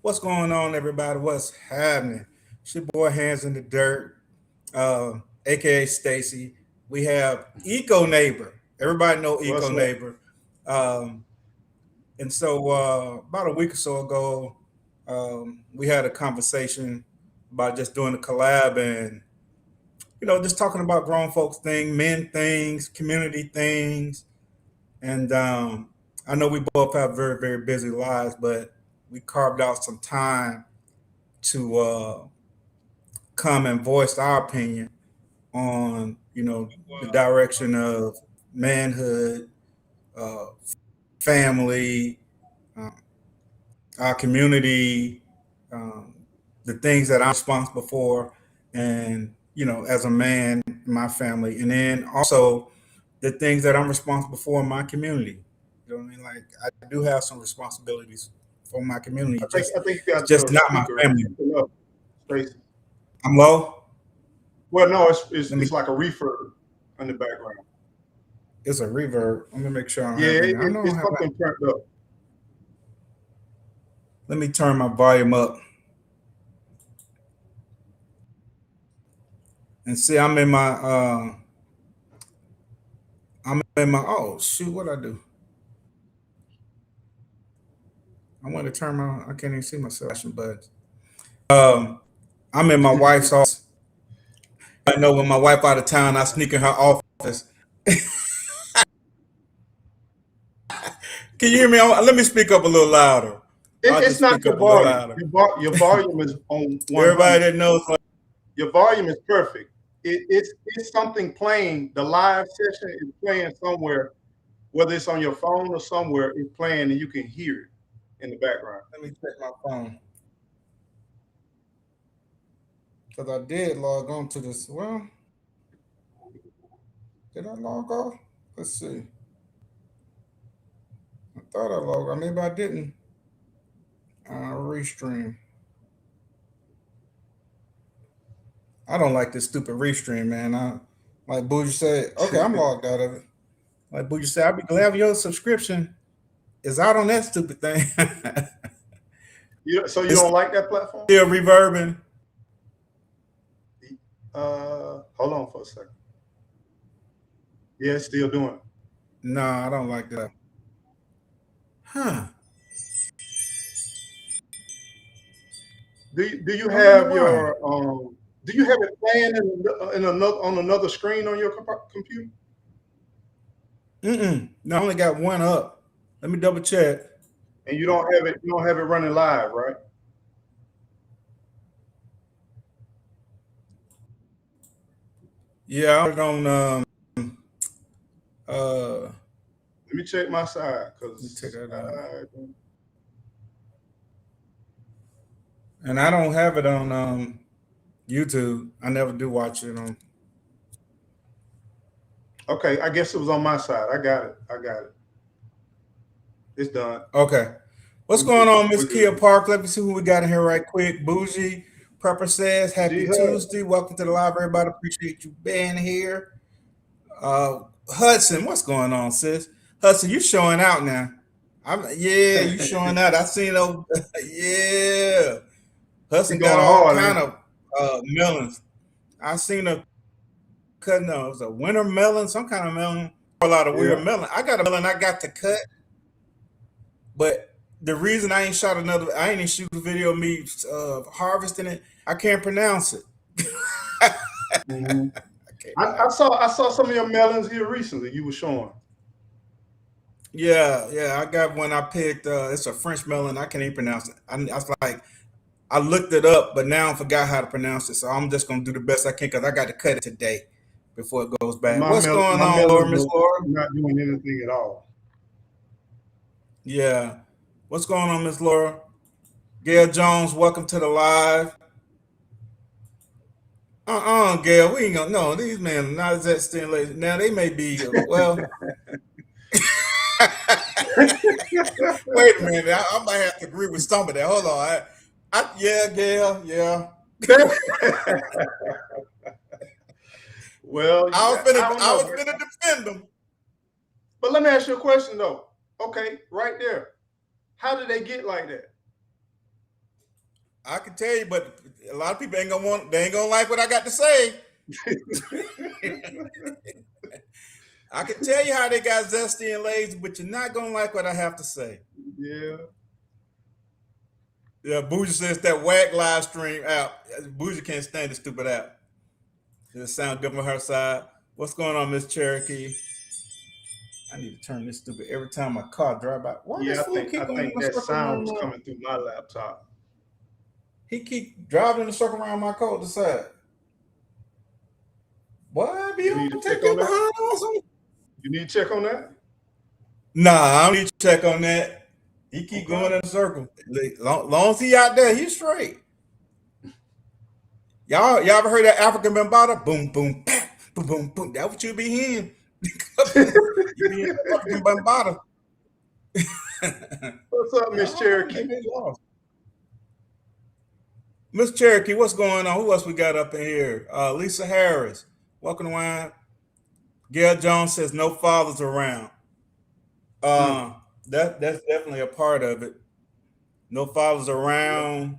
What's going on, everybody? What's happening? It's your boy Hands in the Dirt, aka Stacy. We have Eco Neighbor. Everybody know Eco What's up? Neighbor. Um, and so about a week or so ago, we had a conversation about just doing a collab and just talking about grown folks things, men things, community things, and I know we both have very very busy lives, but we carved out some time to come and voice our opinion on the direction of manhood, uh, family, um, our community, um, the things that I'm responsible for, and as a man, my family, and then also the things that I'm responsible for in my community. You know what I mean? Like I do have some responsibilities for my community. I think Just I think you it's got just your not my speaker family. acting up, Tracy. I'm low. Well, no, it's, it's Let me. it's like a refurb in the background. It's a reverb. Let me make sure I don't Yeah, have any. it, I it, know I don't it's have. something turned up. Let me turn my volume up and see. I'm in my. Oh shoot! What I do? I want to turn my. I can't even see myself. But I'm in my wife's office. I know when my wife out of town, I sneak in her office. Can you hear me? Let me speak up a little louder. I'll It's just not speak your up a little volume. louder. Your volume is on 100. Everybody that knows, like, Your volume is perfect. It's something playing. The live session is playing somewhere, whether it's on your phone or somewhere. It's playing, and you can hear it in the background. let me check my phone because I did log on to this. Well, did I log off? Let's see. I thought I logged. Maybe I didn't. Restream. I don't like this stupid restream, man. Like Bougie said, okay, I'm logged out of it. Like Bougie said, I'd be glad if your subscription is out on that stupid thing. So you It's don't like that platform? still reverbing. Hold on for a second. Yeah, it's still doing it. No, I don't like that. Huh. Do you I wonder have why. your do you have it playing in another on another screen on your computer? Mm-mm. No, I only got one up. Let me double check. And you don't have it running live, right? Yeah, I put it on uh Let me check my side let me take because that out. And I don't have it on YouTube. I never do watch it on. okay, I guess it was on my side. I got it. It's done. Okay. What's We going good. on, Miss We're good. Kia Park? Let me see who we got in here right quick. Bougie Prepper says, She Happy has. Tuesday. Welcome to the live, everybody. Appreciate you being here. Hudson, what's going on, sis? Hudson, you showing out now. Yeah, you showing out. I seen those. Yeah. She Hudson got going all hard, kind ain't of melons. I seen her cutting those. It was a winter melon, some kind of melon. A lot of she? weird Yeah. melon. I got a melon I got to cut, but the reason I ain't even shoot a video of me harvesting it. I can't pronounce it. hmm I can't I pronounce. saw some of your melons here recently. You were showing. Yeah, yeah. I got one I picked. It's a French melon. I can't even pronounce it. I was like, I looked it up, but now I forgot how to pronounce it. So I'm just gonna do the best I can because I got to cut it today before it goes bad. What's going My on, Laura? melons Miss are Laura? not doing anything at all. Yeah. What's going on, Miss Laura? Gail Jones, welcome to the live. Gail, we ain't gonna no. These men not as that stimulated. Now they may be well. Wait a minute, I might have to agree with some of that. Hold on, yeah, Gail, yeah. Well, I don't I know, was finna defend them. but let me ask you a question though. Okay, right there. How did they get like that? I can tell you, but a lot of people ain't gonna want. They ain't gonna like what I got to say. I can tell you how they got zesty and lazy, but you're not gonna like what I have to say. Yeah. Yeah, Bougie says that whack live stream app. Bougie can't stand the stupid app. It sounds good from her side. What's going on, Miss Cherokee? I need to turn this stupid every time my car drive by. Why Yeah, this fool keep I going in think a that circle sound around was my? coming through my laptop. He keep driving in a circle around my cul-de-sac. Boy, be You need on to take check your on that. behind on something. You need to check on that. Nah, I don't need to check on that. He keep Okay. going in a circle. Long as he out there, he's straight. Y'all ever heard that African Bambata? Boom, boom, bam, boom, boom, boom. That's what you be hearing. You be hearing African Bambata. What's up, Miss Cherokee? Miss Cherokee, what's going on? Who else we got up in here? Lisa Harris. Welcome to Wine. Gail Jones says no fathers around. That's definitely a part of it. No fathers around.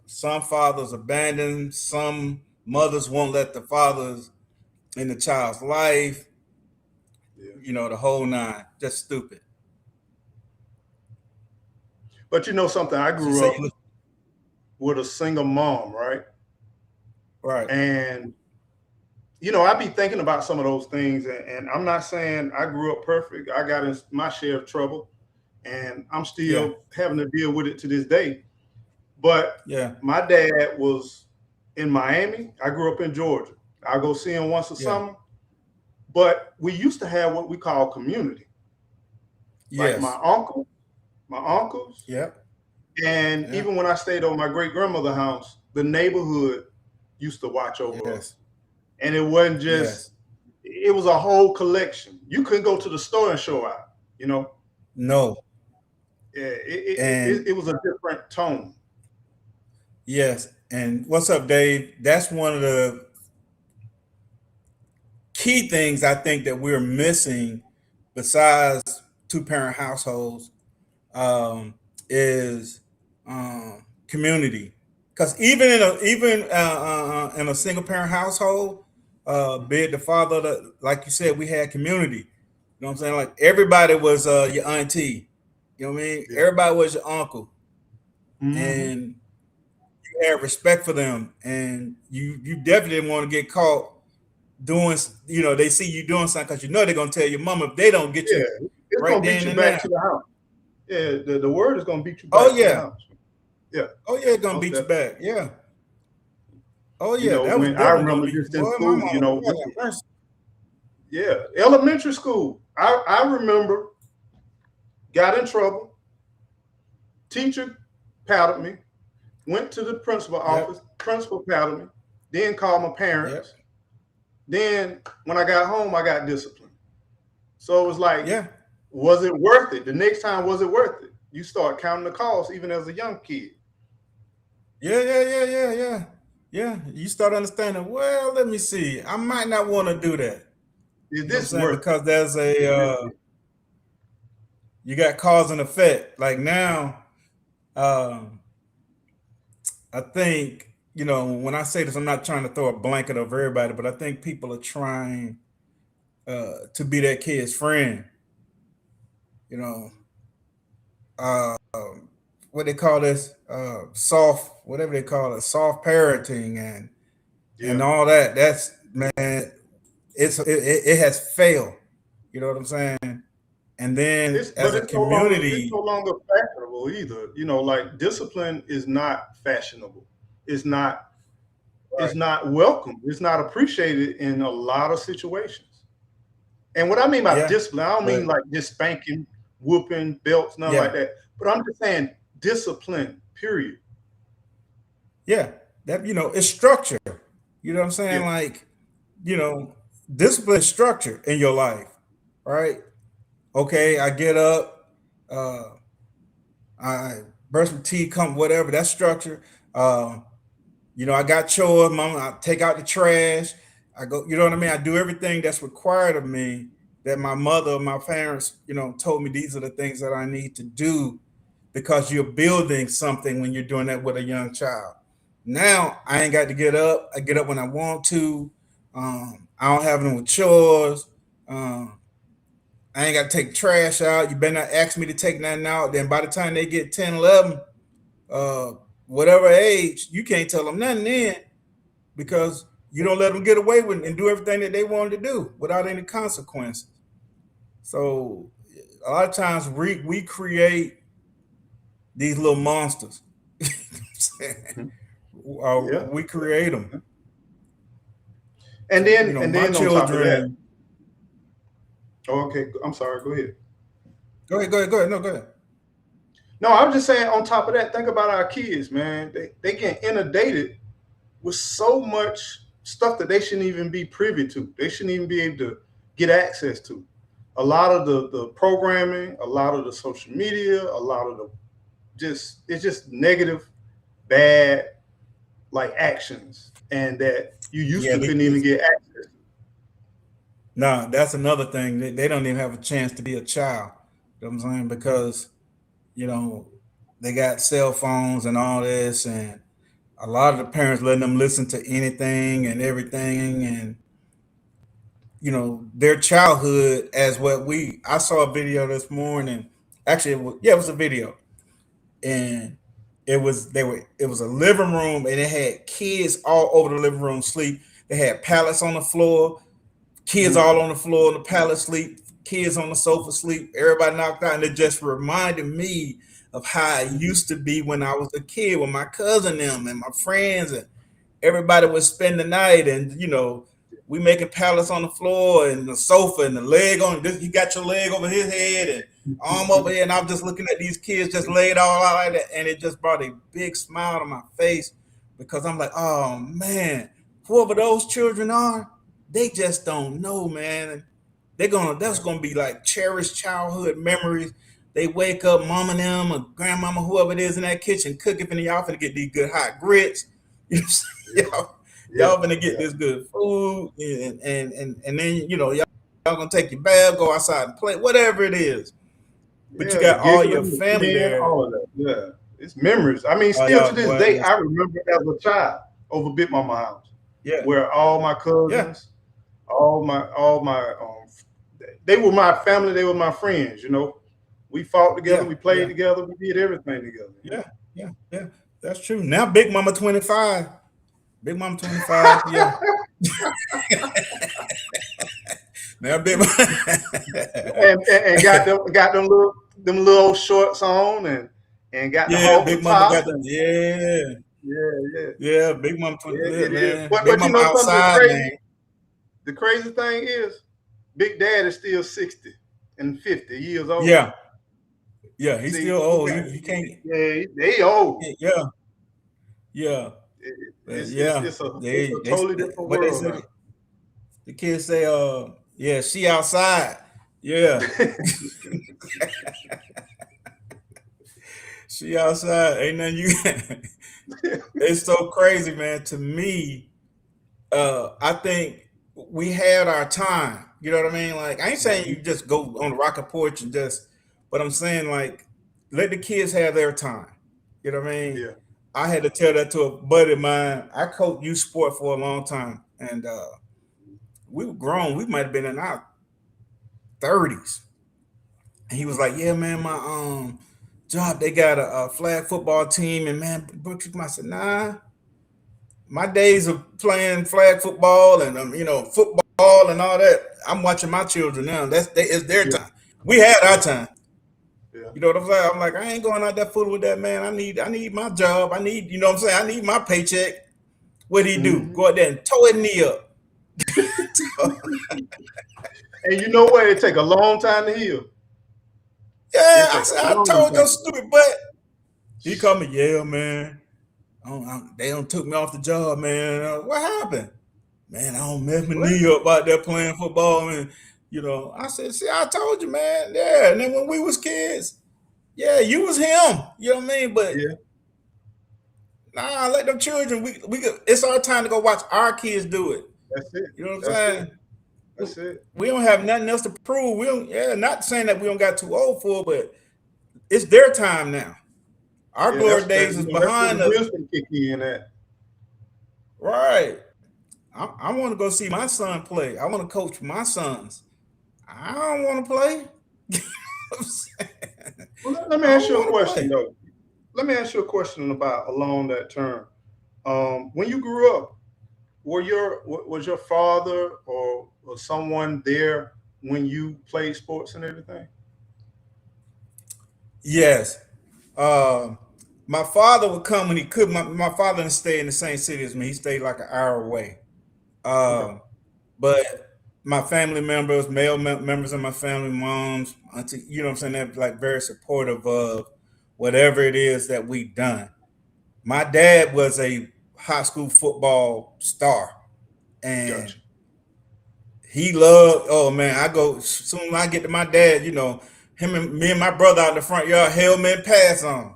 Some fathers abandon. Some mothers won't let the fathers in the child's life. Yeah. You know, the whole nine. Just stupid. But you know something, I grew up with a single mom, right? Right. And you know, I be thinking about some of those things, and I'm not saying I grew up perfect. I got in my share of trouble, and I'm still having to deal with it to this day. But my dad was in Miami. I grew up in Georgia. I go see him once a summer. But we used to have what we call community. Like my uncles. And even when I stayed over my great grandmother's house, the neighborhood used to watch over us. And it wasn't just, it was a whole collection. You couldn't go to the store and show out, you know? No. Yeah, it was a different tone. Yes. And what's up, Dave? That's one of the key things I think that we're missing besides two-parent households is community. Because even in a single-parent household, be it the father, like you said, we had community. You know what I'm saying? Like everybody was your auntie. You know what I mean? Yeah. Everybody was your uncle. And you had respect for them. And you definitely didn't want to get caught doing, you know, they see you doing something because you know they're going to tell your mama if they don't get you it's right gonna beat you back to the house. Yeah, the word is going to beat you back to the house. Yeah. Oh, yeah, it's going to beat you back. Yeah. Oh, yeah. You know, that was I remember just in school, you know. Yeah, elementary school. I remember, got in trouble. Teacher patted me, went to the principal office. Principal patted me, then called my parents. Then when I got home, I got disciplined. So it was like, was it worth it? The next time, was it worth it? You start counting the costs even as a young kid. Yeah. You start understanding, well, let me see. I might not want to do that. Is this worth because there's a you got cause and effect. Like now, I think, you know, when I say this, I'm not trying to throw a blanket over everybody, but I think people are trying to be that kid's friend. You know, what they call this, soft, whatever they call it, soft parenting and all that. That's, man, it has failed. You know what I'm saying? And then as a community, it's no longer fashionable either. You know, like discipline is not fashionable. It's not. Right. It's not welcome. It's not appreciated in a lot of situations. And what I mean by discipline, I don't mean like just spanking, whooping, belts, nothing like that. But I'm just saying discipline. Period. Yeah, that, you know, it's structure. You know what I'm saying? Like, you know, discipline is structure in your life, right? Okay, I get up, I brush my teeth, come whatever. That's structure. You know, I got chores, mama. I take out the trash. I go, you know what I mean? I do everything that's required of me that my mother, my parents, you know, told me these are the things that I need to do because you're building something when you're doing that with a young child. Now I ain't got to get up. I get up when I want to. I don't have no chores. Um, I ain't got to take trash out. You better not ask me to take nothing out. Then by the time they get 10, 11, uh, whatever age, you can't tell them nothing then because you don't let them get away with it and do everything that they wanted to do without any consequences. So a lot of times we create these little monsters. Yeah. We create them. And then, my on children. top of that, okay, I'm sorry. Go ahead. Go ahead. No, go ahead. No, I'm just saying. On top of that, think about our kids, man. They get inundated with so much stuff that they shouldn't even be privy to. They shouldn't even be able to get access to. A lot of the programming, a lot of the social media, a lot of it's just negative, bad, like actions, and that you used to couldn't even get access to. No, that's another thing. They don't even have a chance to be a child. You know what I'm saying? Because, they got cell phones and all this, and a lot of the parents letting them listen to anything and everything, and their childhood as what I saw a video this morning. Actually, it was a video, and it was a living room, and it had kids all over the living room sleep. They had pallets on the floor, kids all on the floor on the pallet sleep, kids on the sofa sleep, everybody knocked out, and it just reminded me of how it used to be when I was a kid with my cousin them and my friends, and everybody would spend the night, and we making pallets on the floor and the sofa and the leg on this. You got your leg over his head and arm over here, and I'm just looking at these kids just laid all out like that, and it just brought a big smile to my face because I'm like, oh man, whoever those children are, they just don't know, man. That's gonna be like cherished childhood memories. They wake up, mama and them or grandmama, whoever it is in that kitchen, cooking for y'all finna get these good hot grits. Y'all gonna get this good food, and then y'all gonna take your bath, go outside and play, whatever it is. But you got all your family there. All of that. Yeah, it's memories. I mean, still to this day, I remember as a child over Big Mama house. Yeah, where all my cousins, all my they were my family. They were my friends. We fought together, we played together, we did everything together. Yeah. That's true. Now Big Mama 25. Big Mama 25, yeah. Now Big Mama and got them little shorts on and got the whole Big Mama got them. Yeah, Big Mama 25, man. But Big Mama outside, man. The crazy thing is, Big Dad is still 60 and 50 years old. Yeah, he's still old. He can't. Yeah, they old. Yeah. It's a totally different world. The kids say, she outside. Yeah. She outside. Ain't nothing you It's so crazy, man. To me, I think we had our time. You know what I mean? Like, I ain't saying you just go on the rocket porch and but I'm saying, like, let the kids have their time. You know what I mean? Yeah. I had to tell that to a buddy of mine. I coached youth sport for a long time, and we were grown. We might have been in our 30s. And he was like, yeah, man, my job, they got a flag football team. And, man, Brooks, I said, nah. My days of playing flag football and, football and all that, I'm watching my children now. It's their time. We had our time. Yeah. You know what I'm saying? I'm like, I ain't going out there fooling with that, man. I need my job. I need, you know what I'm saying? I need my paycheck. What'd he do? Go out there and toe his knee up. And you know what? It take a long time to heal. Yeah, I told your stupid butt. He called me, yeah, man. They don't took me off the job, man. What happened? Man, I don't mess my knee up out there playing football. And, I said, see, I told you, man. Yeah, and then when we was kids, yeah, you was him. You know what I mean? But nah, let them children. It's our time to go watch our kids do it. That's it. You know what I'm saying? That's it. We don't have nothing else to prove. Not saying that we don't got too old for it, but it's their time now. Our Yeah, glory that's days is that's where behind the us. wisdom kick in at. Right. I want to go see my son play. I want to coach my sons. I don't want to play. You know what I'm saying? Well, let me I ask don't you a want to question play. though. Let me ask you a question about along that term. When you grew up, was your father or someone there when you played sports and everything? Yes. Um, my father would come when he could. My father didn't stay in the same city as me. He stayed like an hour away. Okay, But my family members, members of my family, moms, auntie, you know what I'm saying, they're like very supportive of whatever it is that we've done. My dad was a high school football star, and gotcha. he loved. Oh man, I go soon as I get to my dad. You know, him and me and my brother out in the front yard, helmet pass on.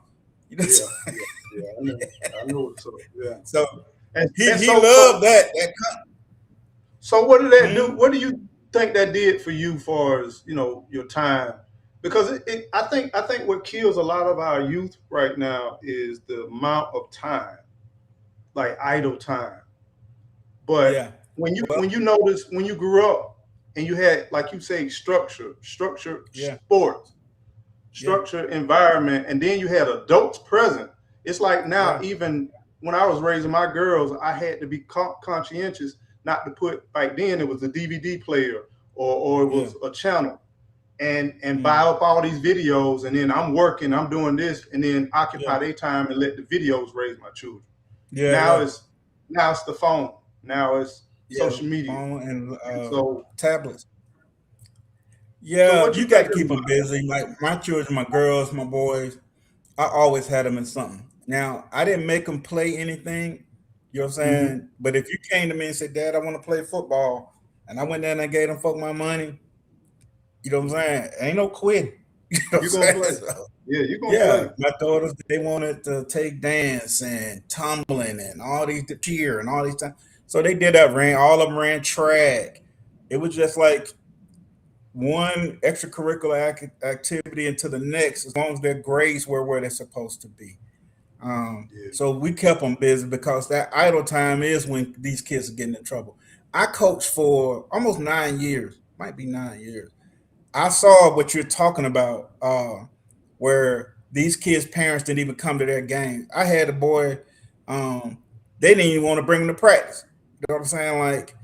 You know, Yeah, yeah, yeah. I know what's up. Yeah, so and, he and he so loved so that. so what did that do? Hmm? What do you think that did for you, far as your time? Because I think what kills a lot of our youth right now is the amount of time, like idle time. Yeah, But when you notice when you grew up and you had, like you say, structure yeah, sports, yeah, structure environment, and then you had adults present. It's like now, yeah, even when I was raising my girls, I had to be conscientious not to put, back then it was a DVD player or it yeah. was a channel, and buy Mm. up all these videos, and then I'm working, I'm doing this, and then Yeah, occupy their time and let the videos raise my children. yeah, Now yeah, it's the phone. Now it's yeah. social media. Phone and And tablets. so Yeah, what you you got think to keep is them busy. Like my children, my girls, my boys, I always had them in something. Now, I didn't make them play anything, you know what I'm mm-hmm. saying? But if you came to me and said, Dad, I want to play football, and I went there and I gave them fuck my money, you know what I'm saying? Ain't no quitting. You know what I'm You're gonna saying? play. So, Yeah, you're gonna yeah, play. my daughters, they wanted to take dance and tumbling and all these the cheer and all these times. So they did that, ran, all of them ran track. It was just like one extracurricular activity into the next, as long as their grades were where they're supposed to be. Yeah. So we kept them busy because that idle time is when these kids are getting in trouble. I coached for almost 9 years, might be 9 years. I saw what you're talking about, where these kids' parents didn't even come to their games. I had a boy, um, they didn't even want to bring him to practice. You know what I'm saying? Like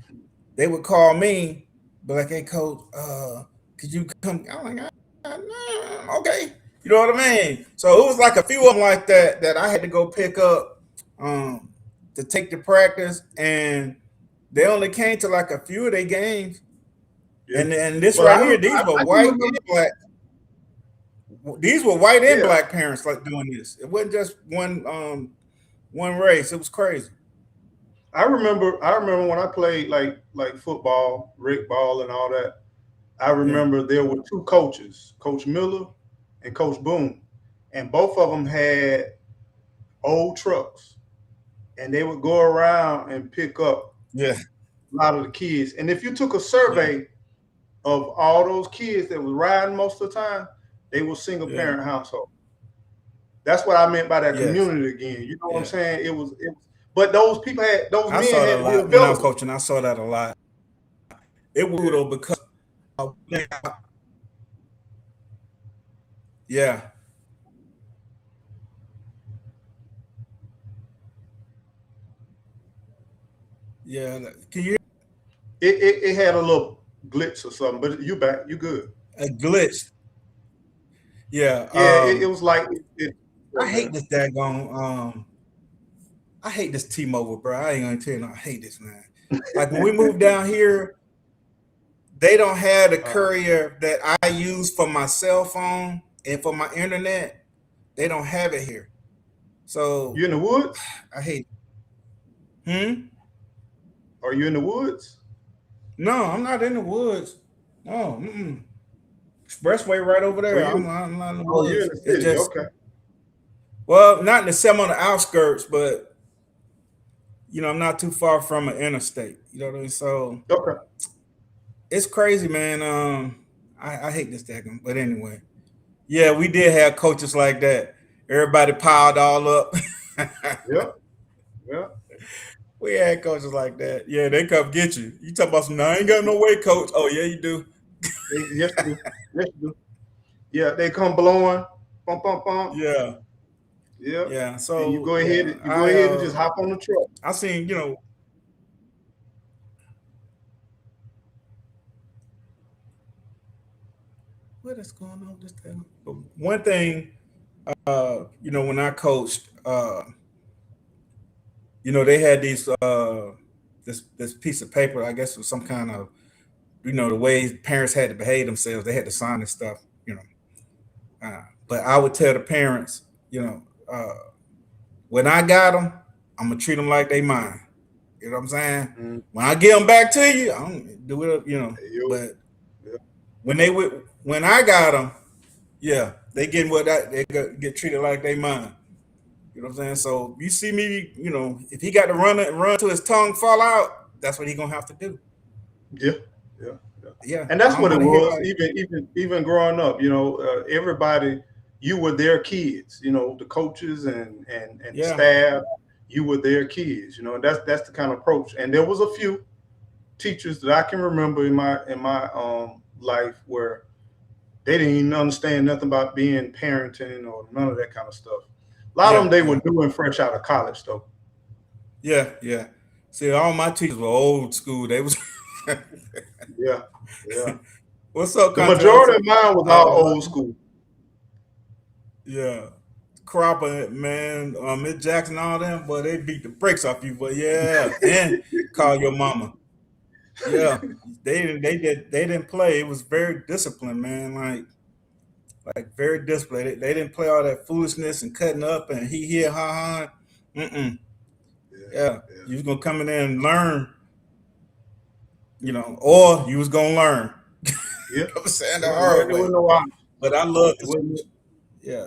they would call me, be like, "Hey, coach, could you come?" I'm like, okay." You know what I mean? So it was like a few of them like that that I had to go pick up um, to take the practice, and they only came to like a few of their games. Yeah. And this But right here, these were I can white remember. and black. These were white and Yeah, black parents like doing this. It wasn't just one race. It was crazy. I remember when I played like football, rec ball, and all that. I Yeah, remember there were two coaches, Coach Miller and Coach Boone, and both of them had old trucks, and they would go around and pick up yeah, a lot of the kids. And if you took a yeah, survey of all those kids that was riding most of the time, they were single yeah. parent household. That's what I meant by that Yes, community again. You know what I'm yeah. saying? But those people those I men saw that had a to be lot when I was available. coaching. I saw that a lot. It was Yeah. though because yeah, yeah. Can you It had a little glitch or something, but you back, you good. a glitch? Yeah. Yeah, it was like I man. hate this daggone. I hate this T-Mobile, bro. I ain't gonna tell you. No, I hate this man. Like when we moved down here, they don't have the uh, courier that I use for my cell phone and for my internet. They don't have it here. you So in the woods? I hate. Hmm. Are you in the woods? No, I'm not in the woods. No. Mm-mm. Expressway right over So there. you I'm not in the you're in woods. the It's city. just Okay. well, not in the some on the outskirts, but I'm not too far from an interstate. You know what I mean? So Okay. it's crazy, man. I hate this daggone, but anyway, yeah, we did have coaches like that. everybody piled all up. Yeah, yeah. We had coaches like that. Yeah, they come get you. You talk about some, "No, I ain't got no way, coach." Oh yeah, you do. Yes, you do. Yes, you do. Yeah, they come blowing, pump, pump, pump. Yeah, Yeah, yeah. and you So go ahead. yeah, You go ahead and just hop on the truck. I seen, what is going on with this thing. But one thing, when I coached, they had this piece of paper. I guess it was some kind of, the way parents had to behave themselves. They had to sign this stuff. But I would tell the parents, when I got them, I'm gonna treat them like they mine. You know what I'm saying? Mm. When I give them back to you, I don't do it. Yo, But yeah. when I got them, yeah, they getting they get treated like they mine. You know what I'm saying? So you see me, if he got to run till his tongue fall out, that's what he gonna have to do. Yeah, yeah, yeah. Yeah, And that's I don't what it want to hear was. like, Even growing up, everybody, you were their kids. The coaches and the yeah, staff, you were their kids. And that's the kind of approach. And there was a few teachers that I can remember in my life where they didn't even understand nothing about being parenting or none of that kind of stuff. A lot of yeah, them they yeah, were doing fresh out of college though. yeah, yeah. See, all my teachers were old school. They was. Yeah, yeah. What's up, The Contrell? majority of mine was all old school. Yeah. Cropper, man, Miss Jackson, all them, but they beat the brakes off you. But yeah, and call your mama. Yeah, they didn't play. It was very disciplined, man. Like very disciplined. They didn't play all that foolishness and cutting up and he here ha ha. Mm-mm. Yeah, Yeah, yeah, you was gonna come in there and learn, or you was gonna learn. yeah. I'm saying the Yeah, hard there was way. no option. But I love It the wasn't. schools. Yeah,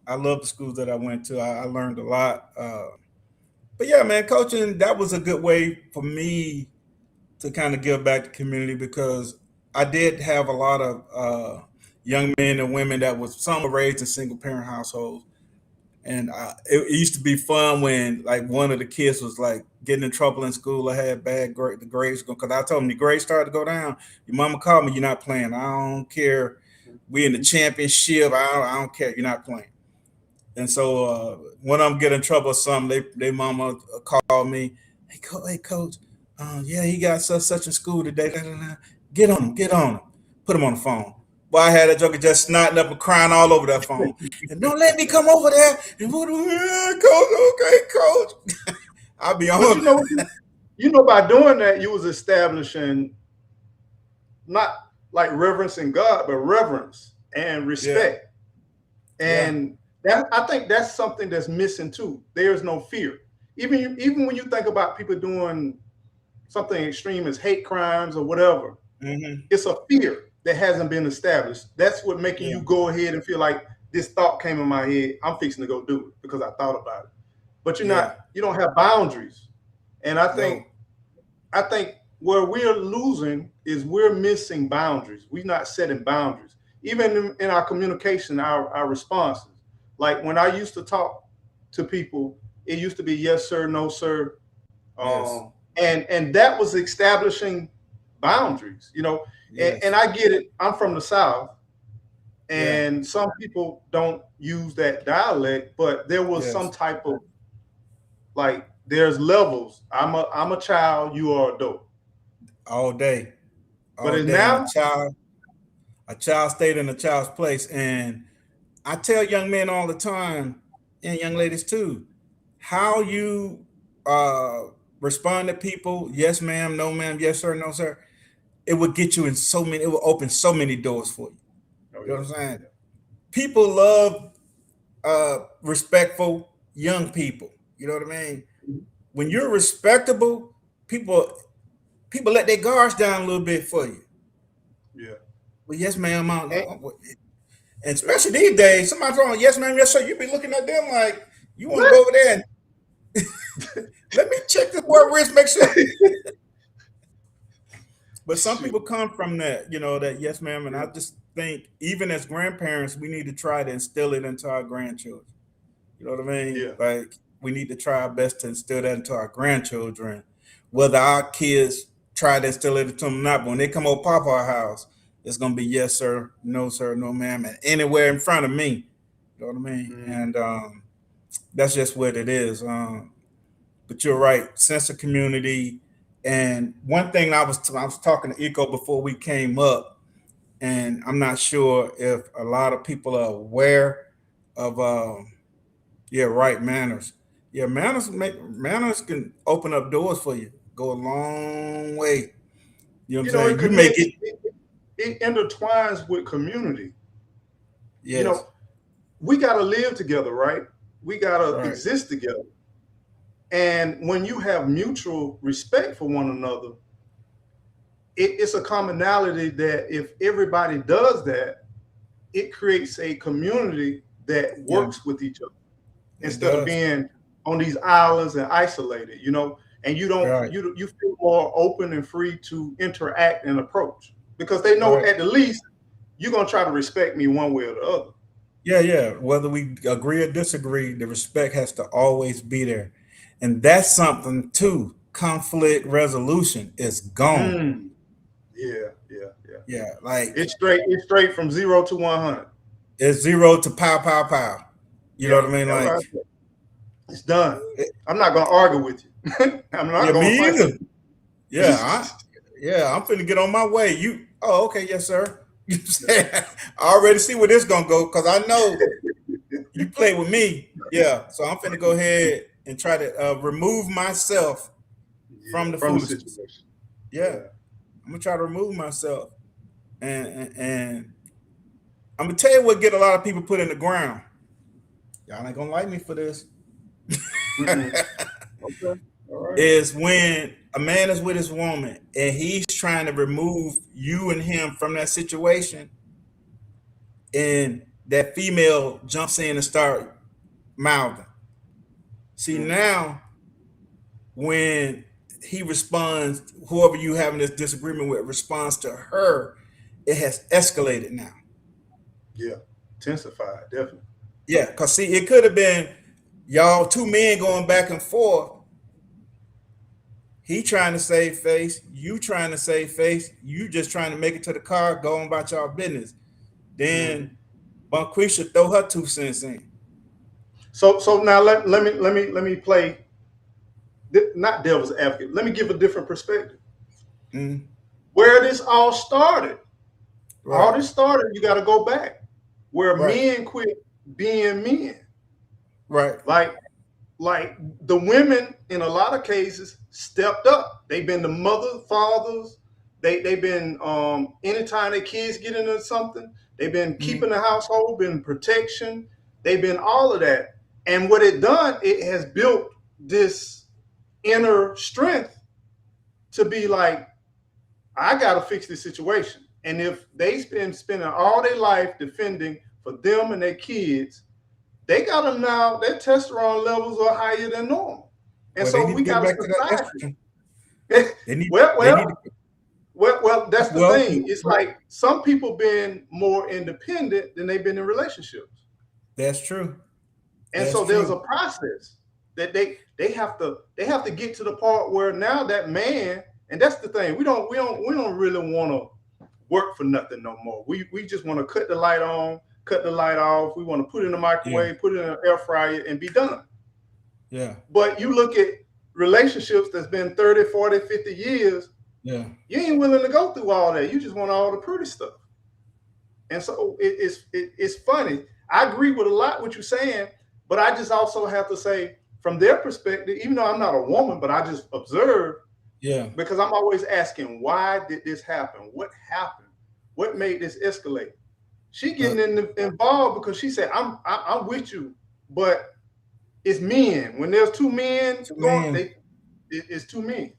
I love the schools that I went to. I learned a lot. But yeah, man, coaching, that was a good way for me to kind of give back to community because I did have a lot of young men and women that was some were raised in single parent households. And it used to be fun when like one of the kids was like getting in trouble in school. I had the grades because I told him the grades started to go down. Your mama called me, you're not playing. I don't care. We in the championship. I don't care. You're not playing. And so when I'm getting in trouble or something, they mama called me. Hey coach, yeah, he got such in school today. Da, da, da. Get on him, put him on the phone. Boy, I had that joker just snotting up and crying all over that phone. And don't let me come over there. And coach, okay, coach. I'll be But on. by doing that, you was establishing not like reverencing God, but reverence and Yeah, respect. yeah, And that I think that's something that's missing too. There's no fear. Even when you think about people doing something extreme as hate crimes or whatever, hmm, it's a fear that hasn't been established. That's what making yeah, you go ahead and feel like this thought came in my head. I'm fixing to go do it because I thought about it. But yeah. you don't have boundaries. And No, I think where we're losing is we're missing boundaries. We're not setting boundaries. Even in our communication, our responses. Like when I used to talk to people, it used to be yes, sir, no, sir. yes, And that was establishing boundaries, and yes, I get it. I'm from the South, yeah, and some people don't use that dialect, but there was some yes. type of like there's levels. I'm a child, you are adult. All day, But all it's day, and now, a child stayed in a child's place. And I tell young men all the time, and young ladies too, how you uh, respond to people, yes, ma'am, no, ma'am, yes, sir, no, sir, it would get you in it will open so many doors for you. oh You know yeah, what I'm saying? yeah. People love respectful young people. You know what I mean? When you're respectable, people people let their guards down a little bit for you. Yeah. Well, yes, ma'am. And, And yeah. especially these days, somebody throwing yes, ma'am, yes, sir. You be looking at them like you want to What? go over there and let me check this boy wrist, make sure. But some Shoot. people come from that, that yes, ma'am. And Yeah. I just think even as grandparents, we need to try to instill it into our grandchildren. You know what I mean? Yeah. Like we need to try our best to instill that into our grandchildren, whether our kids try to instill it into them or not. But when they come over Papa house, it's gonna be yes sir, no ma'am, and anywhere in front of me. You know what I mean? And that's just what it is. But you're right, sense of community. And one thing I was talking to Eco before we came up, and I'm not sure if a lot of people are aware of right, manners. Yeah, manners can open up doors for you, go a long way. You know what I'm saying? You make it intertwines with community. Yes. You know, we gotta live together, right? We gotta exist together. And when you have mutual respect for one another, it's a commonality that if everybody does that, it creates a community that works with each other instead of being on these islands and isolated, you know, and you don't you feel more open and free to interact and approach because they know at the least you're gonna try to respect me one way or the other. Yeah. Whether we agree or disagree, the respect has to always be there. And that's something too. Conflict resolution is gone. Yeah. Like it's straight from 0 to 100. It's 0 to pow. You know what I mean? Like right. It's done. I'm not gonna argue with you. I'm not gonna me either. You. I'm finna get on my way. Okay, yes, sir. I already see where this gonna go because I know you play with me. Yeah, so I'm finna go ahead and try to remove myself from the situation. Yeah, I'm gonna try to remove myself, and I'm gonna tell you what get a lot of people put in the ground. Y'all ain't gonna like me for this. Okay. All right. Is when a man is with his woman and he's trying to remove you and him from that situation, and that female jumps in and start mouthing. See, now when he responds, whoever you having this disagreement with responds to her, it has escalated now. Yeah, intensified, definitely. Yeah, because see, it could have been y'all two men going back and forth. He trying to save face, you trying to save face, you just trying to make it to the car, going about y'all business. Then Bonquisha throw her 2 cents in. So now let me play not devil's advocate. Let me give a different perspective. Where this all started. All this started, you got to go back where men quit being men. Right. Like the women in a lot of cases stepped up. They've been the mother, fathers. They've been anytime their kids get into something, they've been keeping the household, been protection. They've been all of that. And what it done, it has built this inner strength to be like, I got to fix this situation. And if they've been spending all their life defending for them and their kids, they got them now, their testosterone levels are higher than normal. And so we got to get back well, that's the thing. It's like some people been more independent than they've been in relationships. That's true. And so there's a process that they have to get to the part where now that man, and that's the thing, we don't really want to work for nothing no more. We just want to cut the light on, cut the light off. We want to put it in the microwave, put it in an air fryer, and be done. Yeah. But you look at relationships that's been 30, 40, 50 years, you ain't willing to go through all that. You just want all the pretty stuff. And so it's funny. I agree with a lot what you're saying, but I just also have to say from their perspective, even though I'm not a woman, but I just observe. Yeah. Because I'm always asking, why did this happen? What happened? What made this escalate? She getting involved because she said, I'm with you, but it's men. When there's 2 men going, it's 2 men.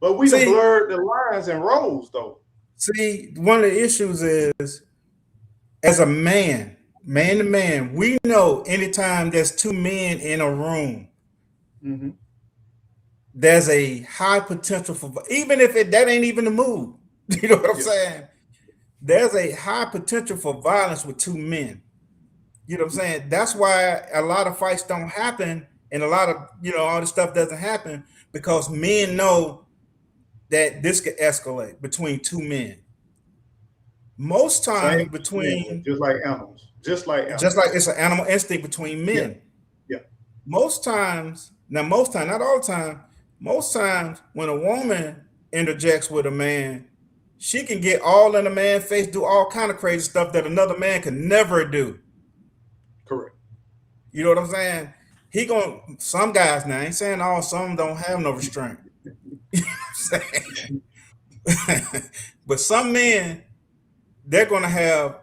But we done blurred the lines and roles, though. See, one of the issues is, as a man to man, we know anytime there's 2 men in a room, there's a high potential for, even if that ain't even the mood. You know what I'm saying? There's a high potential for violence with 2 men. You know what I'm saying? That's why a lot of fights don't happen, and a lot of all this stuff doesn't happen because men know that this could escalate between two men. Most times Same thing, between just like animals, just like just animals. like it's an animal instinct between Yeah, men. yeah, Most times, now most time, not all the time, most times when a woman interjects with a man, she can get all in a man's face, do all kind of crazy stuff that another man could never do. correct. You know what I'm saying? He going some guys now, I ain't saying all, some don't have no restraint. You know what I'm saying? But some men, they're gonna have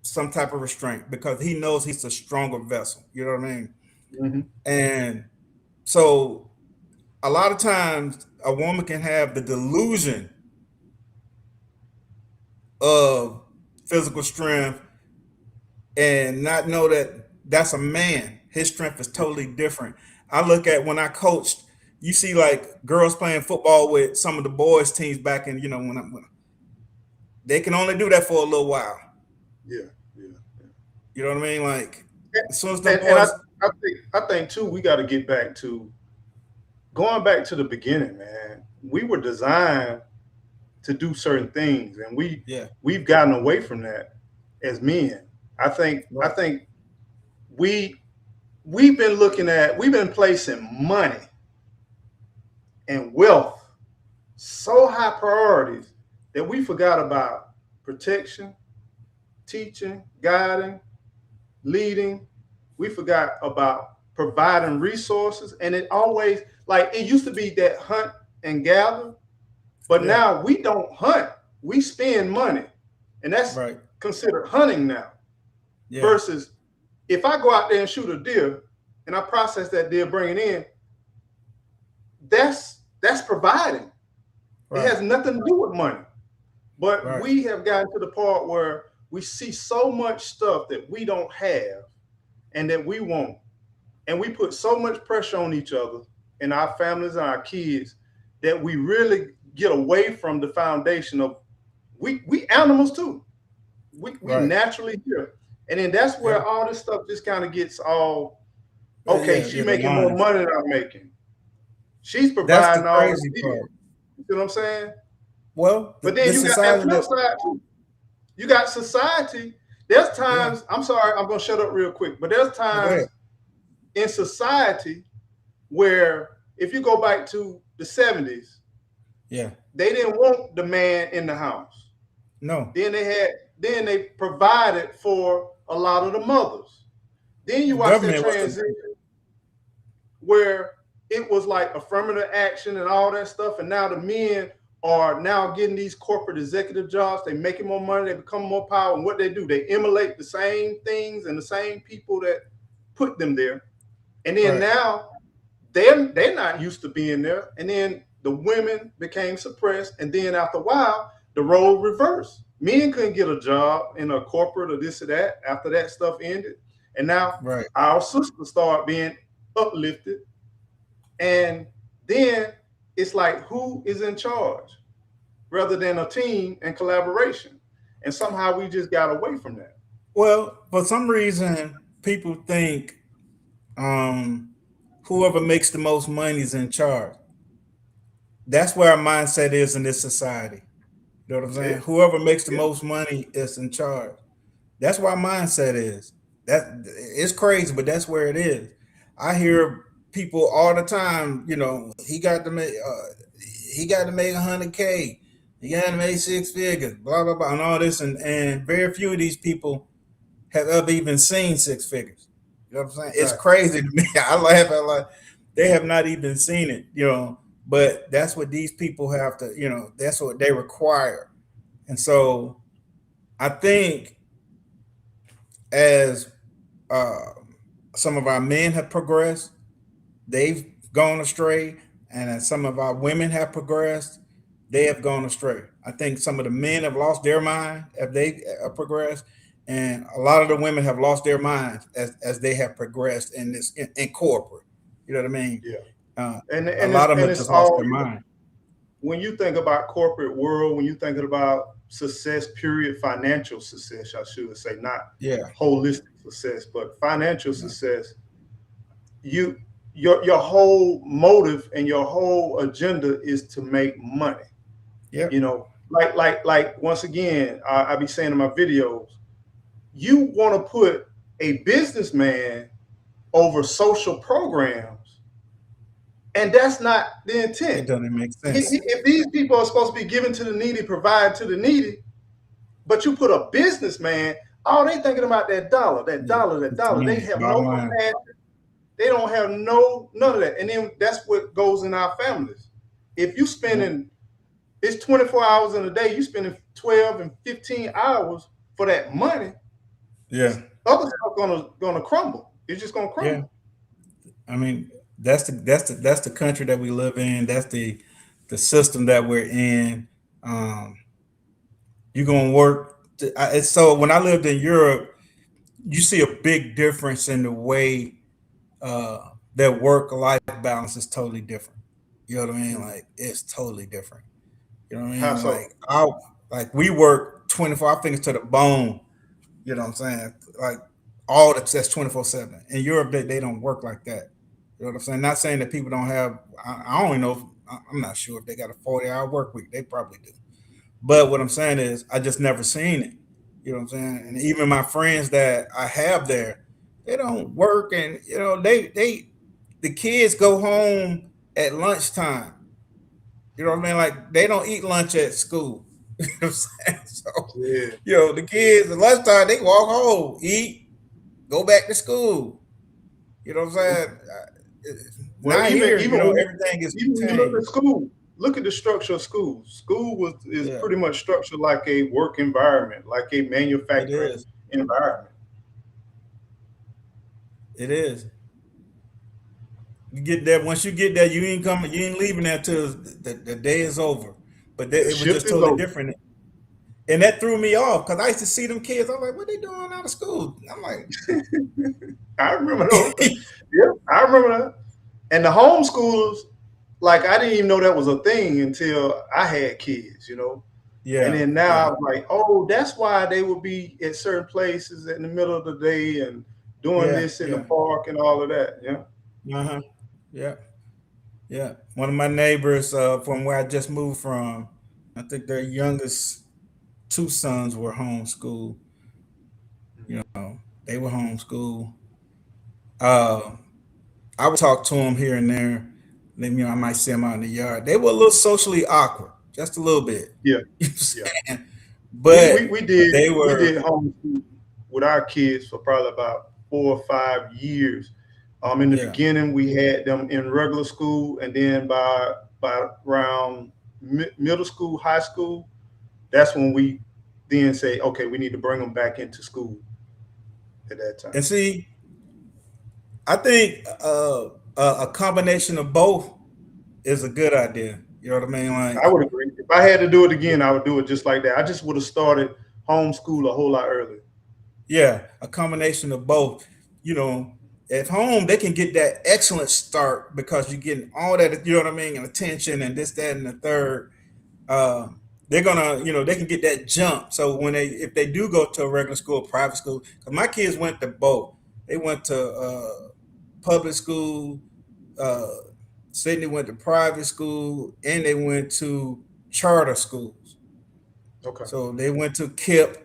some type of restraint because he knows he's a stronger vessel. You know what I mean? Hmm. And so a lot of times a woman can have the delusion of physical strength and not know that that's a man. His strength is totally different. I look at when I coached, you see like girls playing football with some of the boys teams back in, when they can only do that for a little while. Yeah, yeah. You know what I mean? Like as soon as the And boys, I think too, we got to get back to going back to the beginning, man. We were designed to do certain things, and yeah, we've gotten away from that as men. I right, think we we've been placing money and wealth so high priorities that we forgot about protection, teaching, guiding, leading. We forgot about providing resources. And it always, like, it used to be that hunt and gather, but yeah, now we don't hunt, we spend money. And that's right, considered hunting now. yeah, Versus if I go out there and shoot a deer and I process that deer, bring it in, that's providing. It right, has nothing to do with money. But right, we have gotten to the part where we see so much stuff that we don't have and that we want. And we put so much pressure on each other and our families and our kids that we really get away from the foundation of we animals too. We right. naturally here. And then that's Yeah, where all this stuff just kind of gets all yeah, okay, yeah, she yeah. The making more lines. money than I'm making. She's That's the providing all the crazy bills. part. You know what I'm saying? Well, But the then you got that society flip that side too. You got society. There's yeah, times, I'm sorry, I'm gonna shut up real quick, but there's go ahead. times in society where if you go back to the 70s, Yeah, they didn't want the man in the house. no, Then they provided for a lot of the mothers. Then you the watch that government was the transition where it was like affirmative action and all that stuff. And now the men are now getting these corporate executive jobs. They making more money. They become more powerful. And what they do, they emulate the same things and the same people that put them there. And then right. now they're not used to being there. And then the women became suppressed. And then after a while, the role reversed. Men couldn't get a job in a corporate or this or that after that stuff ended. And now Right. our sisters start being uplifted. And then it's like who is in charge rather than a team and collaboration. And somehow we just got away from that. Well, for some reason, people think um, whoever makes the most money is in charge. That's where our mindset is in this society. You know what I'm Yeah, saying? Whoever makes the yeah, most money is in charge. That's where our mindset is. That it's crazy, but that's where it is. I hear people all the time. He got to make 100K. He got to make six figures. Blah blah blah, and all this, and very few of these people have ever even seen six figures. You know what I'm saying? It's exactly. crazy to me. I laugh at like they have not even seen it. But that's what these people have to. That's what they require, and so I think as uh, some of our men have progressed, they've gone astray, and as some of our women have progressed, they have gone astray. I think some of the men have lost their mind as they progressed, and a lot of the women have lost their minds as they have progressed in corporate. You know what I mean? Yeah. Uh, And a and it's lot of them and have it's just lost all their mind. when you think about corporate world, when you thinking about success, period, financial success, I should say, not Yeah, holistic success, but financial success. Your whole motive and your whole agenda is to make money. Yeah. You know, like once again, I be saying in my videos, you want to put a businessman over social programs, and that's not the intent. It doesn't make sense. If these people are supposed to be given to the needy, provide to the needy, but you put a businessman, all they thinking about that dollar. They have no compassion. They don't have none of that. And then that's what goes in our families. If you spending, it's 24 hours in a day, you spending 12 and 15 hours for that money. Yeah. Other stuff gonna crumble. It's just gonna crumble. Yeah. I mean, that's the country that we live in. That's the system that we're in. You're gonna work. So when I lived in Europe, you see a big difference in the way that work-life balance is totally different. You know what I mean? Like it's totally different. You know what I mean? How so? Like we work 24 fingers to the bone. You know what I'm saying? Like all that's 24/7. In Europe, they don't work like that. You know what I'm saying? Not saying that people don't have. I don't even know. I'm not sure if they got a 40-hour work week. They probably do. But what I'm saying is, I just never seen it. You know what I'm saying? And even my friends that I have there, they don't work, and you know the kids go home at lunchtime. You know what I mean? Like they don't eat lunch at school. You know what I'm saying? So Yeah. you know the kids at lunchtime they walk home, eat, go back to school. You know what I'm saying? Well, Not even here, even you know, when everything is even when you look contained. at school, look at the structure of school. School is Yeah, pretty much structured like a work environment, like a it manufacturing is. environment. It is. You get there. Once you get there, you ain't coming. You ain't leaving there till the day is over. But The it was shift just is totally over. different, and that threw me off because I used to see them kids. I'm like, what they doing out of school? I'm like, I remember those. Yeah, I remember that. And the homeschoolers, like I didn't even know that was a thing until I had kids, you know. And yeah, then now yeah, I'm like, oh, that's why they would be at certain places in the middle of the day and doing yeah, this in the yeah, park and all of that. Yeah. uh-huh, yeah, yeah. One of my neighbors from where I just moved from, I think their youngest two sons were homeschooled. You know, they were homeschooled. Uh, I would talk to them here and there. Then you know, I might see them out in the yard. They were a little socially awkward, just a little bit. Yeah. You know what I'm Yeah. saying? We, we, But we did they we were, did homeschool with our kids for probably about 4 or 5 years. In the yeah. beginning, we had them in regular school, and then by around middle school, high school, that's when we then say, okay, we need to bring them back into school at that time. And see, I think a combination of both is a good idea. You know what I mean? I Like, would agree. If I had to do it again, I would do it just like that. I just would have started homeschool a whole lot earlier. yeah, a combination of both. You know, at home they can get that excellent start because you're getting all that. You know what I mean? And attention and this, that, and the third. uh, they're gonna, you know, they can get that jump. So when if they do go to a regular school, private school, because my kids went to both. They went to public school. Uh, Sydney went to private school, and they went to charter schools. Okay. So they went to KIPP.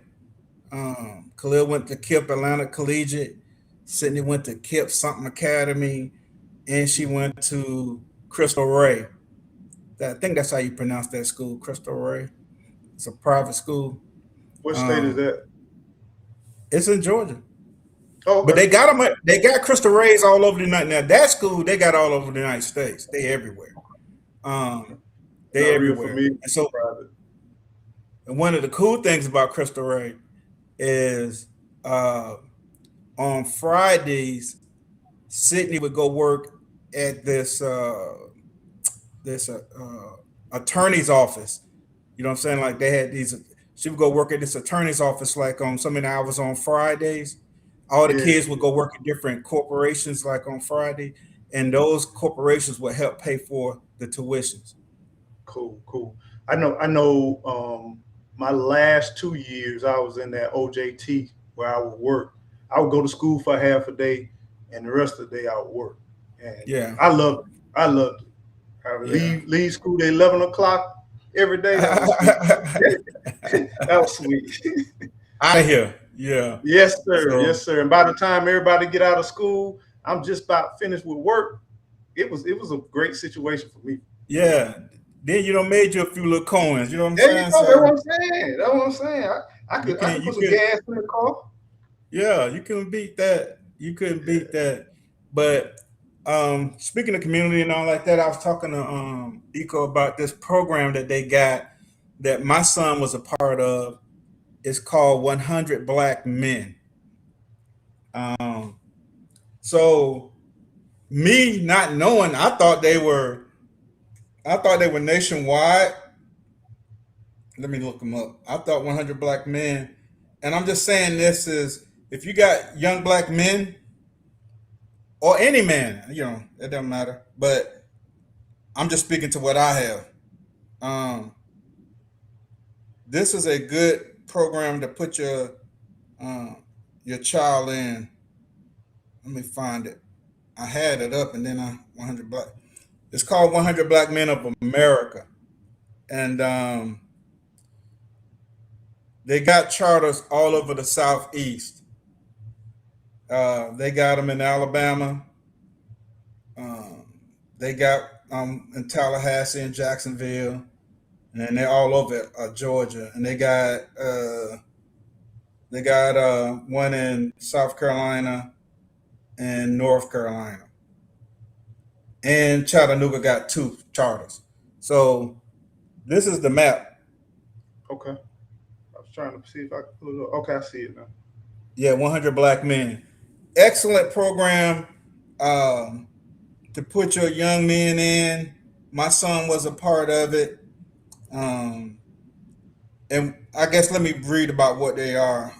Khalil went to KIPP Atlanta Collegiate. Sydney went to KIPP something Academy, and she went to Crystal Ray. I think that's how you pronounce that school, Crystal Ray. It's a private school. What state is Um, that? it's in Georgia, Oh, but okay. they got them. They got Crystal Rays all over the United. Now that school they got all over the United States. They everywhere. Um, they Not real everywhere. familiar And so, with private. and one of the cool things about Crystal Ray is uh, on Fridays, Sydney would go work at this attorney's office. You know what I'm saying? Like they had these. She would go work at this attorney's office like on so many hours on Fridays. All the Yeah. kids would go work at different corporations like on Friday, and those corporations would help pay for the tuitions. Cool, cool. My last 2 years I was in that OJT where I would work. I would go to school for half a day, and the rest of the day I would work. And Yeah. I loved it. I loved it. I would leave school at 11 o'clock every day. That was sweet. That was sweet. Out of here. Yeah. Yes, sir. So, Yes, sir. And by the time everybody get out of school, I'm just about finished with work. It was a great situation for me. yeah. Then you done made you a few little coins. You know what I'm There saying? you go. So That's what I'm saying. That's what I'm saying. I you could you put some could, gas in the car. yeah, you couldn't beat that. You couldn't beat that. But speaking of community and all like that, I was talking to Eco about this program that they got that my son was a part of. It's called 100 Black Men. Um, so me not knowing, I thought they were nationwide. Let me look them up. I thought 100 Black Men, and I'm just saying this is if you got young black men or any man, it doesn't matter. But I'm just speaking to what I have. Um, this is a good program to put your child in. Let me find it. I had it up, and then 100 Black. It's called 100 Black Men of America, and they got charters all over the Southeast. They got them in Alabama. They got in Tallahassee and Jacksonville, and they're all over Georgia. And they got one in South Carolina and North Carolina. And Chattanooga got 2 charters. So this is the map. Okay. I was trying to see if I could pull it up. Okay, I see it now. Yeah, 100 Black Men. Excellent program to put your young men in. My son was a part of it. And I guess let me read about what they are.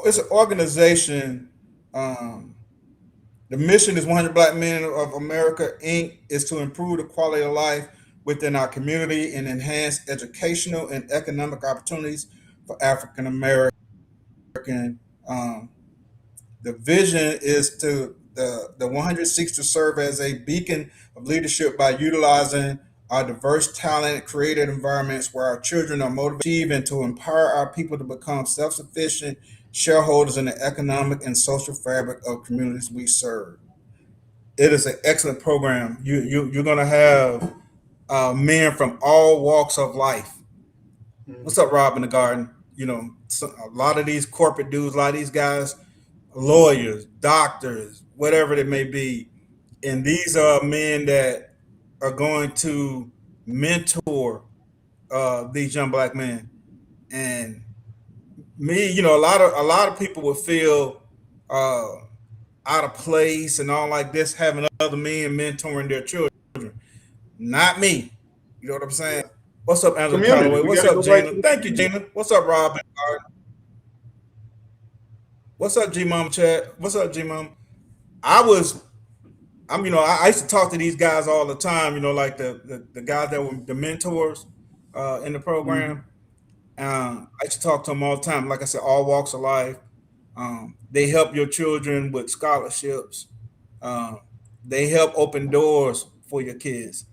It's an organization. The mission is 100 Black Men of America, Inc., is to improve the quality of life within our community and enhance educational and economic opportunities for African American. The vision is the 100 seeks to serve as a beacon of leadership by utilizing our diverse, talented, creative environments where our children are motivated and to empower our people to become self-sufficient shareholders in the economic and social fabric of communities we serve. It is an excellent program. You're going to have men from all walks of life. What's up, Rob in the garden? A lot of these corporate dudes, a lot of these guys, lawyers, doctors, whatever it may be, and these are men that are going to mentor these young black men. And me, a lot of people would feel out of place and all like this, having other men mentoring their children. Not me. You know what I'm saying? What's up, Angela Calloway? What's up, Gina? Thank you, Gina. What's up, Rob? What's up, G Mom Chat? What's up, G Mom? I used to talk to these guys all the time, like the guys that were the mentors in the program. I used to talk to them all the time. Like I said, all walks of life. They help your children with scholarships. They help open doors for your kids.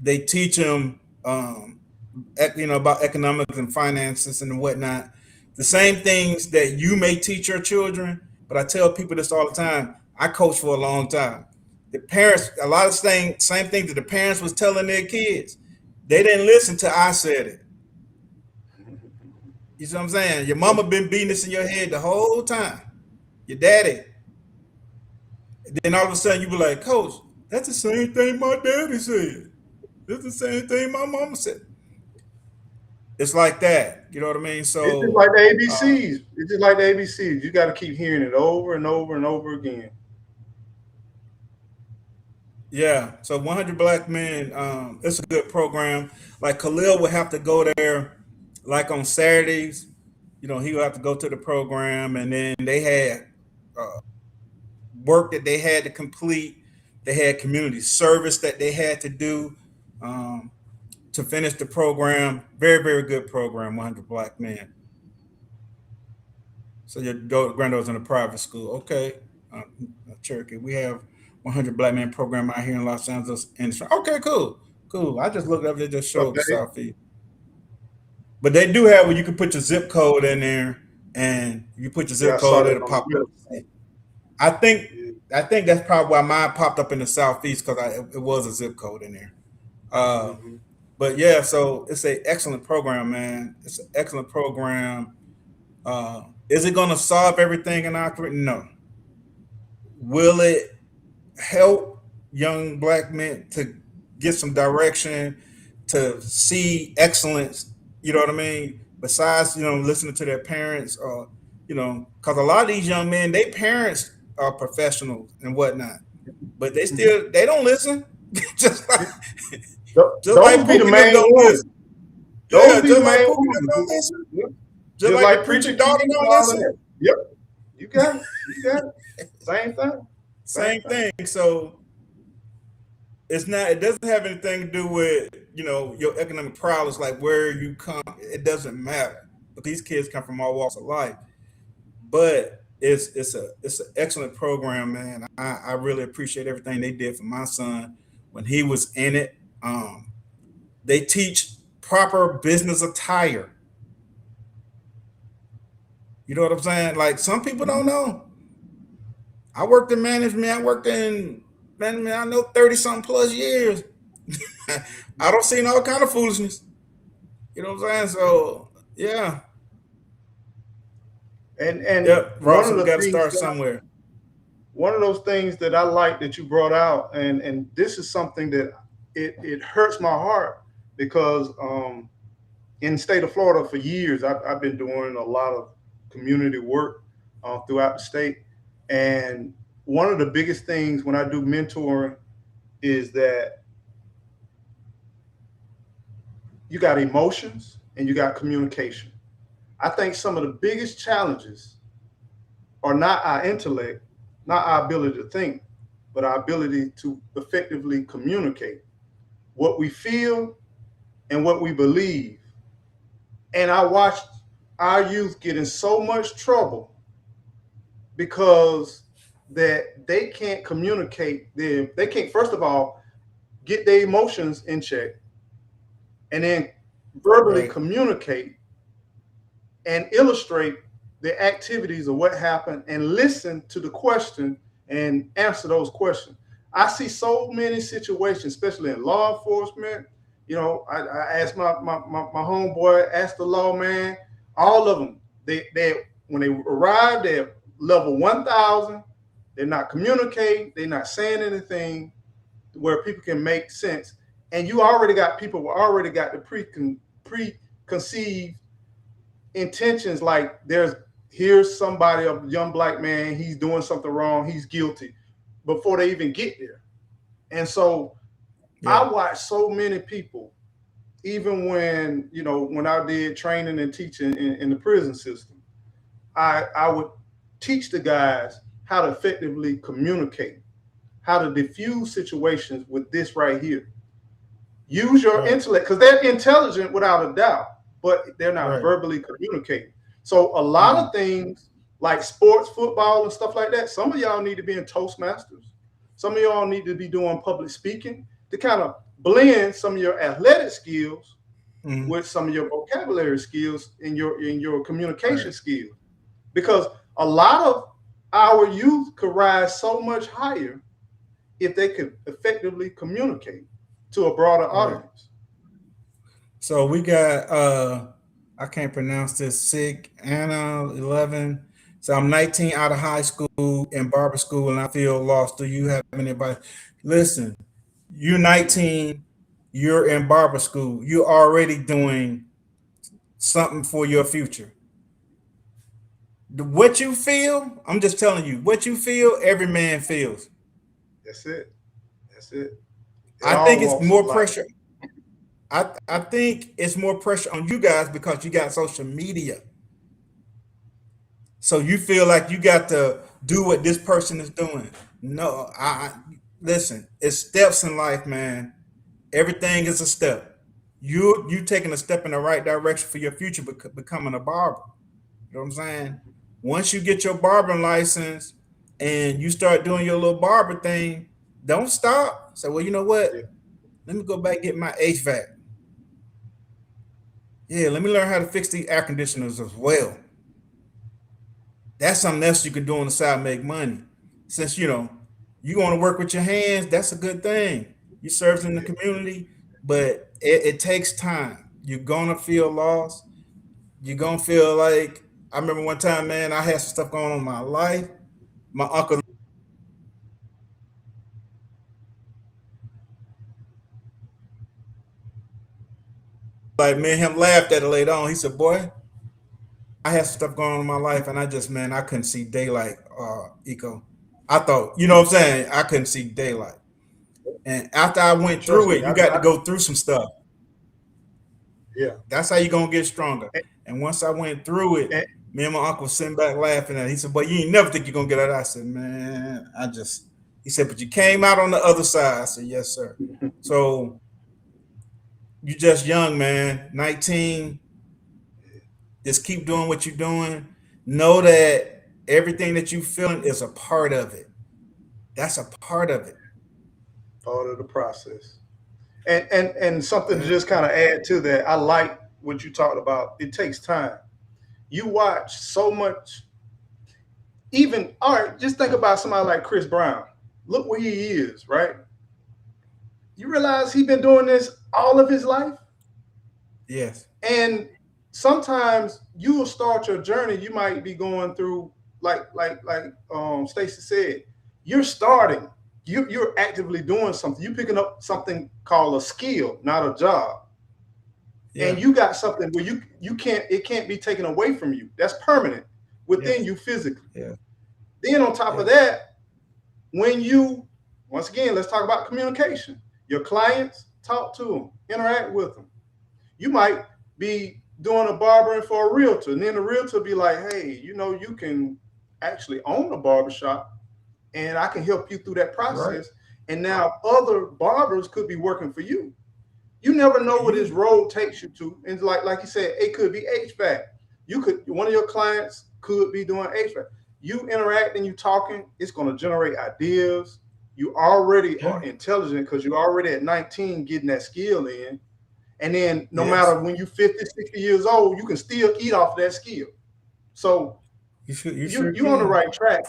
They teach them, about economics and finances and whatnot. The same things that you may teach your children, but I tell people this all the time. I coached for a long time. The parents, a lot of same things that the parents was telling their kids. They didn't listen till I said it. You see what I'm saying? Your mama been beating this in your head the whole time. Your daddy. Then all of a sudden you be like, Coach, that's the same thing my daddy said. That's the same thing my mama said. It's like that. You know what I mean? So it's just like the ABCs. It's just like the ABCs. You got to keep hearing it over and over and over again. Yeah. So 100 Black Men, it's a good program. Like Khalil would have to go there like on Saturdays. He would have to go to the program, and then they had work that they had to complete. They had community service that they had to do. to finish the program. Very, very good program, 100 Black Men. So your granddaughter's in a private school. Okay. Cherokee. We have 100 Black Men program out here in Los Angeles. And okay, cool. Cool. I just looked up, they just showed the Southeast. But they do have where you can put your zip code in there, and you put your zip code, it'll pop up. I think that's probably why mine popped up in the Southeast, because it was a zip code in there. But yeah, so it's an excellent program, man. It's an excellent program. Is it going to solve everything in our career? No. Will it help young Black men to get some direction, to see excellence? You know what I mean? Besides, listening to their parents, or because a lot of these young men, their parents are professionals and whatnot, but they don't listen. just like the main don't listen. Just like preaching daughter don't listen. Yep, you got it. Same thing. So it doesn't have anything to do with your economic prowess, like where you come. It doesn't matter. But these kids come from all walks of life. But it's an excellent program, man. I really appreciate everything they did for my son when he was in it. They teach proper business attire. You know what I'm saying? Like, some people don't know. I worked in management. I know 30-something plus years. I don't see all kind of foolishness. You know what I'm saying? So, yeah. And Ross, we got to start somewhere. One of those things that I like that you brought out, and this is something that it hurts my heart, because in the state of Florida for years, I've been doing a lot of community work throughout the state. And one of the biggest things when I do mentoring is that you got emotions and you got communication. I think some of the biggest challenges are not our intellect, not our ability to think, but our ability to effectively communicate what we feel and what we believe. And I watched our youth get in so much trouble because that they can't communicate they can't, first of all, get their emotions in check, and then verbally communicate and illustrate the activities of what happened, and listen to the question and answer those questions. I see so many situations, especially in law enforcement. I asked my homeboy, asked the lawman, all of them, they when they arrive, they're level 1,000. They're not communicating. They're not saying anything where people can make sense. And you already got people who already got the preconceived intentions, like here's somebody, a young Black man, he's doing something wrong, he's guilty, before they even get there. And so I watch so many people, even when I did training and teaching in the prison system, I would teach the guys how to effectively communicate, how to diffuse situations with this right here. Use your intellect, because they're intelligent without a doubt, but they're not verbally communicating. So a lot of things like sports, football, and stuff like that, some of y'all need to be in Toastmasters. Some of y'all need to be doing public speaking to kind of blend some of your athletic skills with some of your vocabulary skills in your communication skills. Because a lot of our youth could rise so much higher if they could effectively communicate to a broader audience. So we got I can't pronounce this, Sig Anna 11. So I'm 19 out of high school in barber school, and I feel lost. Do you have anybody? Listen, you're 19, you're in barber school, you're already doing something for your future. What you feel, I'm just telling you, what you feel, every man feels. That's it. I think it's more pressure. I think it's more pressure on you guys because you got social media. So you feel like you got to do what this person is doing. No, listen, it's steps in life, man. Everything is a step. You taking a step in the right direction for your future, becoming a barber. You know what I'm saying? Once you get your barbering license and you start doing your little barber thing, don't stop. Say, well, you know what? Yeah. Let me go back and get my HVAC. Yeah, let me learn how to fix these air conditioners as well. That's something else you can do on the side, make money. Since you want to work with your hands, that's a good thing. You serve in the community, but it takes time. You're gonna feel lost. You're gonna feel like I remember one time, man, I had some stuff going on in my life. My uncle, like me and him laughed at it later on. He said, boy, I had some stuff going on in my life, and man, I couldn't see daylight, Eco. I thought, you know what I'm saying? I couldn't see daylight. And after I went Trust through me. it, you got to go through some stuff. Yeah. That's how you're going to get stronger. And, And once I went through it, and me and my uncle sitting back laughing at it. He said, boy, you ain't never think you're going to get out. I said, man, he said, but you came out on the other side. I said, yes, sir. So you just young, man, 19. Just keep doing what you're doing. Know that everything that you're feeling is a part of it. That's a part of it. part of the process. And something to just kind of add to that, I like what you talked about. It takes time. You watch so much. Even all right, just think about somebody like Chris Brown. Look where he is, right? You realize he's been doing this all of his life? Yes. And sometimes you will start your journey. You might be going through, like Stacey said, you're starting. You're actively doing something. You're picking up something called a skill, not a job. Yeah. And you got something where it can't be taken away from you. That's permanent within you physically. Yeah. Then on top of that, once again, let's talk about communication. Your clients, talk to them, interact with them. You might be doing a barbering for a realtor, and then the realtor be like, hey, you can actually own a barbershop, and I can help you through that process. Right. And now other barbers could be working for you. You never know where this road takes you to. And like you said, it could be HVAC. One of your clients could be doing HVAC. You interact and you talking, it's going to generate ideas. You already are intelligent because you're already at 19 getting that skill in. And then no matter when you're 50, 60 years old, you can still eat off that skill. So you're on the right track.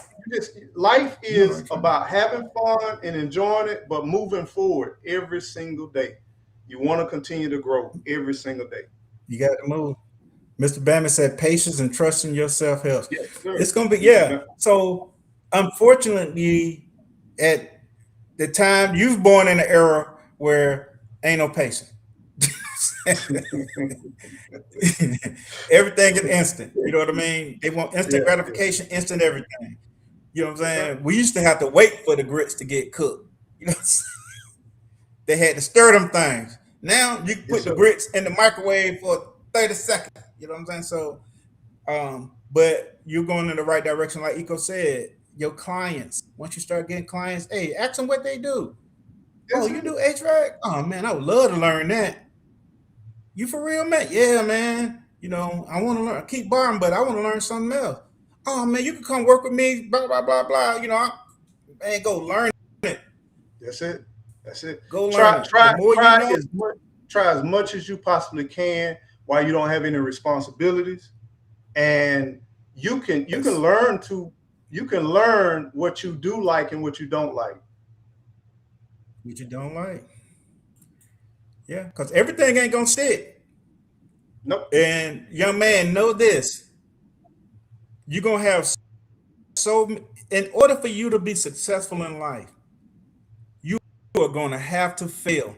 Life is about having fun and enjoying it, but moving forward every single day. You want to continue to grow every single day. You got to move. Mr. Bama said patience and trust in yourself helps. Yes, sir. It's going to be, So unfortunately, at the time, you've born in an era where ain't no patience. Everything is instant. You know what I mean? They want instant gratification, instant everything. You know what I'm saying? We used to have to wait for the grits to get cooked. You know what I'm saying? They had to stir them things. Now you can put the grits in the microwave for 30 seconds. You know what I'm saying? So, but you're going in the right direction, like Eco said. Your clients, once you start getting clients, hey, ask them what they do. Oh, you do HVAC? Oh man, I would love to learn that. You for real, man? Yeah, man. I want to learn, keep borrowing, but I want to learn something else. Oh man, you can come work with me, blah, blah, blah, blah. Go learn it. That's it. Go learn. Try as much as you possibly can while you don't have any responsibilities. And you can learn what you do like and what you don't like. What you don't like. Yeah, because everything ain't gonna stick. Nope. And young man, know this. You're gonna have in order for you to be successful in life, you are gonna have to fail.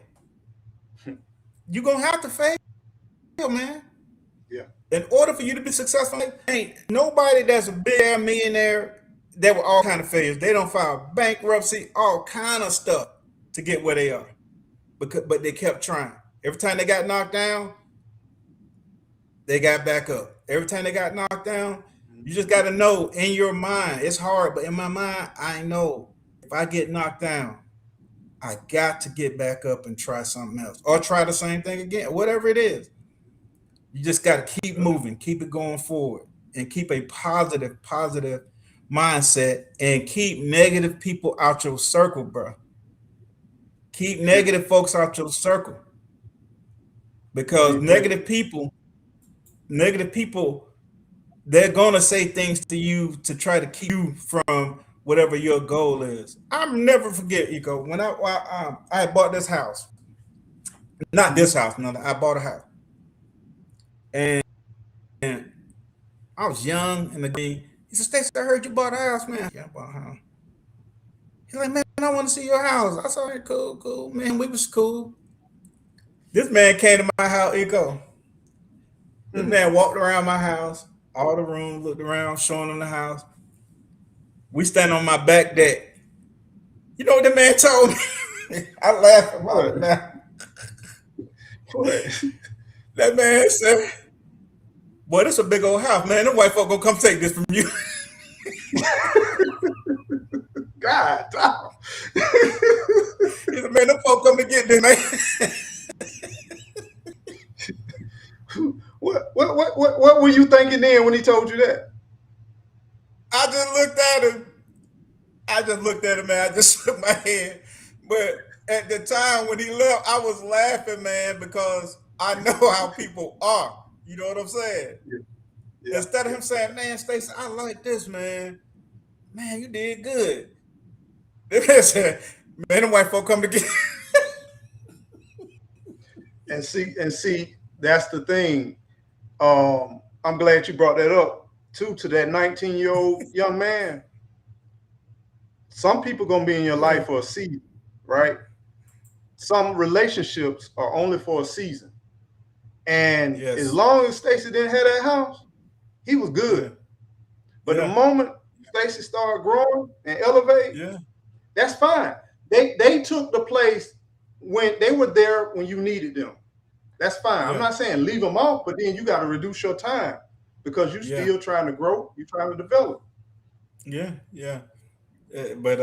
You're gonna have to fail, man. Yeah. In order for you to be successful, ain't nobody that's a big millionaire. There were all kind of failures. They don't file bankruptcy, all kind of stuff to get where they are. But they kept trying. Every time they got knocked down, they got back up. Every time they got knocked down, you just got to know in your mind, it's hard, but in my mind, I know if I get knocked down, I got to get back up and try something else or try the same thing again, whatever it is. You just got to keep moving, keep it going forward, and keep a positive mindset and keep negative people out your circle, bro. Keep negative folks out your circle because negative people, they're gonna say things to you to try to keep you from whatever your goal is. I'll never forget, Eco, when I had bought this house, not this house, no, I bought a house, and I was young, and he said, "Stacey, I heard you bought a house, man." Yeah, I bought a house. He's like, "Man, I want to see your house." I said, "Hey, cool, man. We was cool." This man came to my house, Eco. This man walked around my house, all the rooms, looked around, showing him the house. We stand on my back deck. You know what the man told me? I laugh about it now. That man said, "Boy, this a big old house, man. Them white folk gonna come take this from you." God, He said, "Man, them folk come to get this, man." What were you thinking then when he told you that? I just looked at him, man. I just shook my head. But at the time when he left, I was laughing, man, because I know how people are. You know what I'm saying? Yeah. Instead of him saying, "Man, Stacey, I like this, man. Man, you did good." The man said, "Man, them white folk come to get." And see, that's the thing. I'm glad you brought that up too, to that 19-year-old young man. Some people gonna be in your life for a season, right? Some relationships are only for a season. And as long as Stacey didn't have that house, he was good. But the moment Stacey started growing and elevating, that's fine. They took the place when they were there when you needed them. That's fine. I'm not saying leave them off, but then you got to reduce your time because you're still trying to grow. You're trying to develop. Yeah. But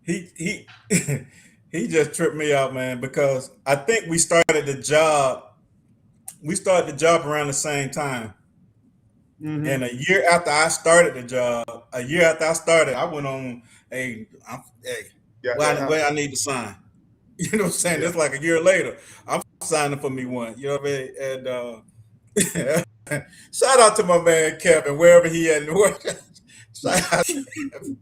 he he just tripped me out, man, because I think we started the job around the same time. Mm-hmm. And a year after I started the job, I went on where I need to sign. You know what I'm saying? It's like a year later, I'm signing for me one. You know what I mean? And shout out to my man Kevin, wherever he at in the world. Shout out to Kevin.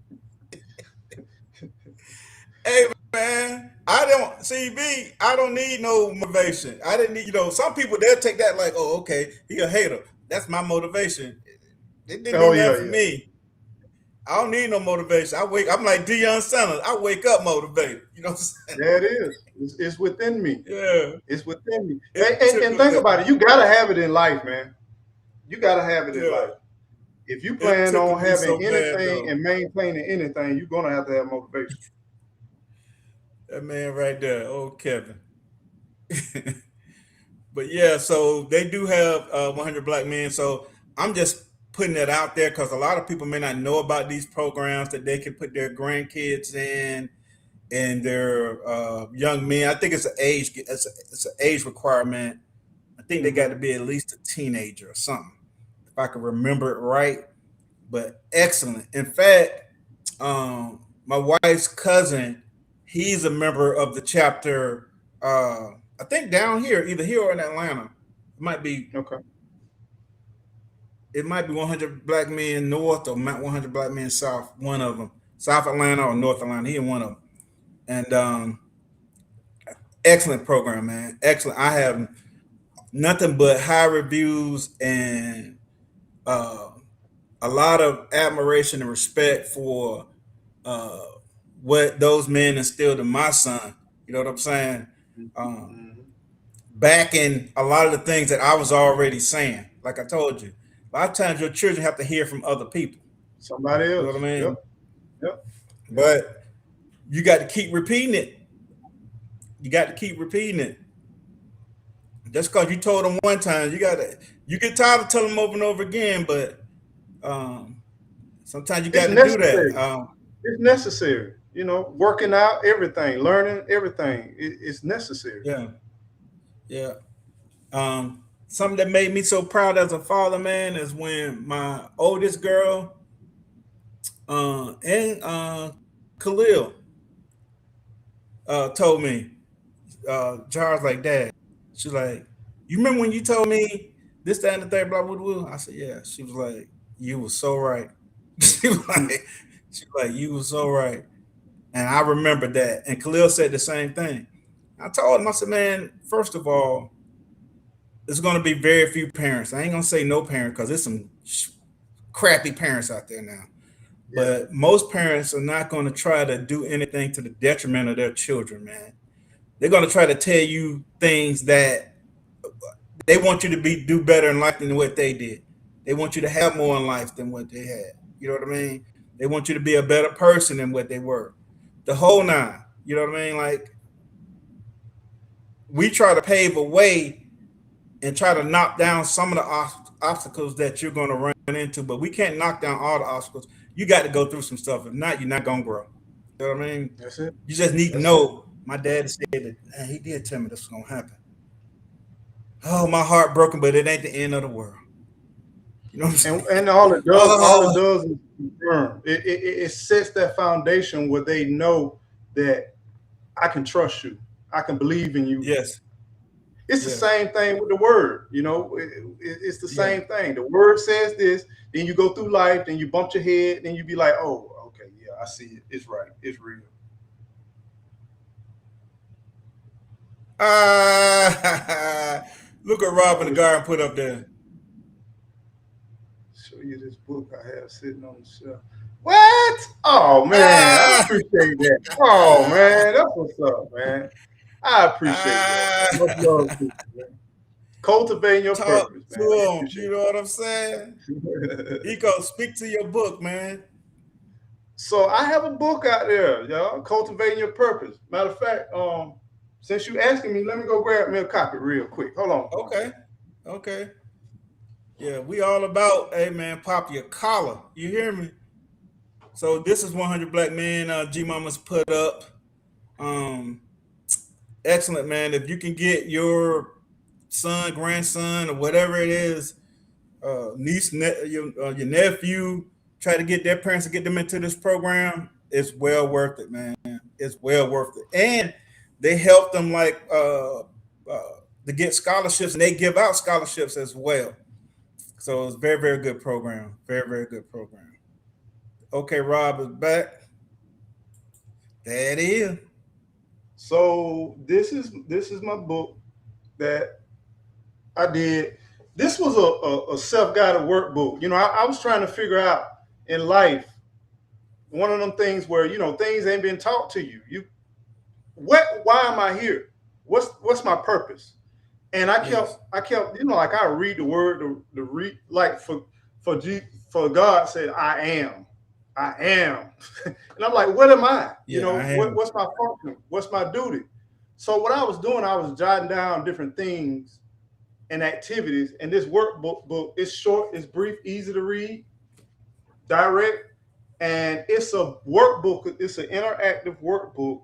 Hey man, I don't need no motivation. I didn't need, some people they'll take that like, "Oh, okay, he a hater. That's my motivation." It didn't do that for me. I don't need no motivation. I'm like Deion Sanders. I wake up motivated. You know what I'm saying? Yeah, it is. It's within me. Yeah. It's within me. And think about it. You gotta have it in life, man. You gotta have it in life. If you plan on having anything and maintaining anything, you're gonna have to have motivation. That man right there, old Kevin. But yeah, so they do have 100 Black Men. So I'm just putting that out there because a lot of people may not know about these programs that they can put their grandkids in and their young men. I think it's an age requirement. I think they got to be at least a teenager or something, if I can remember it right. But excellent. In fact, my wife's cousin, he's a member of the chapter. I think down here, either here or in Atlanta. It might be okay. It might be 100 Black Men North or 100 Black Men South. One of them, South Atlanta or North Atlanta. He in one of them. And excellent program, man. Excellent. I have nothing but high reviews and a lot of admiration and respect for what those men instilled in my son. You know what I'm saying? Backing a lot of the things that I was already saying. Like I told you, a lot of times your children have to hear from other people. Somebody else. You know what I mean? Yep. But you got to keep repeating it. Just because you told them one time, you get tired of telling them over and over again, but sometimes you got to do that. It's necessary. working out, everything, learning, everything. It's necessary. Yeah, yeah. Something that made me so proud as a father, man, is when my oldest girl, and Khalil, told me, Charles, like, Dad, she's like, you remember when you told me this, that, and the third, blah, blah, blah? I said, yeah. She was like, you were so right. she was like, you were so right. And I remember that. And Khalil said the same thing. I told him, I said, man, first of all, there's going to be very few parents. I ain't going to say no parents because there's some crappy parents out there now. Yeah. But most parents are not going to try to do anything to the detriment of their children, man. They're going to try to tell you things that they want you to do better in life than what they did. They want you to have more in life than what they had. You know what I mean? They want you to be a better person than what they were. The whole nine. You know what I mean? Like, we try to pave a way and try to knock down some of the obstacles that you're going to run into, but we can't knock down all the obstacles. You got to go through some stuff. If not, you're not going to grow. You know what I mean? That's it. You just need to know. My dad said that, man, he did tell me this was going to happen. Oh, my heart broken, but it ain't the end of the world. You know what I'm saying? And all it does is confirm. It sets that foundation where they know that I can trust you. I can believe in you. Yes. It's the same thing with the word, it's the same thing. The word says this, then you go through life, then you bump your head, then you be like, oh, okay, yeah, I see it. It's right. It's real. Look at Rob in the garden put up there. Show you this book I have sitting on the shelf. What? Oh, man, I appreciate that. Oh, man, that's what's up, man. I appreciate that. Much love to you, man. Cultivating your purpose, man. You know what I'm saying? Eco, speak to your book, man. So I have a book out there, y'all. Cultivating Your Purpose. Matter of fact, since you asking me, let me go grab me a copy real quick. Hold on. Okay. Yeah, we all about, hey, man, pop your collar. You hear me? So this is 100 Black Men. G Mama's put up. Excellent, man. If you can get your son, grandson, or whatever it is, niece, your nephew, try to get their parents to get them into this program, it's well worth it, man. It's well worth it. And they help them to get scholarships, and they give out scholarships as well. So it's very, very good program. Very, very good program. Okay, Rob is back. There it is. So this is my book that I did. This was a self-guided workbook. I was trying to figure out in life, one of them things where, things ain't been taught to you. Why am I here? What's my purpose? And I kept, I read the word, the read, like for God said, I am. And I'm like, what am I? What's my function? What's my duty? So what I was doing, I was jotting down different things and activities. And this workbook is short, it's brief, easy to read, direct. And it's a workbook. It's an interactive workbook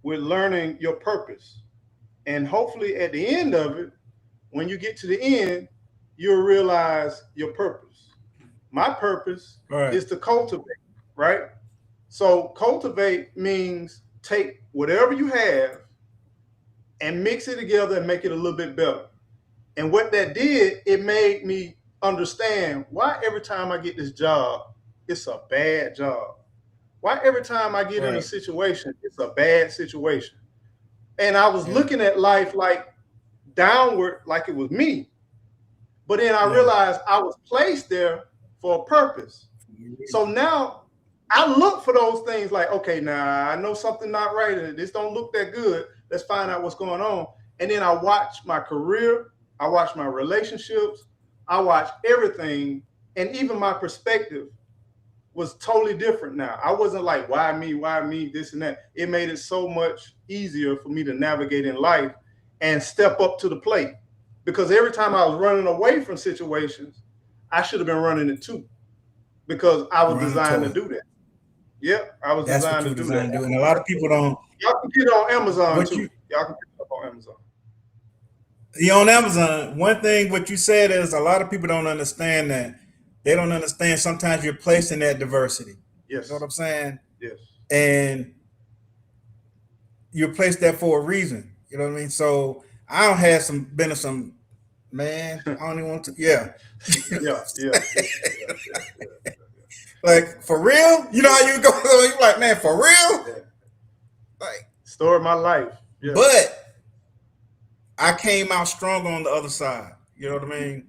with learning your purpose. And hopefully at the end of it, when you get to the end, you'll realize your purpose. My purpose is to cultivate, right? So cultivate means take whatever you have and mix it together and make it a little bit better. And what that did, it made me understand why every time I get this job, it's a bad job. Why every time I get in a situation, it's a bad situation. And I was looking at life like downward, like it was me. But then I realized I was placed there for a purpose. So now I look for those things like, okay, now I know something not right and this don't look that good. Let's find out what's going on. And then I watch my career, I watch my relationships, I watch everything. And even my perspective was totally different now. I wasn't like, why me, this and that. It made it so much easier for me to navigate in life and step up to the plate. Because every time I was running away from situations, I should have been running it too. Because I was designed to do that. Yeah, I was That's what designed you to do designed that. to do. And a lot of people don't. Y'all can get it on Amazon too. You Y'all can pick it up on Amazon. on Amazon. One thing what you said is a lot of people don't understand that. They don't understand sometimes you're placed in that diversity. Yes. You know what I'm saying? Yes. And you're placed there for a reason. You know what I mean? So I don't have been in some man. I don't even want to. Yeah. Yeah. Like for real? You know how you go? You're like, man, for real? Yeah. Like story of my life. Yeah. But I came out stronger on the other side. You know what I mean?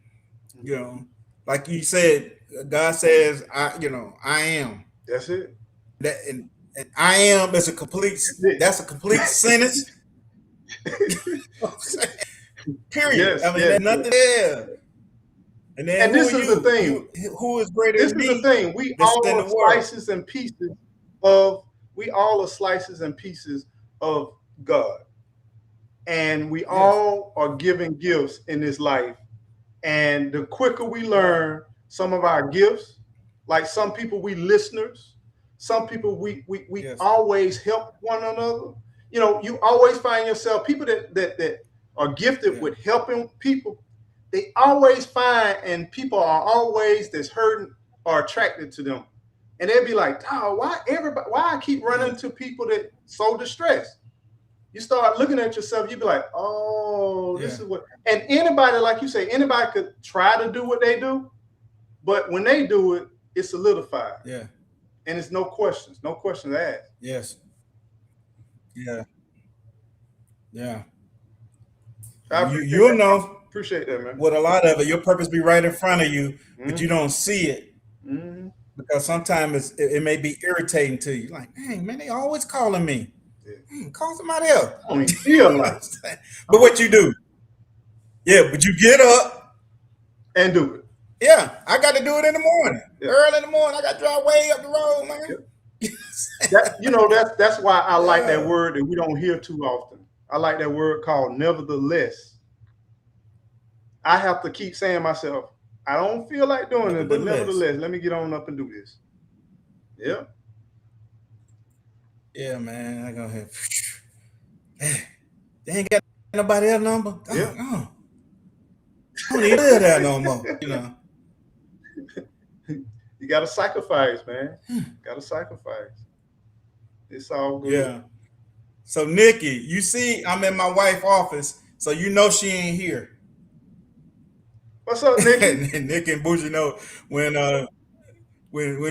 You know, like you said, God says, I am. That's it. That and I am is a complete. That's a complete sentence. Period. Yes, I mean, there's nothing there. And then this is the thing. Who is greater this than me? This is the thing. We all are slices and pieces of. We all are slices and pieces of God, and we all are given gifts in this life. And the quicker we learn some of our gifts, like some people we listeners, some people we always help one another. You know, you always find yourself people that are gifted with helping people. They always find, and people are always that's hurting are attracted to them. And they'd be like, oh, why I keep running to people that so distressed? You start looking at yourself, you be like, oh, this is what, and anybody, like you say, anybody could try to do what they do, but when they do it, it's solidified. Yeah. And it's no questions asked. Yes. Yeah. Yeah. You'll know. Appreciate that, man. With a lot of it, your purpose be right in front of you, but you don't see it. Because sometimes it may be irritating to you. Like, dang, man, they always calling me. Call somebody else. I don't even feel like it. But what you do? Yeah, but you get up and do it. Yeah, I got to do it in the morning. Early in the morning, I got to drive way up the road, man. That's why I like that word that we don't hear too often. I like that word called nevertheless. I have to keep saying myself, I don't feel like doing it, but nevertheless, let me get on up and do this. Yeah. Yeah, man. I go ahead. They ain't got nobody else number. Yeah. I don't even live there no more. You know. You gotta sacrifice, man. Gotta sacrifice. It's all good. Yeah. So Nikki, you see, I'm in my wife's office, so you know she ain't here. What's up, Nikki? Nikki and Bougie know when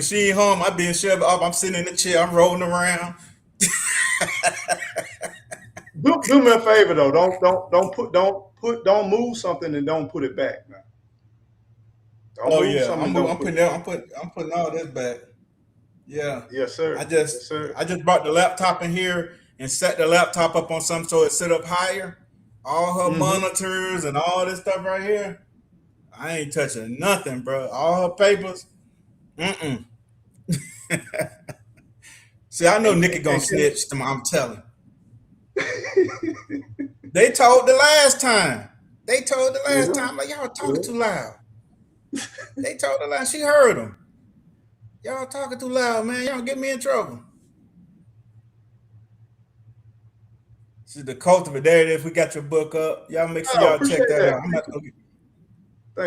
she ain't home, I being shoved up. I'm sitting in the chair, I'm rolling around. Do me a favor though. Don't move something and don't put it back now. I'm putting all this back. Yeah. Yes, sir. I just brought the laptop in here and set the laptop up on something so it sit up higher. All her monitors and all this stuff right here. I ain't touching nothing, bro. All her papers. See, I know Nikki gonna snitch. I'm telling. They told the last time. Like, y'all talking too loud. They told her like she heard them. Y'all talking too loud, man. Y'all get me in trouble. See the cultivate. There it is. We got your book up. Y'all make sure y'all check that out. I'm about to go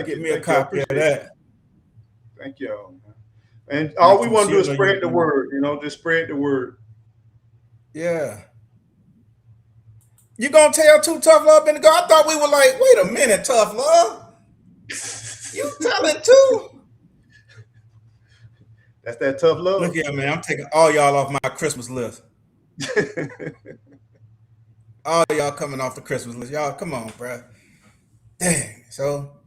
get me a copy of that. Thank y'all. And all we want to do is spread the word. Just spread the word. Yeah. You gonna tell Too Tough Love been to go? I thought we were like, wait a minute, Tough Love. You telling too? That's that tough love. Look here, man. I'm taking all y'all off my Christmas list. All y'all coming off the Christmas list. Y'all, come on, bro. Dang. So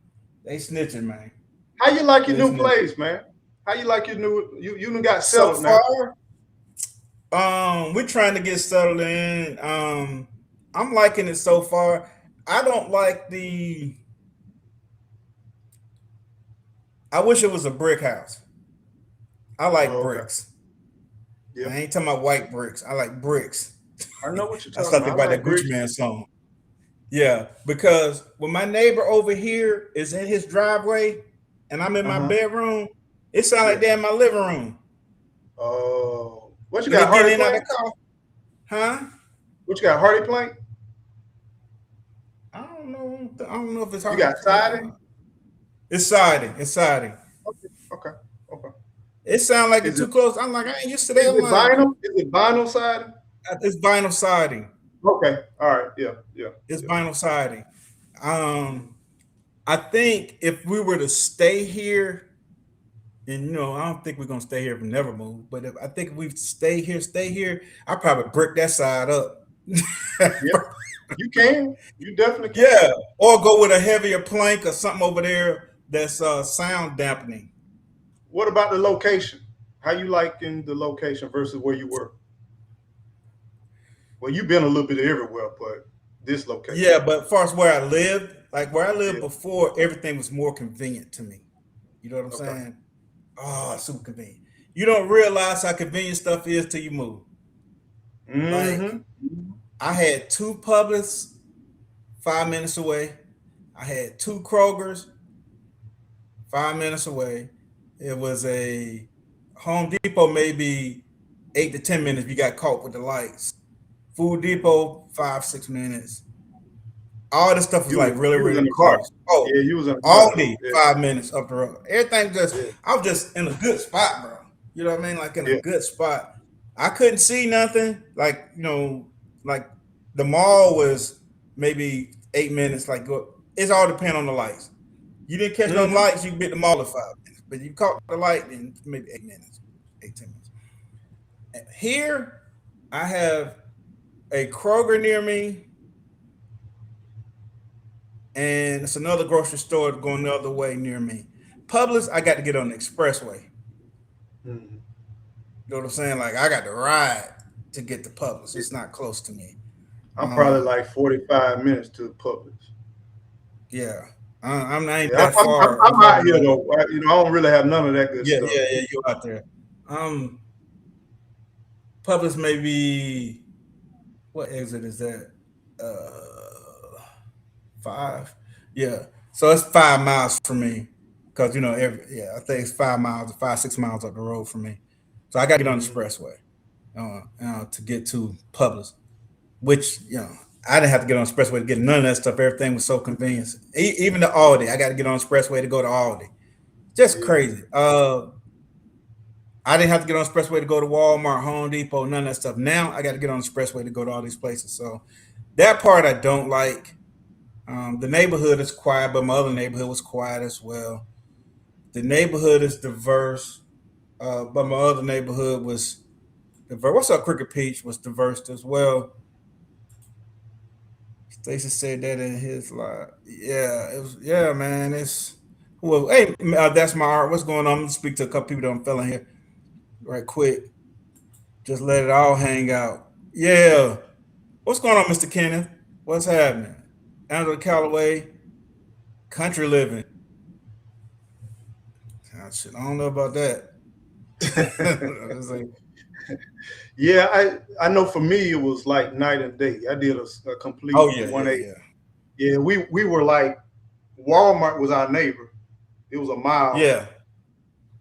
they snitching, man. How you like your new place, man? How you like your new? You done got settled now. We're trying to get settled in. I'm liking it so far. I don't like I wish it was a brick house. I like bricks. Yeah. I ain't talking about white bricks. I like bricks. I know what you're talking about. That's something about that Gucci Man song. Yeah, because when my neighbor over here is in his driveway and I'm in my bedroom, it sounds like they're in my living room. What you When got, they get Hardy in out of Plank? the car, huh? What you got, Hardy Plank? I don't know. I don't know if it's You hard. got siding? It's siding. It's siding. Okay, okay, okay. It sounds like it's Is it too close. I'm like, I ain't used to is that. I'm it like, vinyl? Is it vinyl siding? it's vinyl siding. Okay, all right, yeah, yeah. It's Yeah. vinyl siding. I think if we were to stay here, and I don't think we're gonna stay here and never move. But I think if we stay here, I probably brick that side up. Yeah, you can. You definitely can. Yeah, or go with a heavier plank or something over there that's sound dampening. What about the location? How you liking the location versus where you were? Well, you've been a little bit everywhere, but this location. Yeah, but as far as where I lived, like where I lived Yeah. before, everything was more convenient to me. You know what I'm Okay. saying? Oh, super convenient. You don't realize how convenient stuff is till you move. Like Mm-hmm. I had 2 Publix 5 minutes away. I had 2 Krogers 5 minutes away. It was a Home Depot, maybe 8 to 10 minutes. You got caught with the lights. Food Depot, 5-6 minutes. All this stuff was You like was really, you was really in the car. close. Oh, Yeah, you was in the car. Aldi, Yeah. 5 minutes up the road. Everything Yeah. I was just in a good spot, bro. You know what I mean? Like in Yeah. a good spot. I couldn't see nothing. Like, like the mall was maybe 8 minutes. Like, it's all depend on the lights. You didn't catch no Mhm. lights, you can be at the mall in 5 minutes. But you caught the light in maybe 8 minutes, 10 minutes. Here, I have a Kroger near me, and it's another grocery store going the other way near me. Publix, I got to get on the expressway. Mhm. You know what I'm saying? Like I got to ride to get to Publix. It's not close to me. I'm probably like 45 minutes to Publix. Yeah, I'm not Yeah, that far. I'm out here though. I don't really have none of that good Yeah, stuff. yeah, you're out there. Publix maybe what exit is that? 5. Yeah, so it's 5 miles from me because I think it's 5 miles, 5-6 miles up the road from me. So I got to get on the Mhm. expressway to get to Publix, which I didn't have to get on the expressway to get none of that stuff. Everything was so convenient. Even the Aldi, I got to get on the expressway to go to Aldi. Just crazy. I didn't have to get on the expressway to go to Walmart, Home Depot, none of that stuff. Now I got to get on the expressway to go to all these places. So that part I don't like. The neighborhood is quiet, but my other neighborhood was quiet as well. The neighborhood is diverse, but my other neighborhood was diverse. What's up, Cricket Peach was diverse as well. Stacey said that in his live. Yeah, it was. Yeah, man. It's well. Hey, that's my art. What's going on? I'm gonna speak to a couple people that fell in here right quick. Just let it all hang out. Yeah. What's going on, Mr. Kenneth? What's happening? Angela Calloway, country living. I don't know about that. Yeah, I know for me it was like night and day. I did a complete 180. Yeah, we were like Walmart was our neighbor. It was a mile. Yeah.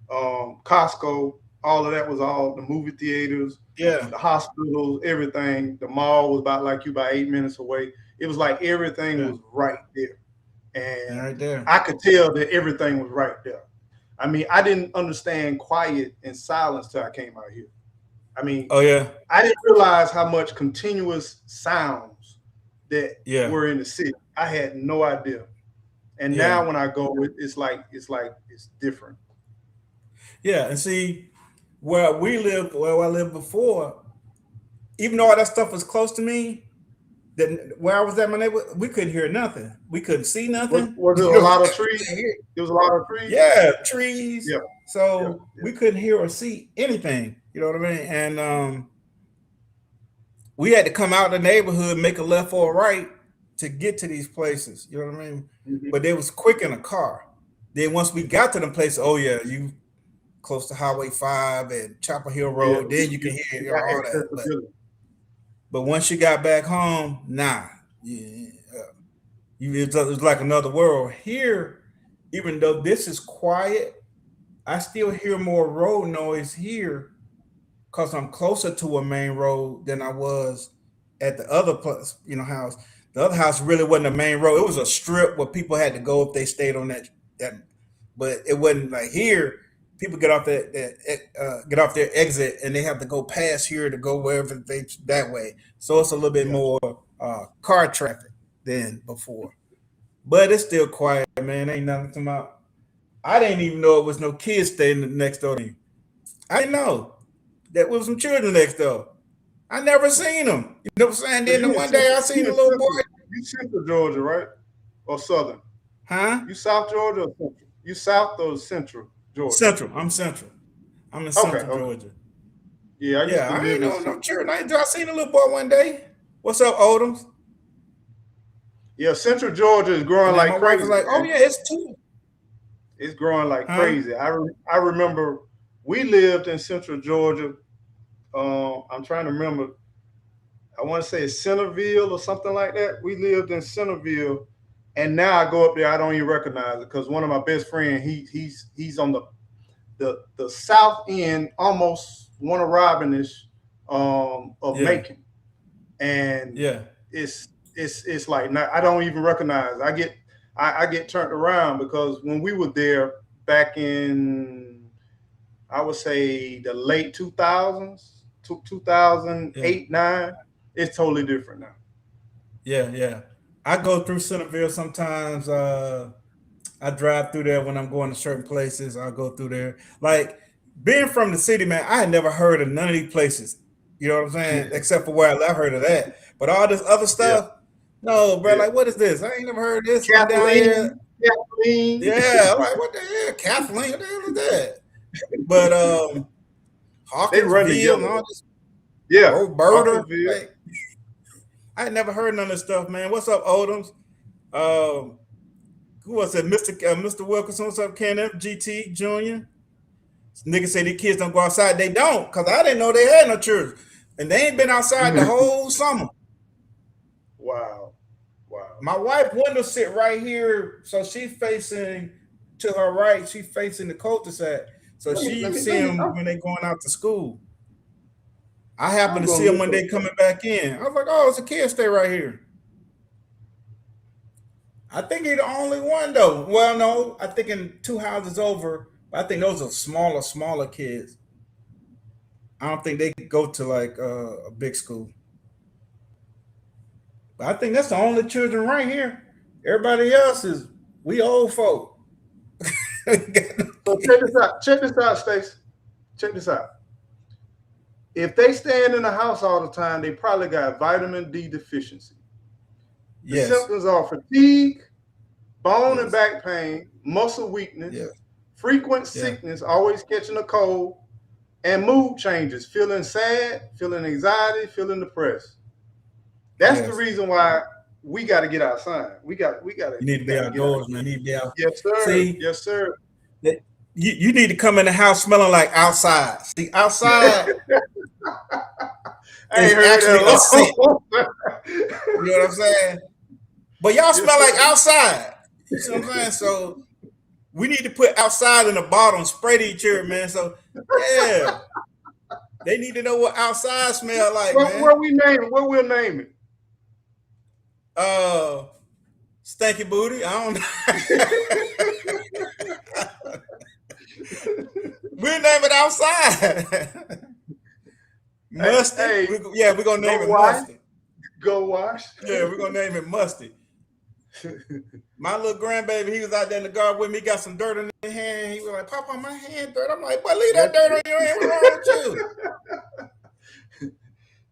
Costco, all of that was all the movie theaters. Yeah. The hospitals, everything. The mall was about 8 minutes away. It was like everything was right there. And right there. I could tell that everything was right there. I mean, I didn't understand quiet and silence till I came out here. I mean, oh yeah, I didn't realize how much continuous sounds that were in the city. I had no idea. And now when I go, it's different. Yeah, and see where I lived before, even though all that stuff was close to me, that where I was at my neighborhood, we couldn't hear nothing. We couldn't see nothing. Was there a lot of trees? There was a lot of trees. Yeah, trees. Yeah. So we couldn't hear or see anything. You know what I mean? And we had to come out of the neighborhood, make a left or a right to get to these places. You know what I mean? Mm-hmm. But they was quick in a car. Then once we got to them places, oh yeah, you close to Highway 5 and Chapel Hill Road, then you can hear all that. But once you got back home, nah. It was like another world. Here, even though this is quiet, I still hear more road noise here because I'm closer to a main road than I was at the other place, house. The other house really wasn't a main road. It was a strip where people had to go if they stayed on that. But it wasn't like here. People get off get off their exit and they have to go past here to go wherever they that way. So it's a little bit more car traffic than before. But it's still quiet, man. Ain't nothing to my. I didn't even know it was no kids staying next door to me. I didn't know that was some children next door. I never seen them. You know what I'm saying? Then the one day I seen a little boy. You Central Georgia, right? Or Southern? Huh? You South Georgia or Central? You South or Central Georgia? Central. I'm Central. I'm in Central Georgia. Yeah, I ain't know no children. I seen a little boy one day. What's up, Odoms? Yeah, Central Georgia is growing like crazy. Was like, oh yeah, it's two. It's growing like crazy. I remember we lived in Central Georgia. I'm trying to remember. I want to say it's Centerville or something like that. We lived in Centerville, and now I go up there. I don't even recognize it because one of my best friends, he's on the south end, almost one of Robinish of Macon, and it's like I don't even recognize. I get turned around because when we were there back in, I would say the late 2000s, 2008, 9, it's totally different now. Yeah. I go through Centerville sometimes. I drive through there when I'm going to certain places. I go through there. Like being from the city, man, I had never heard of none of these places. You know what I'm saying? Except for where I heard of that. But all this other stuff, no, bro. Like, what is this? I ain't never heard of this. Kathleen. Yeah, I'm like, what the hell? Kathleen, what the hell is that? But Hawkinsville and all this. Yeah. Roberta. Like, I had never heard none of this stuff, man. What's up, Odoms? Who was it? Mr. Wilkinson, what's up, Kenneth? GT Jr. Niggas say these kids don't go outside. They don't, because I didn't know they had no children. And they ain't been outside the whole summer. Wow. My wife window sit right here, so she's facing to her right. She's facing the cul-de-sac, so she see them when they going out to school. I happen to see them when they coming back in. I was like, oh, it's a kid stay right here. I think he's the only one though. Well, no, I think in 2 houses over. I think those are smaller kids. I don't think they go to like a big school. But I think that's the only children right here. Everybody else we old folk. So check this out, Stacey. Check this out. If they stand in the house all the time, they probably got vitamin D deficiency. The symptoms are fatigue, bone and back pain, muscle weakness, frequent sickness, always catching a cold, and mood changes, feeling sad, feeling anxiety, feeling depressed. That's the reason why we got to get outside. We got to. You need to be outdoors, man. You need to be out. Yes, sir. See, yes, sir. You need to come in the house smelling like outside. See, outside. I ain't heard that. You know what I'm saying? But y'all smell like outside. You see what I'm saying? So we need to put outside in the bottle and spray to each other, man. So yeah, they need to know what outside smell like, man. What we'll name it? Stanky booty. I don't know. We'll name it outside. Musty. Hey, we're gonna name it Musty. Go wash. Yeah, we're gonna name it Musty. My little grandbaby, he was out there in the garden with me, got some dirt in his hand. He was like, Papa, my hand dirt. I'm like, boy, leave that dirt on your hand. What's wrong with you?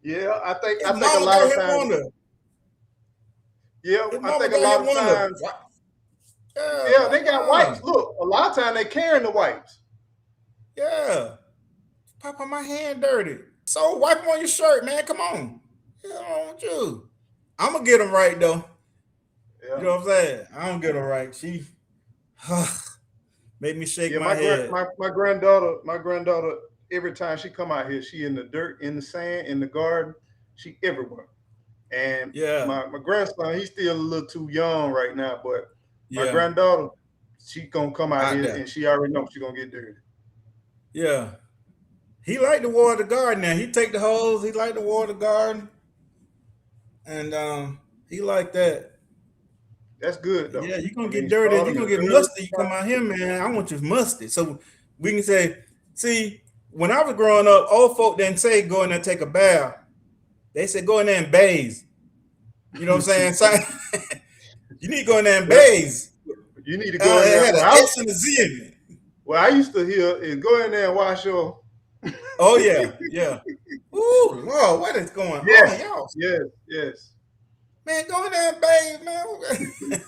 Yeah, I think a lot of times. Yeah, I think a lot of times. Yeah, they got wipes. Look, a lot of times they carrying the wipes. Yeah. Papa, my hand dirty. So wipe them on your shirt, man. Come on. What's wrong with you? I'm going to get them right, though. Yeah. You know what I'm saying? I don't get her right. She made me shake my head. My granddaughter, every time she come out here, she in the dirt, in the sand, in the garden. She everywhere. And my grandson, he's still a little too young right now, but my granddaughter, she gonna come out here and she already knows she's gonna get dirty. Yeah. He like to water the garden now. He take the hose. He like to water the garden, and he like that. That's good though. Yeah, you're gonna I get mean, dirty. start You're them gonna as get early musty. as You come out possible. here, man. I want you musty. So we can say, see, when I was growing up, old folk didn't say go in there and take a bath. They said go in there and bathe. You know what I'm saying? So, you need to go in there and Yep. bathe. You need to go in It there. had an S and a Z in it. What I used to hear is go in there and wash your. Oh yeah, yeah. Ooh, Lord, what is going on, Yes, y'all? yes. Man, go in there and bathe, man.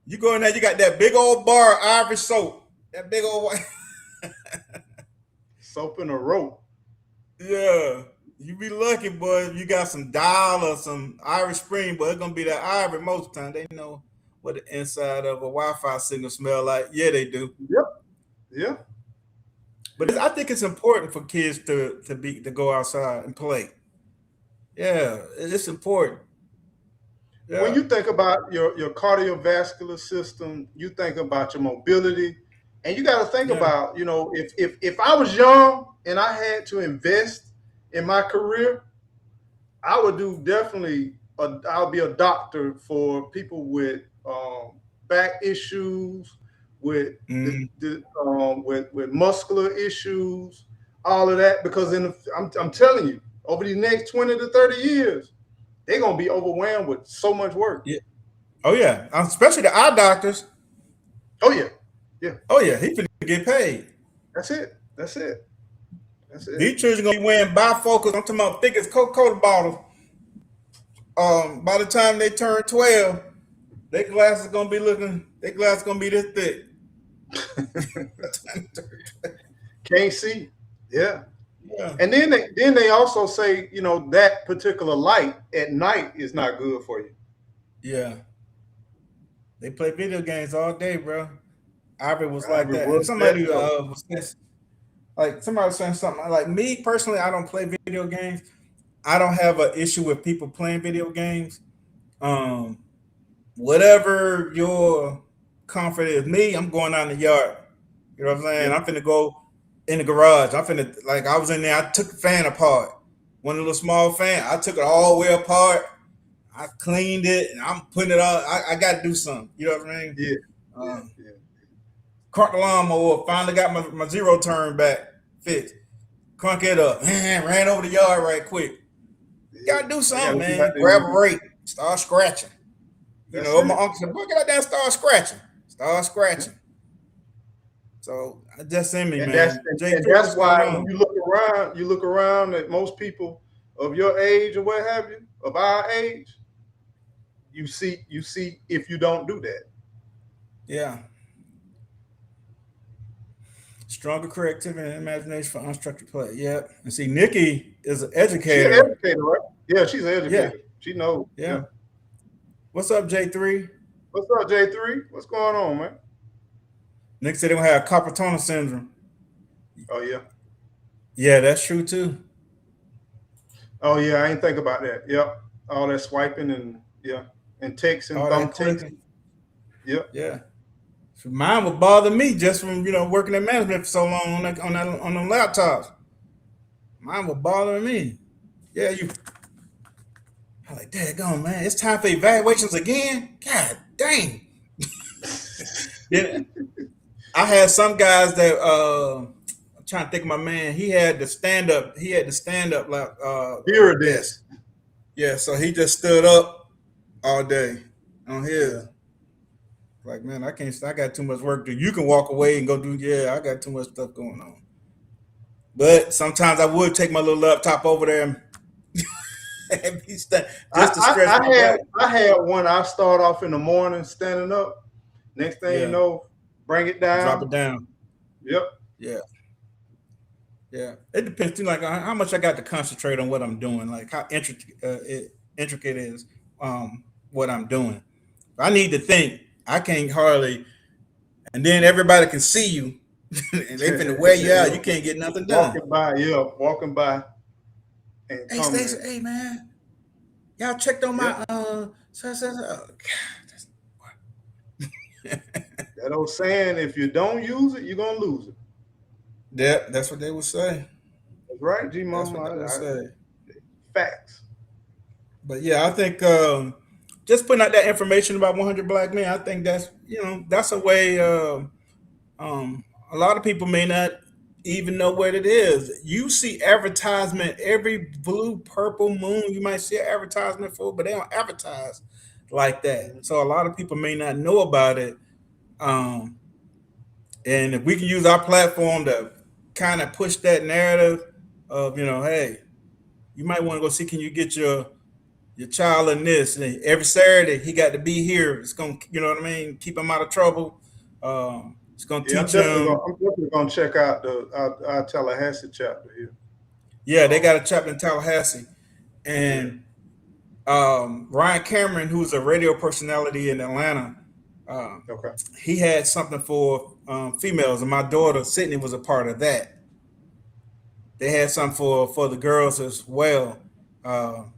You go in there, you got that big old bar of Irish soap. That big old Soap and a rope. yeah. You be lucky, boy, if you got some Dial or some Irish Spring, but it's gonna be that Irish most of the time. They know what the inside of a Wi-Fi signal smell like. Yeah, they do. Yep. Yeah. But I think it's important for kids to go outside and play. Yeah, it's important. Yeah. When you think about your cardiovascular system, you think about your mobility, and you got to think Yeah. about, if I was young and I had to invest in my career, I would do definitely. I'll be a doctor for people with back issues, with with muscular issues, all of that. Because I'm telling you, over the next 20 to 30 years, they're gonna be overwhelmed with so much work. Yeah. Oh yeah, especially the eye doctors. Oh yeah, yeah. Oh yeah, he finna get paid. That's it. That's it. That's it. These children gonna be wearing bifocals. I'm talking about thick as Coca-Cola bottles. By the time they turn 12, their glasses gonna be this thick. Can't see. Yeah. Yeah. And then they also say, that particular light at night is not good for you. Yeah. They play video games all day, bro. Ivory was like Ivory that. was And somebody that, was like somebody was saying something like me personally, I don't play video games. I don't have an issue with people playing video games. Whatever your comfort is, me, I'm going out in the yard. You know what I'm saying? Yeah. I'm finna go in the garage. I was in there, I took the fan apart. One little small fan, I took it all the way apart. I cleaned it and I'm putting it on. I gotta do something. You know what I mean? Yeah. Cranked the lawnmower, finally got my zero turn back fixed. Crunk it up. Man, ran over the yard right quick. You gotta do something, man. Grab a rake, start scratching. You know, my uncle said, boy, get out there and start scratching. Start scratching. So that's in me, and man. That's why when you look around at most people of your age or what have you, of our age, you see if you don't do that. Yeah. Stronger creativity and imagination for unstructured play. Yeah. And see, Nikki is an educator. She's an educator, right? Yeah, she's an educator. Yeah. She knows. Yeah. What's up, J3? What's up, J3? What's going on, man? Nick said they gonna have carpal tunnel syndrome. Oh yeah. Yeah, that's true too. Oh yeah, I ain't think about that. Yep. All that swiping and texting, thumb texting. Yep. Yeah. So mine would bother me just from working in management for so long on them laptops. Mine would bother me. Yeah, I'm like, daggone, man, it's time for evaluations again. God dang. Then I had some guys that I'm trying to think of my man. He had the stand up desk. Yeah, so he just stood up all day on his. Yeah. Like, man, I got too much work to do. You can walk away and go do, I got too much stuff going on. But sometimes I would take my little laptop over there and be just to stretch I had one. I start off in the morning standing up. Next thing you know, bring it down. Drop it down. Yep. Yeah. Yeah. It depends too, like how much I got to concentrate on what I'm doing, like how intricate is what I'm doing. If I need to think, I can't hardly, and then everybody can see you and they finna wear you out. You can't get nothing done. Walking by. And hey, Stacey, hey man, y'all checked on my that old saying, if you don't use it, you're gonna lose it. Yeah, that's what they would say. right, G That's Mama? what I say. Facts. But yeah, I think just putting out that information about 100 Black Men, I think that's a way. A lot of people may not even know what it is. You see advertisement every blue, purple moon. You might see an advertisement for, but they don't advertise like that. So a lot of people may not know about it. Um, and if we can use our platform to kind of push that narrative of, hey, you might want to go see, can you get your child in this? And every Saturday he got to be here. It's gonna, you know what I mean, keep him out of trouble. It's gonna Yeah, teach him. I'm definitely gonna check out our Tallahassee chapter here. Yeah, they got a chapter in Tallahassee, and Ryan Cameron, who's a radio personality in Atlanta, Okay. he had something for females, and my daughter Sydney was a part of that. They had something for the girls as well, and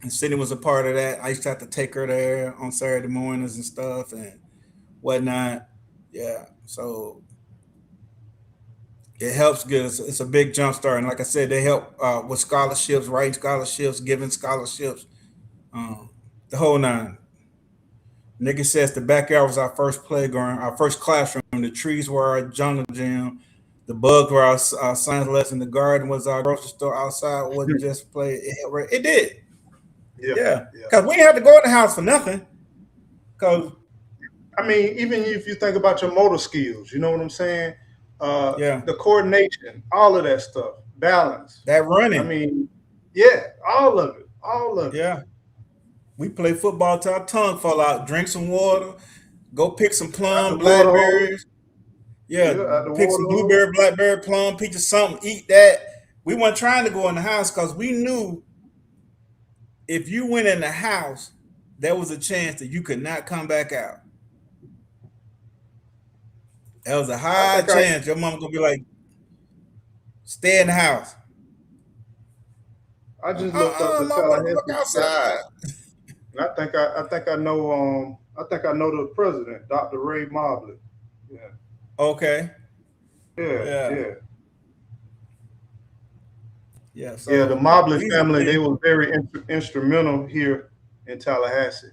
Sydney was a part of that. I used to have to take her there on Saturday mornings and stuff and whatnot. Yeah, so it helps get us. It's a big jump start, and like I said, they help with scholarships, writing scholarships, giving scholarships, the whole nine. Nigga says the backyard was our first playground, our first classroom. The trees were our jungle gym. The bugs were our science lesson. The garden was our grocery store. Outside wasn't just play. It did. Yeah. Because we didn't have to go in the house for nothing. Because I mean, even if you think about your motor skills, you know what I'm saying? Yeah. The coordination, all of that stuff, balance. That running. I mean, yeah, all of it. All of it. Yeah. We play football till our tongue fall out. Drink some water. Go pick some plum, blackberries. Yeah, pick some blueberry, blackberry, plum, peaches, something. Eat that. We weren't trying to go in the house because we knew if you went in the house, there was a chance that you could not come back out. There was a high chance your mom gonna be like, "Stay in the house." I just looked up the Tallahassee outside. I think I know the president, Dr. Ray Mobley. Yeah. Okay. Yeah. So the Mobley family, they were very instrumental here in Tallahassee.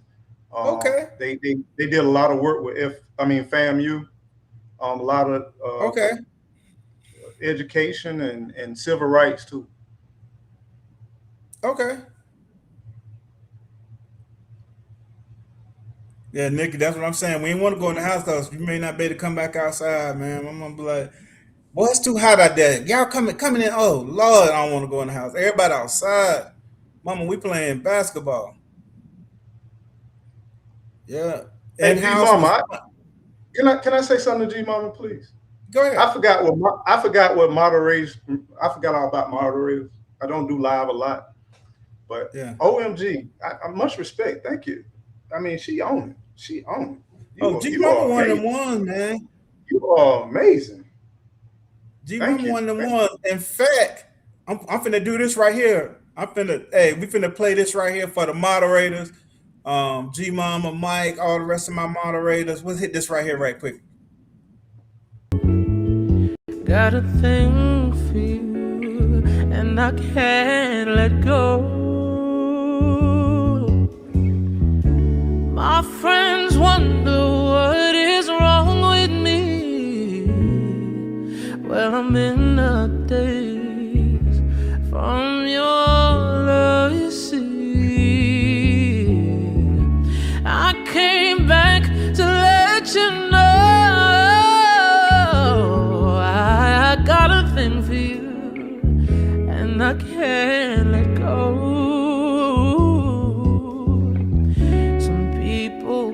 Okay. They did a lot of work with FAMU, a lot of education and civil rights too. Okay. Yeah, Nikki, that's what I'm saying. We ain't want to go in the house because you may not be able to come back outside, man. I'm gonna be like, boy, it's too hot out there. Y'all coming in. Oh Lord, I don't want to go in the house. Everybody outside. Mama, we playing basketball. Yeah. And G Mama, can I say something to G Mama, please? Go ahead. I forgot what moderators. I forgot all about moderators. I don't do live a lot, but yeah. OMG, I much respect. Thank you. I mean, she owned it. She owned it. G Mama one of them ones, man. You are amazing. G Mama one of them ones. In fact, I'm finna do this right here. We finna play this right here for the moderators. G Mama, Mike, all the rest of my moderators. Let's hit this right here right quick. Got a thing for you, and I can't let go. My friends wonder what is wrong with me. Well, I'm in a daze from your love, you see. I came back to let you know I got a thing for you, and I can't let go.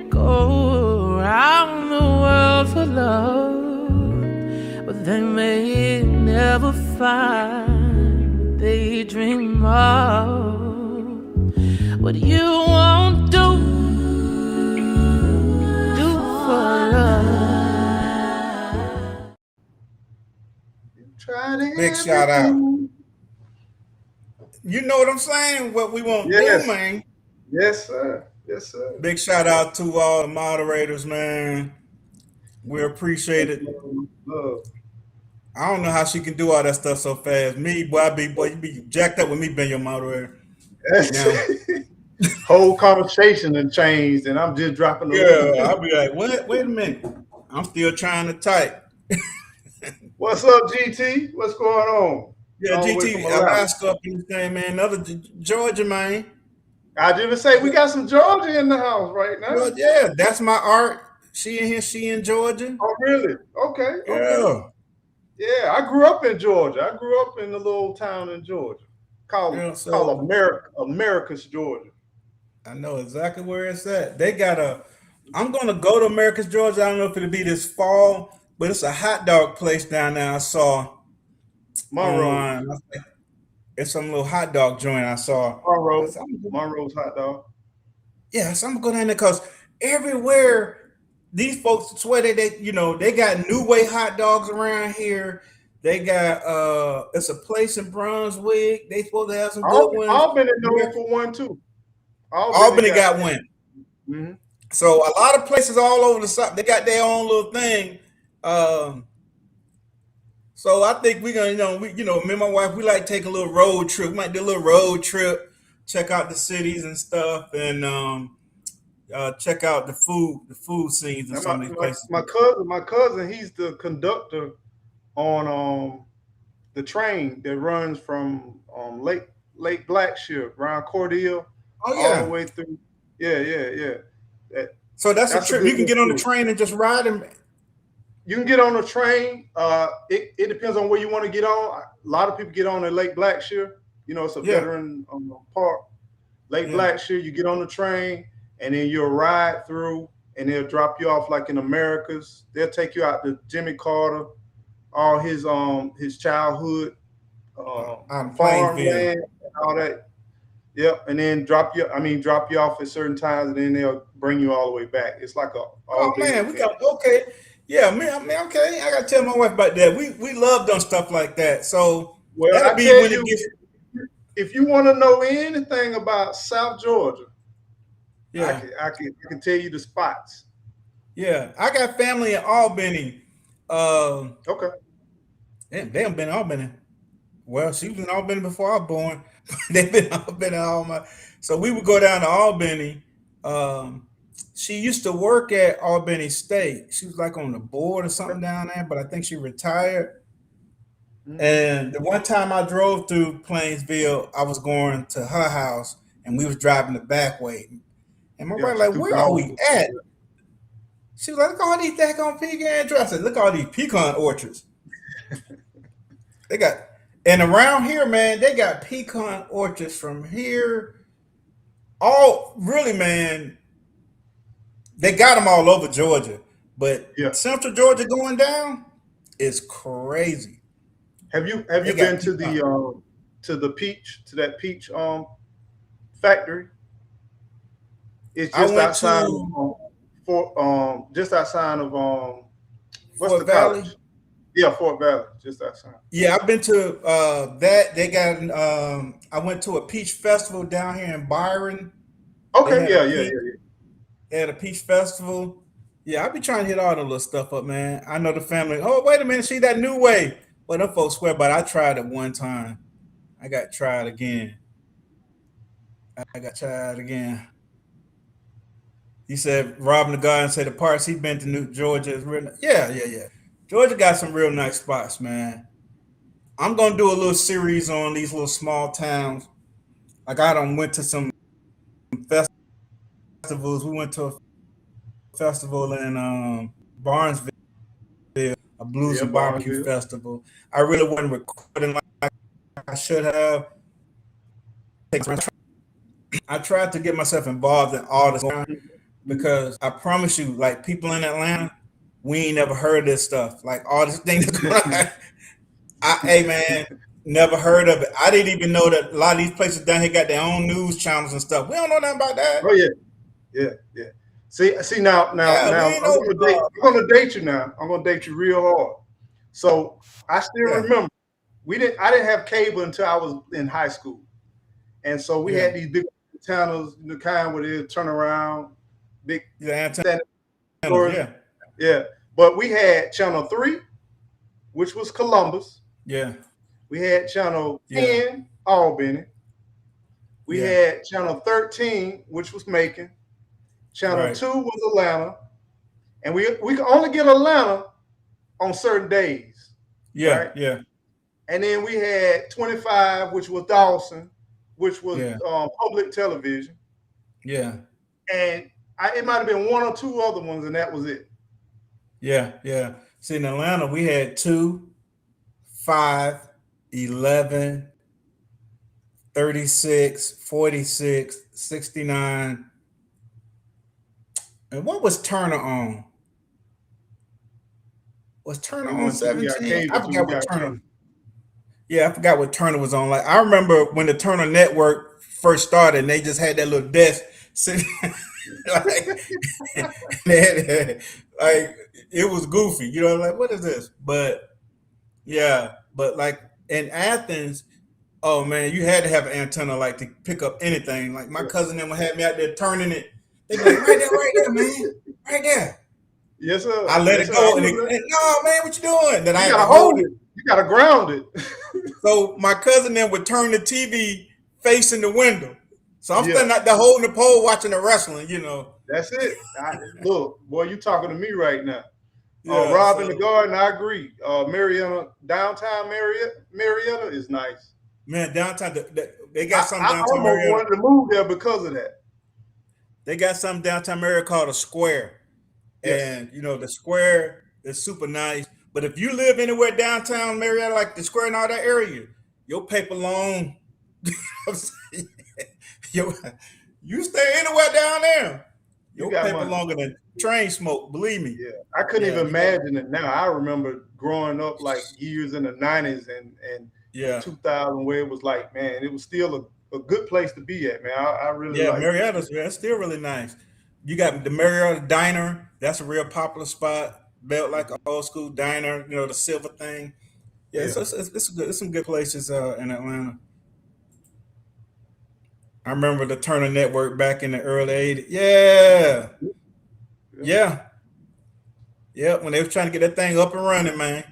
Go around the world for love, but they may never find what they dream of. What you won't do for love. Big shout out. You know what I'm saying? What we won't do, man. Yes, sir. Yes, sir. Big shout out to all the moderators, man. We appreciate it. I don't know how she can do all that stuff so fast. Me, boy, you be jacked up with me being your moderator. Now, Whole conversation and changed, and I'm just dropping the yeah, link. I'll be like, what? Wait a minute. I'm still trying to type. What's up, GT? What's going on? Yeah, All the way GT, from Alaska. Alaska up in this thing, man. Another Georgia, man. I didn't say we got some Georgia in the house right now. Well, yeah, that's my art. She in here, she in Georgia. Oh, really? Okay. Yeah. Okay. Yeah, I grew up in Georgia. I grew up in a little town in Georgia called Americus, Georgia. I know exactly where it's at. They got I'm gonna go to Americus, Georgia. I don't know if it'll be this fall, but it's a hot dog place down there. I saw Monroe. online. It's some little hot dog joint I saw. Monroe's hot dog. Yeah, so I'm gonna go down there because everywhere these folks swear they got New Way hot dogs around here. They got it's a place in Brunswick. They supposed to have some good ones. Albany known for one too. Albany got one. Mm-hmm. So a lot of places all over the south, they got their own little thing. So I think we're gonna, me and my wife, we like take a little road trip. We might do a little road trip, check out the cities and stuff, and check out the food scenes in some of these places. My cousin, he's the conductor on the train that runs from Lake Blackshear around Cordele. Oh yeah, all the way through. Yeah. So that's a trip. You can get on the train and just ride them. You can get on the train. It depends on where you want to get on. A lot of people get on at Lake Blackshear. It's a veteran park. Lake Blackshear. You get on the train and then you'll ride through, and they'll drop you off like in Americas. They'll take you out to Jimmy Carter, all his childhood farmland and all that. Yep, and then drop you off at certain times, and then they'll bring you all the way back. It's like okay. Yeah, man, okay. I gotta tell my wife about that. We love doing stuff like that. So that'll be when it gets. If you want to know anything about South Georgia, I can tell you the spots. Yeah, I got family in Albany. Okay. They haven't been in Albany. Well, she was in Albany before I was born. They've been in Albany. So we would go down to Albany. She used to work at Albany State. She was like on the board or something down there, but I think she retired. Mm-hmm. And the one time I drove through Plainsville, I was going to her house, and we was driving the back way. And my brother like, where are we at? She was like, look at all these daggone pecan trees. I said, look at all these pecan orchards. They got, and around here, man, they got pecan orchards from here. All really, man. They got them all over Georgia, but Central Georgia going down is crazy. Have you been to that peach factory? It's just outside of what's Fort the Valley? college? Yeah, Fort Valley, just outside. Yeah, I've been to that. They got I went to a peach festival down here in Byron. Okay, yeah. They had a peach festival. Yeah, I be trying to hit all the little stuff up, man. I know the family. Oh, wait a minute, see that New Way. Well, them folks swear, but I tried it one time. I got tried again. He said, robbing the guy and said the parts he been to New Georgia is real. Yeah. Georgia got some real nice spots, man. I'm going to do a little series on these little small towns. Like I done went to some festivals. We went to a festival in Barnesville, a blues and barbecue festival. I really wasn't recording like I should have. I tried to get myself involved in all this because I promise you, like people in Atlanta, we ain't never heard of this stuff. Like all this thing that's going on. Hey man, never heard of it. I didn't even know that a lot of these places down here got their own news channels and stuff. We don't know nothing about that. Oh yeah. See now I'm gonna date you now. I'm gonna date you real hard. So I still remember I didn't have cable until I was in high school. And so we had these big antennas, the kind where they turn around, big antennas. Yeah. But we had Channel 3 which was Columbus. Yeah. We had channel 10, Yeah. Albany. We Yeah. had channel 13, which was Macon. Channel Right. 2 was Atlanta. And we could only get Atlanta on certain days. Yeah. Right? Yeah. And then we had 25, which was Dawson, which was Yeah. public television. Yeah. And it might have been one or two other ones, and that was it. Yeah. Yeah. See, in Atlanta, we had 2, 5, 11, 36, 46, 69. And what was Turner on? Was Turner on 17? I forgot what Turner. Yeah, I forgot what Turner was on. Like, I remember when the Turner Network first started, and they just had that little desk sitting. like, like it was goofy, you know, like, what is this? But yeah, but like in Athens, oh man, you had to have an antenna like to pick up anything. Like my cousin them would have me out there turning it. They be like, right there, man, right there. Yes, sir. I let it go, and no, man, what you doing? Then you gotta hold it. You gotta ground it. So my cousin then would turn the TV facing the window. So I'm standing out there holding the pole, watching the wrestling. You know. That's it. Look, boy, you talking to me right now. Rob in the Garden, I agree. Marietta, downtown Marietta is nice. Man, downtown, they got something downtown I almost wanted to move there because of that. They got something downtown Marietta called a square. Yes. And, you know, the square is super nice. But if you live anywhere downtown Marietta, like the square and all that area, your paper long. You stay anywhere down there. Your paper money longer than train smoke, believe me. Yeah, I couldn't even imagine it now. I remember growing up like years in the 90s and 2000 where it was like, man, it was still a good place to be at, man. I really like Marietta's that's still really nice. You got the Marietta Diner. That's a real popular spot. Built like an old school diner, you know, the silver thing. Yeah, it's good. It's some good places in Atlanta. I remember the Turner Network back in the early 80s. Yeah. When they was trying to get that thing up and running, man.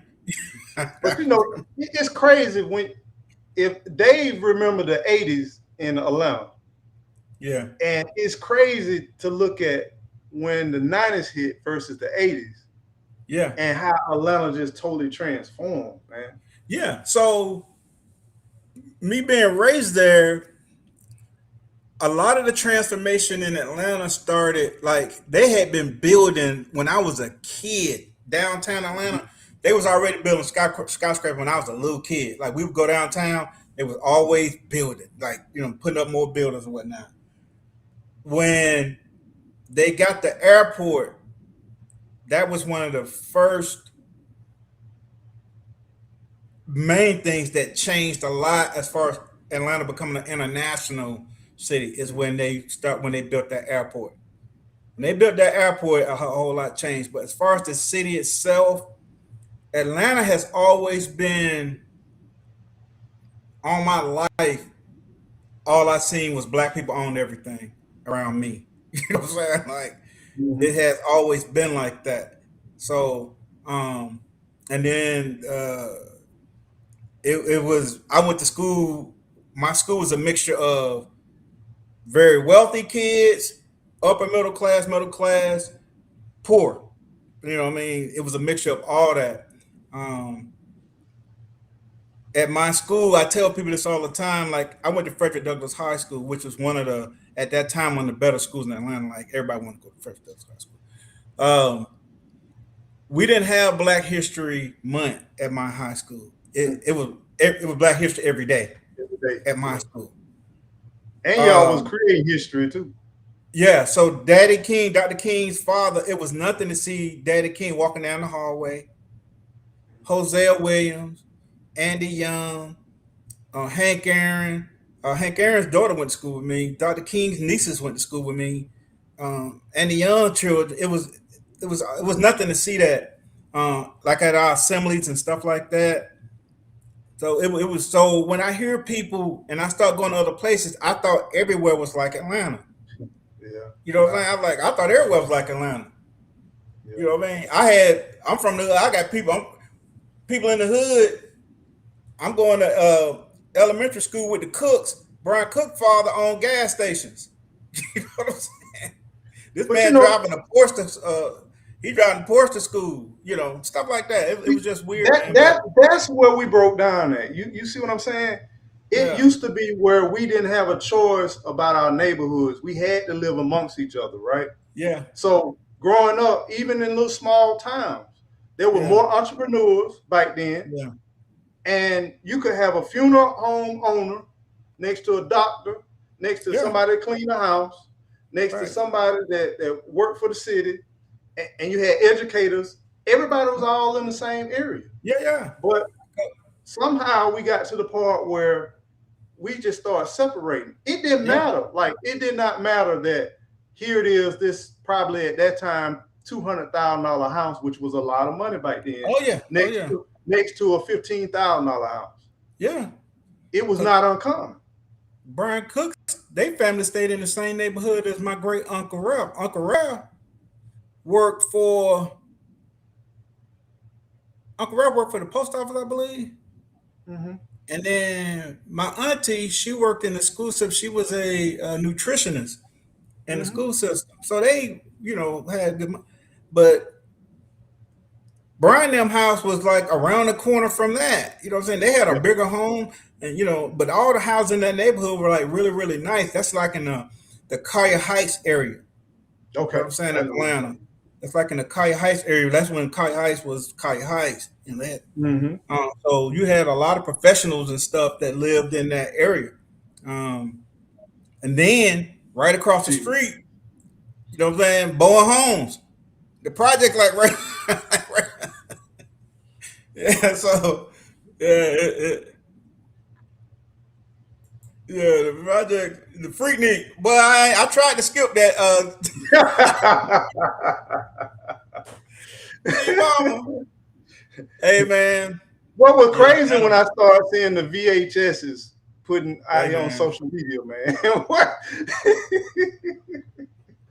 But you know, it's crazy if Dave remember the 80s in Atlanta. Yeah. And it's crazy to look at when the 90s hit versus the 80s. Yeah. And how Atlanta just totally transformed, man. Yeah. So me being raised there, a lot of the transformation in Atlanta started, like they had been building when I was a kid, downtown Atlanta. They was already building skyscraper when I was a little kid. Like we would go downtown, they was always building, like, you know, putting up more buildings and whatnot. When they got the airport, that was one of the first main things that changed a lot as far as Atlanta becoming an international city is when they built that airport. When they built that airport, a whole lot changed. But as far as the city itself, Atlanta has always been, all my life, all I seen was black people owned everything around me. You know what I'm saying? Like, it has always been like that. So, and then it was, I went to school, my school was a mixture of very wealthy kids, upper middle class, poor. You know what I mean? It was a mixture of all that. At my school, I tell people this all the time. Like, I went to Frederick Douglass High School, which was one of the, at that time, one of the better schools in Atlanta. Like, everybody wanted to go to Frederick Douglass High School. We didn't have Black History Month at my high school. It was Black History every day at my school. And y'all was creating history too. Yeah, so Daddy King, Dr. King's father, it was nothing to see Daddy King walking down the hallway. Hosea Williams, Andy Young, Hank Aaron. Hank Aaron's daughter went to school with me. Dr. King's nieces went to school with me. And the young children, it was nothing to see that, like at our assemblies and stuff like that. So it was, so when I hear people and I start going to other places, I thought everywhere was like Atlanta. Yeah. You know what I'm saying? I thought everywhere was like Atlanta. Yeah. You know what I mean? I got people, people in the hood. I'm going to elementary school with the Cooks. Brian Cook father owned gas stations. You know what I'm saying? This But man you know- driving a Porsche to he driving Porsche to school, you know, stuff like that. It was just weird. That's where we broke down at. You see what I'm saying? It Yeah. used to be where we didn't have a choice about our neighborhoods. We had to live amongst each other, right? Yeah. So growing up, even in little small towns, there were Yeah. more entrepreneurs back then. Yeah. And you could have a funeral home owner next to a doctor, next to Yeah. somebody that cleaned the house, next to Right. somebody that worked for the city, and you had educators. Everybody was all in the same area. Yeah. But somehow we got to the part where we just started separating. It didn't Yeah. matter. Like, it did not matter that here it is, this probably at that time $200,000 house, which was a lot of money back then. Oh yeah. Next to a $15,000 house. Yeah. It was not uncommon. Brian Cook, they family stayed in the same neighborhood as my great Uncle Ralph. Uncle Ralph worked for the post office, I believe. Mm-hmm. And then my auntie, she worked in the school system. She was a nutritionist in the school system. So they, you know, had good, but Brian them house was like around the corner from that. You know what I'm saying? They had a bigger home, and you know, but all the houses in that neighborhood were like really, really nice. That's like in the Collier Heights area. Okay. You know what I'm saying? Atlanta. It's like in the Collier Heights area. That's when Collier Heights was Collier Heights. And that. So you had a lot of professionals and stuff that lived in that area. And then right across the street, you know what I'm saying? Bowen Homes. The project like right. Yeah, so the project, the Freaknik. But I tried to skip that. Hey, mama. Hey man. What was crazy when I started seeing the VHSs putting out here on social media, man. What?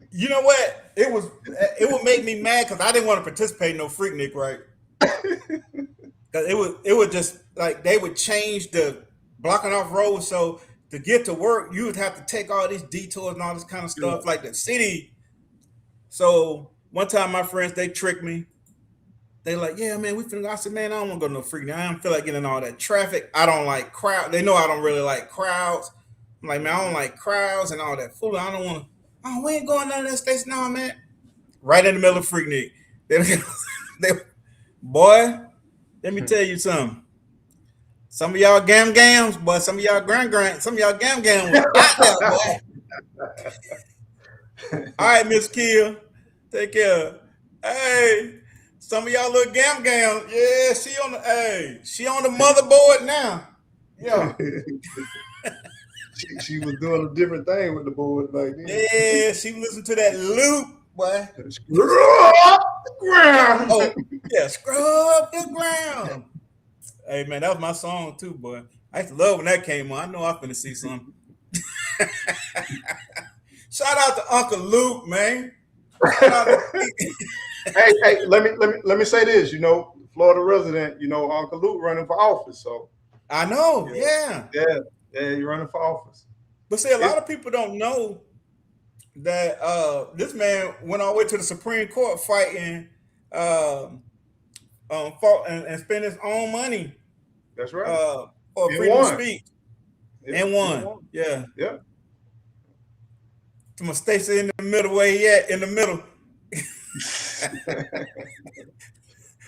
You know what? It would make me mad because I didn't want to participate in no Freaknik, right? Because it would just like they would change the blocking off roads. So to get to work, you would have to take all these detours and all this kind of stuff, like the city. So one time my friends, they tricked me. They like, yeah, man, we finna go. I said, man, I don't want to go to no Freaknik. I don't feel like getting in all that traffic. I don't like crowd. They know I don't really like crowds. I'm like, man, I don't like crowds and all that food. I don't want to. Oh, we ain't going down that station now, man. Right in the middle of Freaknik. Boy, let me tell you something. Some of y'all gams, boy. Some of y'all some of y'all gam was out there, boy. All right, Miss Kia, take care. Hey, some of y'all little gam, yeah, she on the motherboard now. Yeah. She was doing a different thing with the board back then. Yeah, she listened to that loop, boy. Scrub the ground. Oh, yeah, scrub the ground. Hey, man, that was my song too, boy. I used to love when that came on. I know I'm finna see something. Shout out to Uncle Luke, man. Hey, let me say this. You know, Florida resident. You know, Uncle Luke running for office. So I know, yeah, you're running for office. But see, a lot of people don't know that this man went all the way to the Supreme Court fighting and spend his own money. That's right. For freedom of speech. And won. Yeah. Yeah. To Stacey in the middle, where he at in the middle.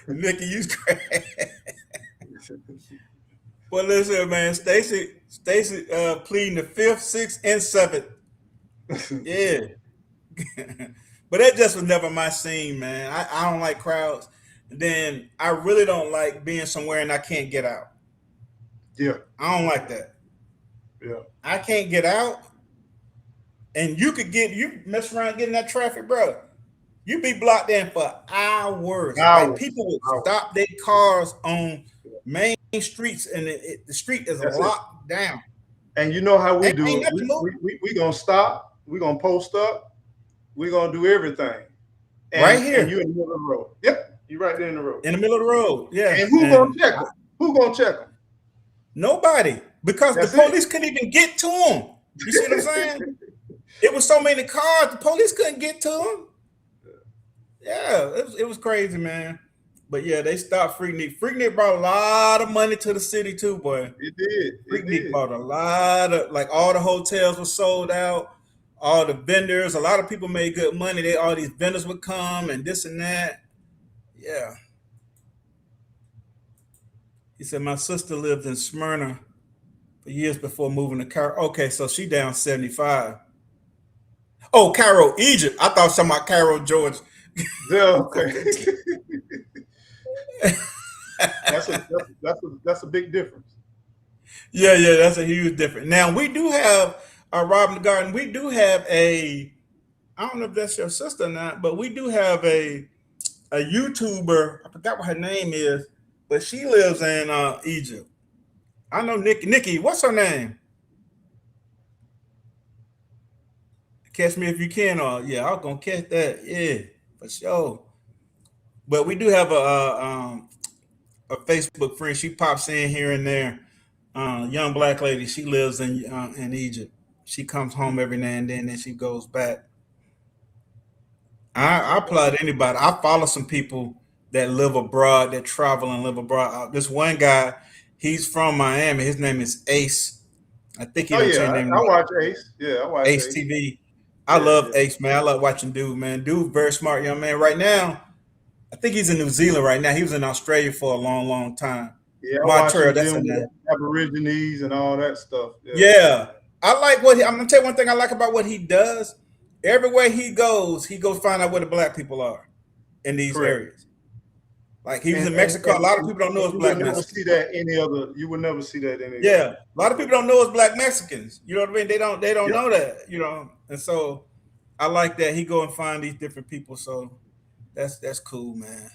Nikki, you crazy. Well, listen, man. Stacey pleading the 5th, 6th, and 7th. Yeah. But that just was never my scene, man. I don't like crowds. And then I really don't like being somewhere and I can't get out. Yeah. I don't like that. Yeah. I can't get out. And you mess around getting that traffic, bro. You be blocked in for hours. Like people would stop their cars on main streets, and the street is locked down. And you know how we do it. We gonna stop. We gonna post up. We gonna do everything. Right here. And you in the middle of the road. Yep. You right there in the road. In the middle of the road. Yeah. And who gonna check them? Who gonna check them? Nobody, because That's the police couldn't even get to him. You see what I'm saying? It was so many cars, the police couldn't get to him. Yeah, it was crazy, man. But yeah, they stopped Freaknik. Freaknik brought a lot of money to the city too, boy. It did. Freaknik brought a lot of, like, all the hotels were sold out, all the vendors, a lot of people made good money. All these vendors would come and this and that. Yeah. He said, my sister lived in Smyrna for years before moving to Cairo. Okay, so she down 75. Oh, Cairo, Egypt. I thought something about Cairo, Georgia. Yeah, okay. that's a big difference. Yeah, that's a huge difference. Now we do have Robin the Garden. We do have I don't know if that's your sister or not, but we do have a YouTuber. I forgot what her name is, but she lives in Egypt. I know Nikki. What's her name? Catch me if you can. Yeah, I was gonna catch that. Yeah, for sure. But we do have a Facebook friend. She pops in here and there. Young black lady. She lives in Egypt. She comes home every now and then she goes back. I applaud anybody. I follow some people that live abroad, that travel and live abroad. This one guy, he's from Miami. His name is Ace. I think he I watch Ace. Yeah, I watch Ace TV. I love Ace, man. I love watching dude, man. Dude, very smart young man. Right now, I think he's in New Zealand right now. He was in Australia for a long, long time. Yeah, Montreal, that's Aborigines and all that stuff. Yeah. I like I'm gonna tell you one thing I like about what he does. Everywhere he goes find out where the black people are in these areas. Like he was in Mexico. A lot of people don't know it's black Mexicans. You would never see that any. Yeah, a lot of people don't know it's black Mexicans. You know what I mean? They don't know that. You know, and so I like that he go and find these different people. So that's cool, man.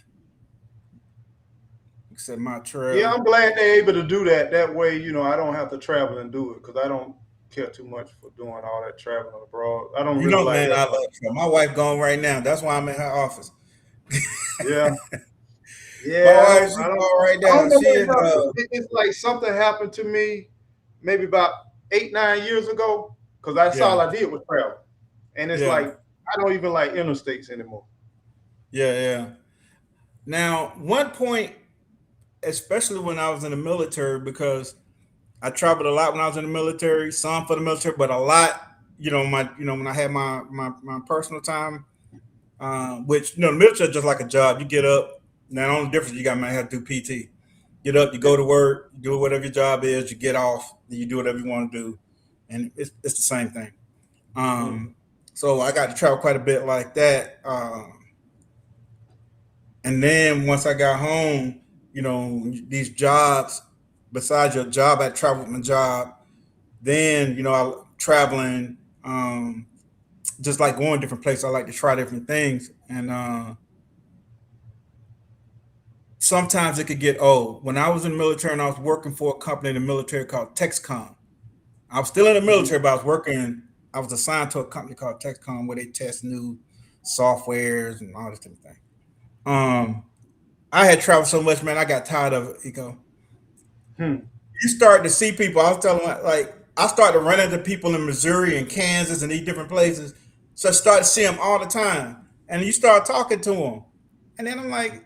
Except Montreal. Yeah, I'm glad they're able to do that. That way, you know, I don't have to travel and do it because I don't care too much for doing all that traveling abroad. I don't. Man, I love it. My wife gone right now. That's why I'm in her office. Yeah. Yeah, my wife's right now. It's like something happened to me maybe about 8-9 years ago because that's all I did was travel, and it's like I don't even like interstates anymore. Yeah. Now, one point, especially when I was in the military, because I traveled a lot when I was in the military, some for the military, but a lot, when I had my personal time, which, the military is just like a job. You get up. Now, the only difference you might have to do PT. Get up, you go to work, you do whatever your job is, you get off, then you do whatever you want to do. And it's the same thing. So I got to travel quite a bit like that. And then once I got home, these jobs, besides your job, I traveled with my job. Then, I traveling, just like going different places. I like to try different things. And sometimes it could get old. When I was in the military and I was working for a company in the military called Texcom. I was still in the military, but I was assigned to a company called Texcom where they test new softwares and all this different thing. I had traveled so much, man, I got tired of it. You start to see people. I was telling I started to run into people in Missouri and Kansas and these different places. So I started to see them all the time. And you start talking to them. And then I'm like,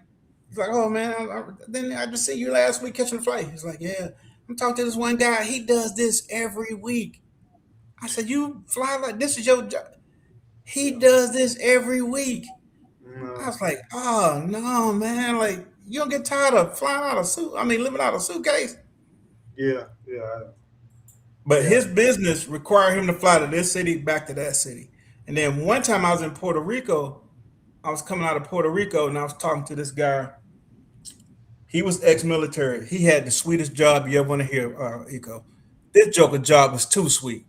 he's like, oh man, then I just see you last week catching a flight. He's like, yeah, I'm talking to this one guy. He does this every week. I said, you fly like this is your job. He does this every week. I was like, oh no, man! Like you don't get tired of flying out of living out of a suitcase. Yeah. But his business required him to fly to this city, back to that city. And then one time I was in Puerto Rico. I was coming out of Puerto Rico and I was talking to this guy. He was ex-military. He had the sweetest job you ever want to hear, Eco. This joker job was too sweet.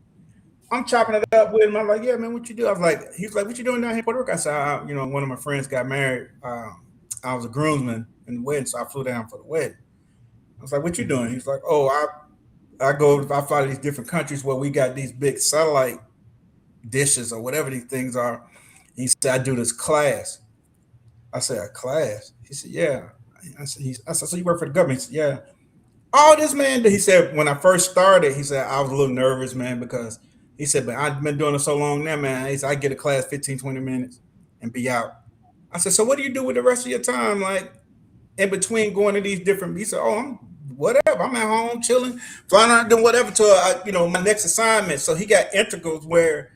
I'm chopping it up with him. I'm like, yeah, man, what you do? He was like, what you doing down here in Puerto Rico? I said, one of my friends got married. I was a groomsman in the wedding, so I flew down for the wedding. I was like, what you doing? He's like, oh, I fly to these different countries where we got these big satellite dishes or whatever these things are. He said, I do this class. I said, a class? He said, yeah. I said, so you work for the government? He said, yeah. All this man, he said, when I first started, he said, I was a little nervous, man, because he said, but I've been doing it so long now, man. He said, I get a class 15, 20 minutes and be out. I said, so what do you do with the rest of your time? Like in between going to these different, he said, oh, I'm whatever. I'm at home chilling, flying around doing whatever till my next assignment. So he got intervals where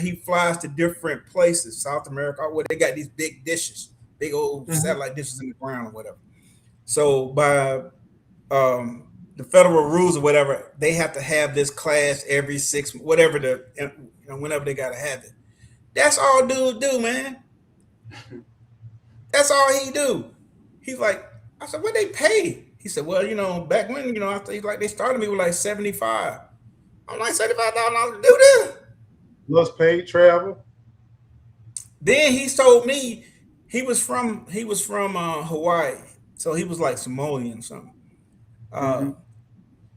he flies to different places, South America, where they got these big dishes, big old satellite dishes in the ground or whatever. So by the federal rules or whatever, they have to have this class every 6, whatever whenever they gotta have it. That's all dude do, man. That's all he do. He's like, I said, what they pay? He said, well, back when, after they started me with like 75. I'm like, $75,000 to do this. Plus paid travel. Then he told me he was from Hawaii, so he was like Samoan or something.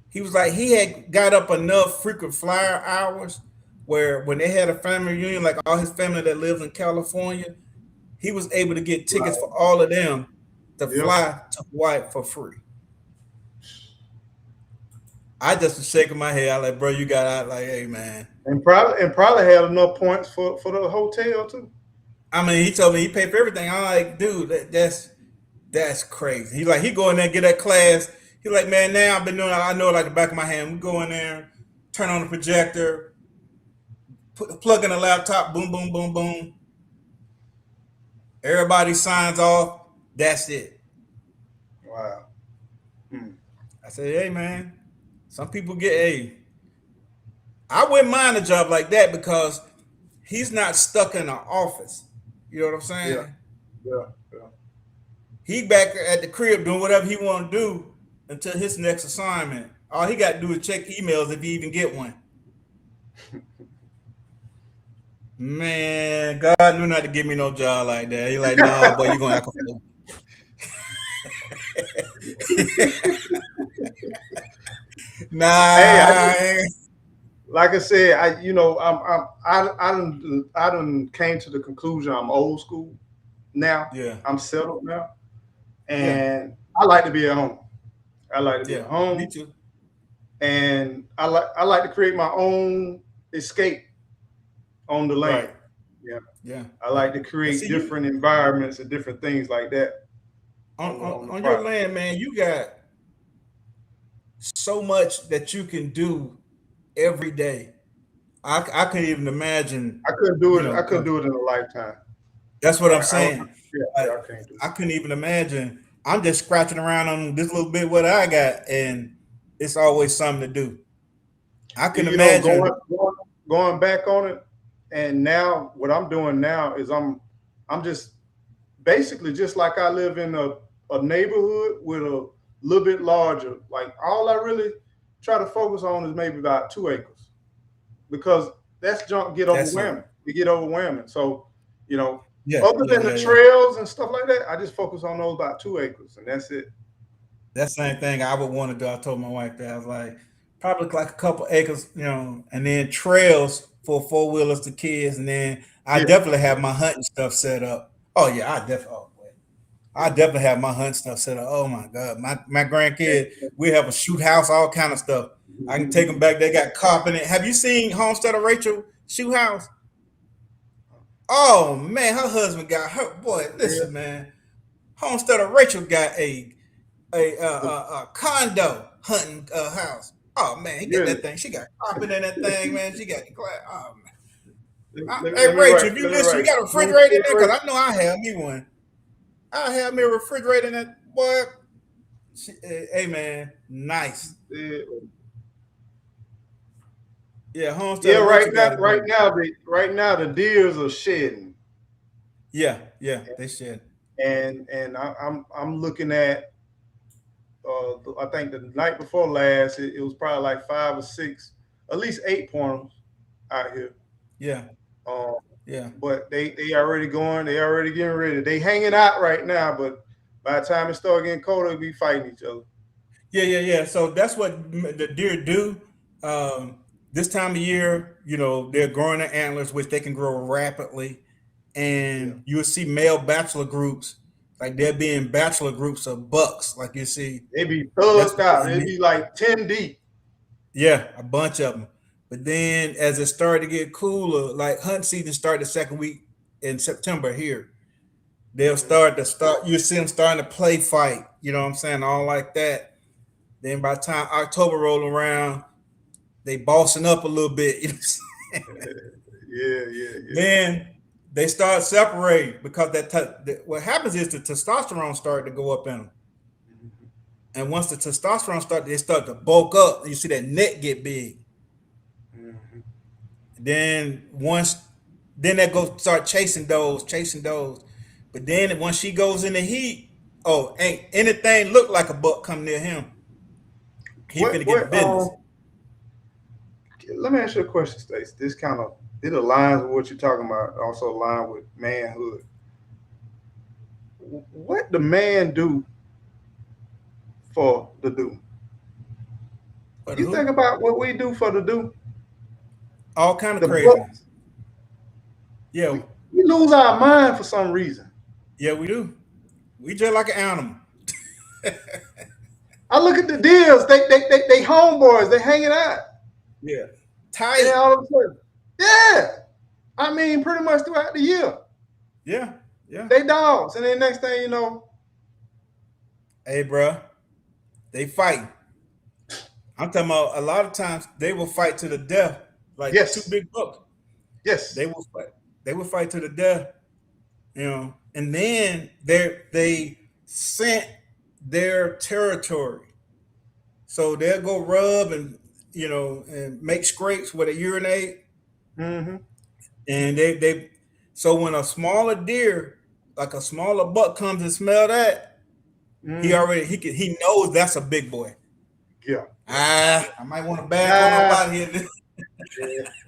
He was like he had got up enough frequent flyer hours where when they had a family reunion, like all his family that lives in California, he was able to get tickets for all of them to fly to Hawaii for free. I just was shaking my head. I like, bro, you got out like, hey man. And probably had enough points for the hotel too. I mean, he told me he paid for everything. I'm like, dude, that's crazy. He like, he go in there and get that class. He like, man, now I've been doing it. I know it like the back of my hand. We go in there, turn on the projector, plug in the laptop, boom, boom, boom, boom. Everybody signs off. That's it. Wow. I said, hey, man, some people I wouldn't mind a job like that because he's not stuck in an office. You know what I'm saying? Yeah. He back at the crib doing whatever he want to do until his next assignment. All he got to do is check emails if he even get one. Man, God knew not to give me no job like that. He like, nah, boy, you gonna act a fool. Nah. Hey, like I said, I done came to the conclusion I'm old school now. Yeah. I'm settled now, and I like to be at home. I like to be at home. Me too. And I like to create my own escape on the land. Right. Yeah. I like to create different environments and different things like that. On your land, man, you got so much that you can do every day. I couldn't even imagine. I couldn't do it. I couldn't do it in a lifetime. That's what I'm saying. I can't do it. I couldn't even imagine. I'm just scratching around on this little bit what I got, and it's always something to do. I can imagine going back on it, and now what I'm doing now is I'm just basically just like I live in a neighborhood with a little bit larger. Like all I really try to focus on is maybe about 2 acres, because that's junk get overwhelming. It get overwhelming. So, other than the trails and stuff like that, I just focus on those about 2 acres, and that's it. That same thing I would want to do. I told my wife that I was like, probably like a couple acres, and then trails for 4-wheelers to kids, and then I definitely have my hunting stuff set up. Oh yeah, I definitely have my hunting stuff set up. Oh my God, my grandkid, we have a shoot house, all kind of stuff. I can take them back. They got carpet in it. Have you seen Homestead of Rachel shoot house? Oh man, her husband got her. Boy, listen, man. Homestead of Rachel got a condo hunting house. Oh man, he got that thing. She got carpet in that thing, man. She got the glass. Oh man. Hey Rachel, if you listen, you got a refrigerator in there? Because I know I have me one. I have me a refrigerator in that. Boy, hey man, nice. Yeah, Homestead. Yeah, right now the deers are shedding. Yeah, they shed. And I'm looking at I think the night before last it was probably like 5 or 6, at least 8 pointers out here. Yeah. But they already going. They already getting ready. They hanging out right now, but by the time it start getting colder, they'll be fighting each other. Yeah. So that's what the deer do. This time of year, they're growing their antlers, which they can grow rapidly. and you will see male bachelor groups, like there being bachelor groups of bucks, like you see. They be thugged out. They be like 10 deep. Yeah, a bunch of them. But then as it started to get cooler, like hunting season started the second week in September here. They'll start. You see them starting to play fight. You know what I'm saying? All like that. Then by the time October roll around, they bossing up a little bit. You know what I'm saying? Yeah. Then they start separating because what happens is the testosterone started to go up in them. And once the testosterone started, they start to bulk up. You see that neck get big. Then they go start chasing those. But then once she goes in the heat, ain't anything look like a buck come near him. He finna get business. Let me ask you a question, Stacey. This kind of it aligns with what you're talking about. Also align with manhood. What the man do for the do? You think about what we do for the do? All kind of craziness. Yeah. We lose our mind for some reason. Yeah, we do. We just like an animal. I look at the deals. They homeboys. They hanging out. Yeah. Tight. And all of a sudden, yeah. I mean, pretty much throughout the year. Yeah. They dogs. And then next thing you know. Hey, bro. They fighting. I'm talking about a lot of times they will fight to the death. Like two big bucks. Yes. They will fight. They will fight to the death. You know, and then they scent their territory. So they'll go rub and make scrapes where they urinate. Mm-hmm. And so when a smaller deer, like a smaller buck, comes and smell that, he knows that's a big boy. Yeah. I might want to back on up out here.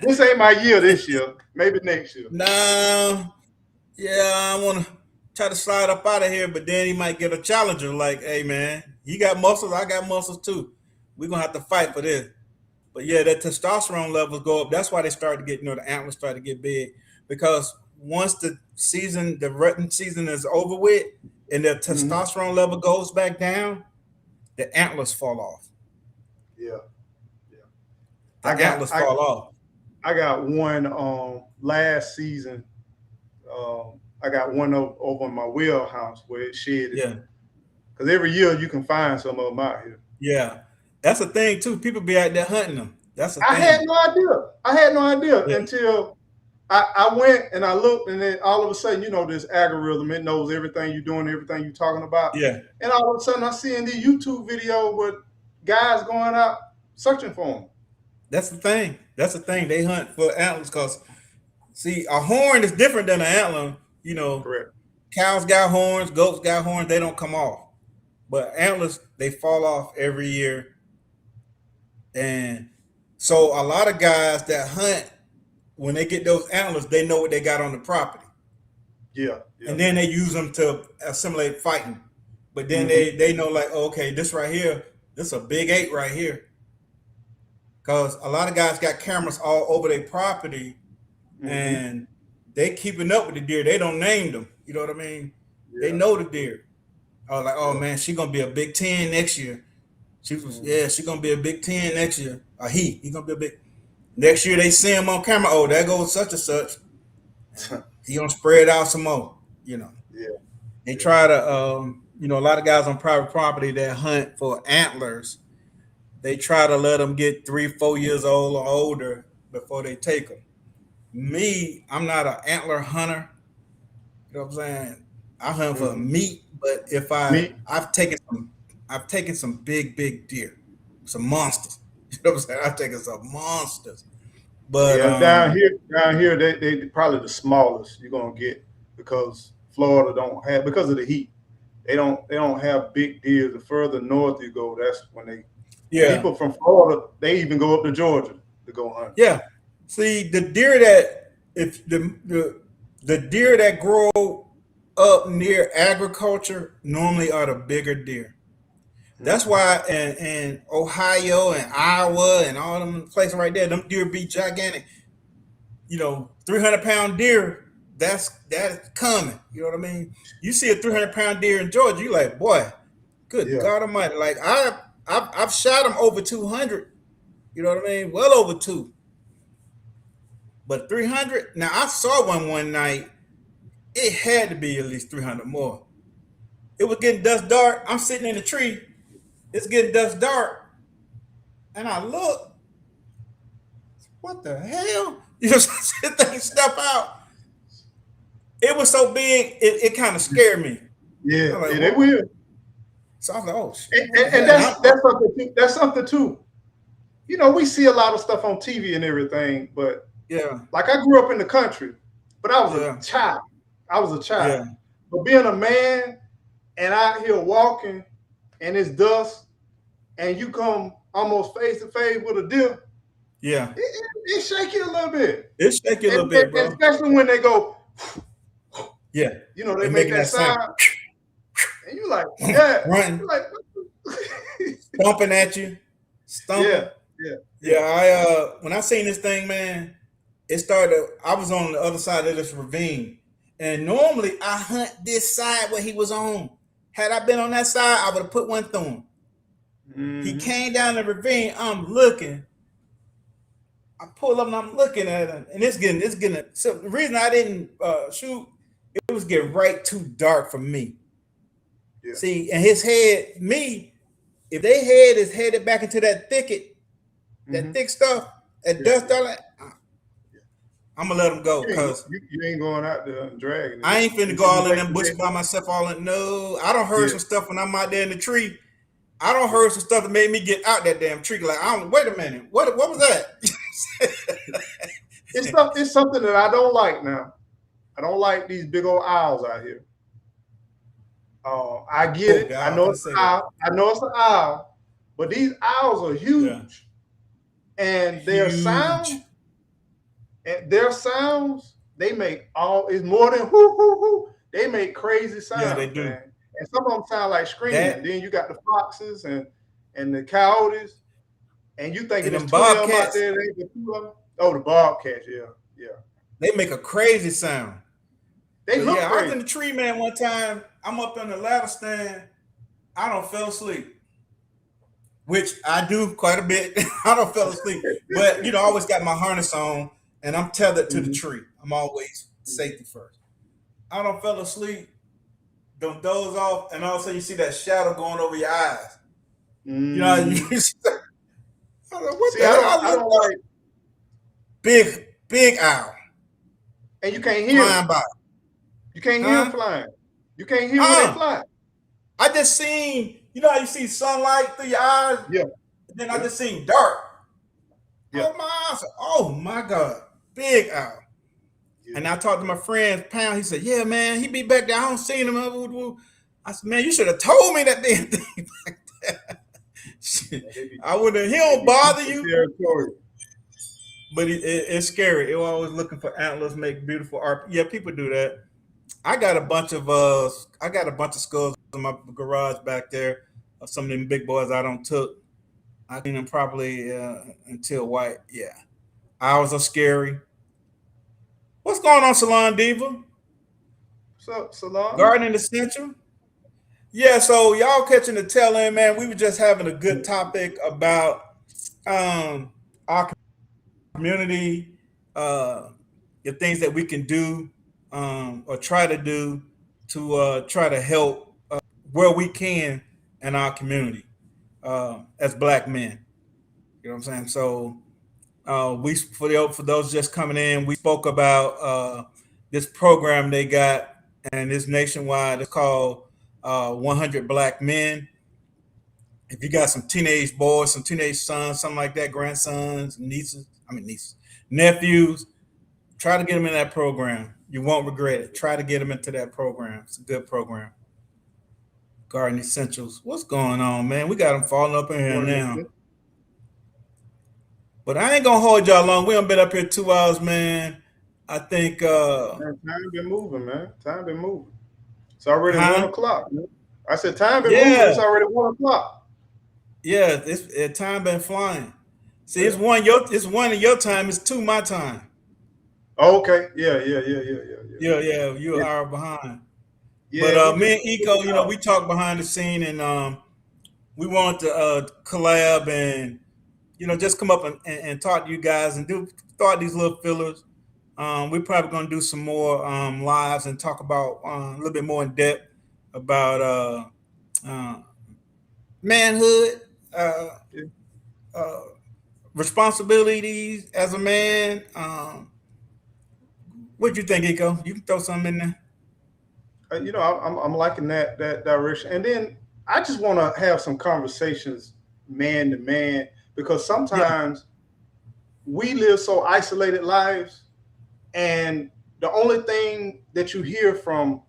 This ain't my year this year. Maybe next year. No. Yeah, I want to try to slide up out of here, but then he might get a challenger like, hey, man, you got muscles, I got muscles too. We're going to have to fight for this. But yeah, the testosterone levels go up. That's why they start to get, the antlers start to get big. Because once the rutting season is over with and the testosterone level goes back down, the antlers fall off. Yeah. Antlers fall off. I got one last season. I got one over in my wheelhouse where it shedded. Yeah. Because every year you can find some of them out here. Yeah. That's the thing too. People be out there hunting them. That's the thing. I had no idea until I went and I looked, and then all of a sudden, this algorithm, it knows everything you're doing, everything you're talking about. Yeah. And all of a sudden I see in the YouTube video with guys going out searching for them. That's the thing. They hunt for antlers because, see, a horn is different than an antler. Correct. Cows got horns, goats got horns. They don't come off. But antlers, they fall off every year. And so a lot of guys that hunt, when they get those antlers, they know what they got on the property. Yeah. And then they use them to assimilate fighting. But then they know like, okay, this right here, this is a big 8 right here. Because a lot of guys got cameras all over their property and they keeping up with the deer. They don't name them. You know what I mean? Yeah. They know the deer. I was like, oh man, she's going to be a Big 10 next year. She's going to be a Big 10 next year. Or he's going to be a big. Next year they see him on camera. Oh, there goes such and such. He going to spread out some more, Yeah. They try to, a lot of guys on private property that hunt for antlers, they try to let them get 3-4 years old or older before they take them. Me, I'm not an antler hunter. You know what I'm saying? I hunt for meat, but if I've taken some big deer, some monsters. You know what I'm saying? I've taken some monsters. But down here, they probably the smallest you're gonna get because Florida don't have, because of the heat. They don't have big deer. The further north you go, that's when people from Florida, they even go up to Georgia to go hunt. Yeah. See, the deer that grow up near agriculture normally are the bigger deer. That's why in Ohio and Iowa and all them places right there, them deer be gigantic. 300-pound deer that's coming. You know what I mean? You see a 300-pound deer in Georgia, you like, boy, good God Almighty! Like I've shot them over 200. You know what I mean? Well over 2. But 300. Now I saw one night. It had to be at least 300 more. It was getting dusk dark. I'm sitting in the tree. It's getting dusk dark, and I look. What the hell? You know, things step out. It was so big, it kind of scared me. Yeah, like, it will. So I was like, oh shit. And that's something too. You know, we see a lot of stuff on TV and everything, but yeah, like I grew up in the country, but I was a child. Yeah. But being a man and out here walking and it's dusk and you come almost face to face with a deer, yeah, it shake you a little bit. It shake you a little bit, bro. Especially when they go, yeah, you know, they make that sound. And you like, yeah, running, like, stomping at you, stomping. Yeah. I when I seen this thing, man, it started. I was on the other side of this ravine, and normally I hunt this side where he was on. Had I been on that side, I would have put one through him. Mm-hmm. He came down the ravine. I'm looking. I pull up and I'm looking at him, and it's getting. So the reason I didn't shoot, it was getting right too dark for me. Yeah. See, and his head, if they head is headed back into that thicket, that thick stuff, that dust, I'm gonna let him go because you ain't going out there and dragging. I ain't finna go all in them bushes by myself. No, I don't heard some stuff when I'm out there in the tree. I don't heard some stuff that made me get out that damn tree. Like, wait a minute, what was that? It's something that I don't like now. I don't like these big old owls out here. I get it. God, I know it's an owl. I know it's an owl, but these owls are huge, and their sounds, they make it's more than hoo hoo hoo. They make crazy sounds. Yeah, they do. Man. And some of them sound like screaming. Then you got the foxes and the coyotes, and you think there's 2 of them out there. The bobcats, yeah. They make a crazy sound. They look crazy. I was in the tree, man, one time. I'm up in the ladder stand. I don't fell asleep, which I do quite a bit. I don't fell asleep, but I always got my harness on, and I'm tethered to the tree. I'm always safety first. I don't fell asleep. Don't doze off, and all of a sudden you see that shadow going over your eyes. You know, I don't like big owl, and you can't hear flying by. You can't hear them flying. You can't hear when they fly. I just seen, how you see sunlight through your eyes. Yeah. And then I just seen dark. Yeah. Oh my God, big owl. Yeah. And I talked to my friend Pound. He said, "Yeah, man, he be back there. I don't see him." I said, "Man, you should have told me that damn thing back there." I wouldn't. He don't bother you. But it's scary. They're always looking for antlers, make beautiful art. Yeah, people do that. I got a bunch of skulls in my garage back there of some of them big boys I don't took. I seen them probably until white. Yeah, owls are scary. What's going on, Salon Diva? What's up, Salon? Gardening Essential. Yeah, so y'all catching the tail end, man. We were just having a good topic about our community, the things that we can do or try to do to try to help where we can in our community as Black men. You know what I'm saying? So for those just coming in, we spoke about this program they got, and it's nationwide. It's called 100 Black Men. If you got some teenage boys, some teenage sons, something like that, grandsons, nephews, try to get them in that program. You won't regret it. Try to get them into that program. It's a good program. Garden Essentials. What's going on, man? We got them falling up in here now. But I ain't gonna hold y'all long. We done been up here 2 hours, man. I think time been moving, man. Time been moving. It's already 1 o'clock. Man. I said time been moving. It's already 1 o'clock. Yeah, time been flying. See, it's one of your time. It's 2 my time. Okay. Yeah. Yeah, you're an Yeah. hour behind. Yeah. But me and Eco, we talked behind the scene, and we wanted to collab and just come up and talk to you guys and start these little fillers. We're probably going to do some more lives and talk about a little bit more in depth about uh, manhood, uh, Yeah. uh, responsibilities as a man. What do you think, Eco? You can throw something in there. I'm liking that direction. And then I just want to have some conversations man to man, because Yeah, sometimes we live so isolated lives, and the only thing that you hear from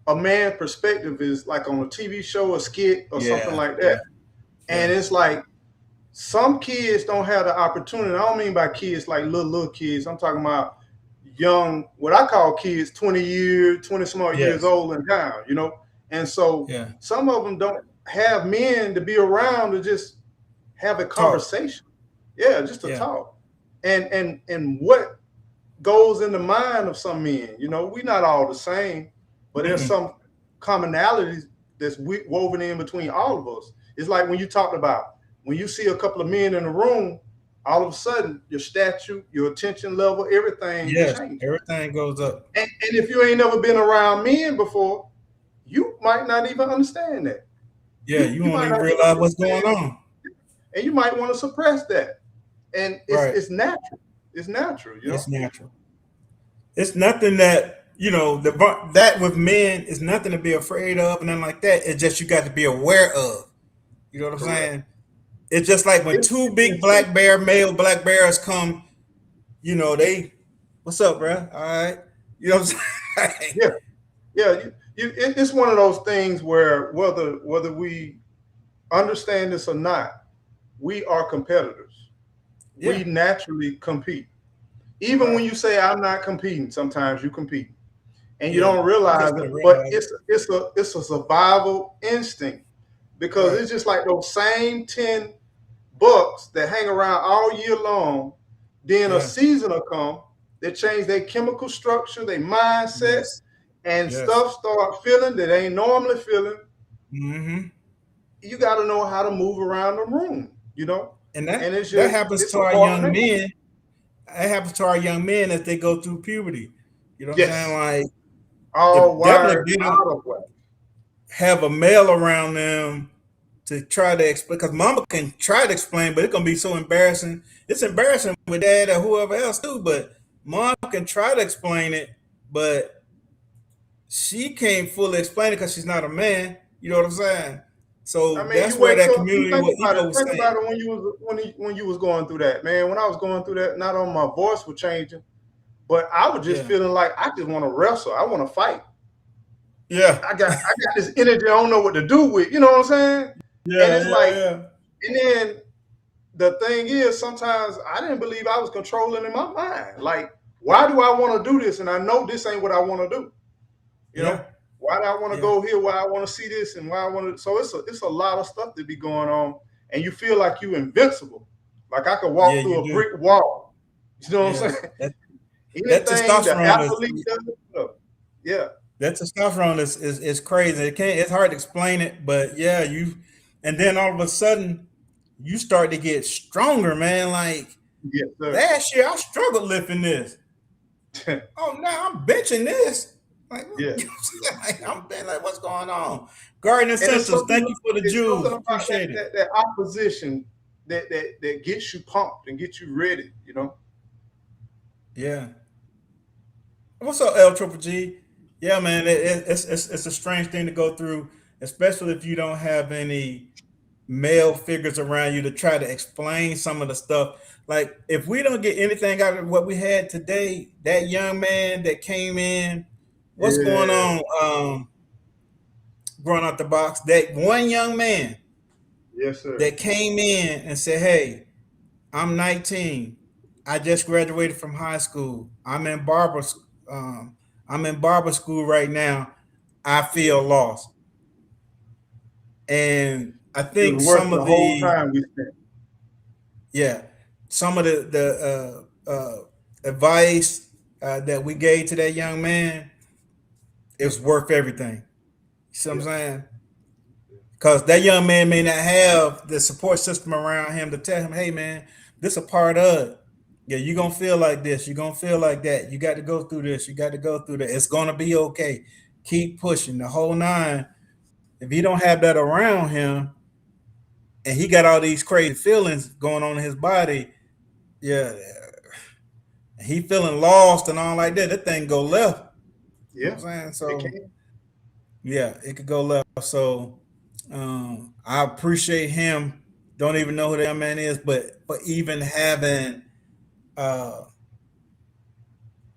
a man perspective is like on a TV show, a skit, or something yeah, like yeah, that. And yeah, it's like some kids don't have the opportunity. I don't mean by kids like little kids. I'm talking about young, what I call kids, 20 smart years yes, old and down, And so yeah. some of them don't have men to be around to just have a Talk. conversation. Yeah, just to Yeah. talk. And what goes in the mind of some men, we're not all the same, but there's Mm-mm. some commonalities that's woven in between all of us. It's like when you talked about when you see a couple of men in a room, all of a sudden your stature, your attention level, everything Yes, changes. everything goes up. And if you ain't never been around men before, you might not even understand that. Yeah, You you you won't might even not even realize what's going understand, on. and you might want to suppress that. And it's Right. it's natural. It's natural. It's natural. It's nothing that that with men is nothing to be afraid of and nothing like that. It's just you got to be aware of. You know what I'm Correct. saying? It's just like when two big male black bears come. They, what's up, bro? All right. You know what I'm saying? Yeah, yeah. It's one of those things where whether we understand this or not, we are competitors. We Yeah. naturally compete. Even when Right. you say I'm not competing, sometimes you compete, and you Yeah. don't You realize just gotta it. But realize it. it's a survival instinct, because Right. it's just like those same 10 bucks that hang around all year long. Then a Yeah. season will come, they change their chemical structure, their mindset, Yes. and Yes. stuff start feeling that ain't normally feeling. Mm-hmm. You got to know how to move around the room. And And that happens it's to a our part of young nature. men. That happens to our young men as they go through puberty. You know what I'm saying? Yes, Like, all if definitely wired they don't out of whack. have a male around them to try to explain, because mama can try to explain, but it's gonna be so embarrassing. It's embarrassing with dad or whoever else too, but mom can try to explain it, but she can't fully explain it because she's not a man. You know what I'm saying? I So mean, that's you where wake that up, you community, think what about it. Eco was Think saying. about it when you was going through that, man. When I was going through that, not only my voice was changing, but I was just Yeah. feeling like I just want to wrestle. I want to fight. Yeah. I got this energy I don't know what to do with. You know what I'm saying? And Yeah, it's yeah, like, yeah. and then the thing is, sometimes I didn't believe I was controlling in my mind. Like, why do I want to do this? And I know this ain't what I want to do. You Yeah. know, why do I want to Yeah. go here? Why I want to see this, and why I want to. So it's a lot of stuff that be going on, and you feel like you invincible. Like I could Yeah, walk through you a do. brick wall. You know what I'm Yeah. saying? That Anything the testosterone athlete does, yeah, that testosterone is crazy. It's hard to explain it, but yeah, and then all of a sudden you start to get stronger, man. Like yes, sir. last year I struggled lifting this. Oh, now I'm benching this. Like, Yeah. like I'm being like, what's going on? Garden And Essentials, thank you for the it's something jewels. about Appreciate it. that opposition that gets you pumped and gets you ready. Yeah. What's up, L Triple G? Yeah, man, it's a strange thing to go through, especially if you don't have any male figures around you to try to explain some of the stuff. Like, if we don't get anything out of what we had today, that young man that came in, what's going Yeah. on? Growing out the box, that one young man Yes, sir. that came in and said, "Hey, I'm 19. I just graduated from high school. Um, I'm in barber school right now. I feel lost." And I It think was worth some the of whole the time we spent. yeah, some of the advice that we gave to that young man, it was worth everything. You see what I'm saying? Because that young man may not have the support system around him to tell him, hey, man, this is a part of it. Yeah, you're going to feel like this. You're going to feel like that. You got to go through this. You got to go through that. It's going to be okay. Keep pushing the whole nine. If you don't have that around him and he got all these crazy feelings going on in his body, yeah, he feeling lost and all like that, that thing go left. Yeah. You know what I'm saying? So, yeah, it could go left. So, I appreciate him. Don't even know who that man is, but even having, I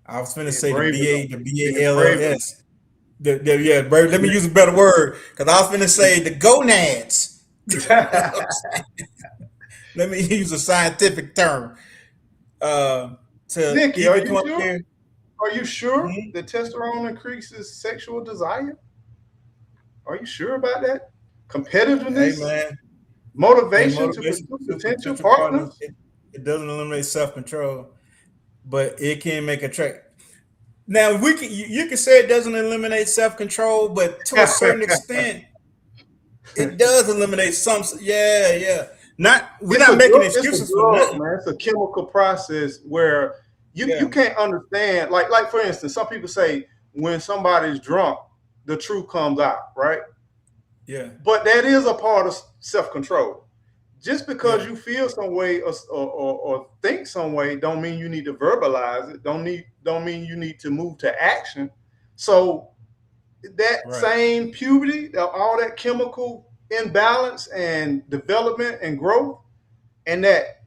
was finna say the BALLS. Yeah, let me use a better word because I was finna say the gonads. Let me use a scientific term. Nikki, are you sure that testosterone increases sexual desire? Are you sure about that? Competitiveness, hey, man. Motivation to pursue potential partners. It doesn't eliminate self-control, but it can make a track. Now you can say it doesn't eliminate self-control, but to a certain extent, it does eliminate some. Yeah. We're not making excuses for nothing. Man. It's a chemical process where you can't understand. Like for instance, some people say when somebody's drunk, the truth comes out, right? Yeah. But that is a part of self-control. Just because you feel some way or think some way, don't mean you need to verbalize it. Don't mean you need to move to action. So that same puberty, all that chemical imbalance and development and growth, and that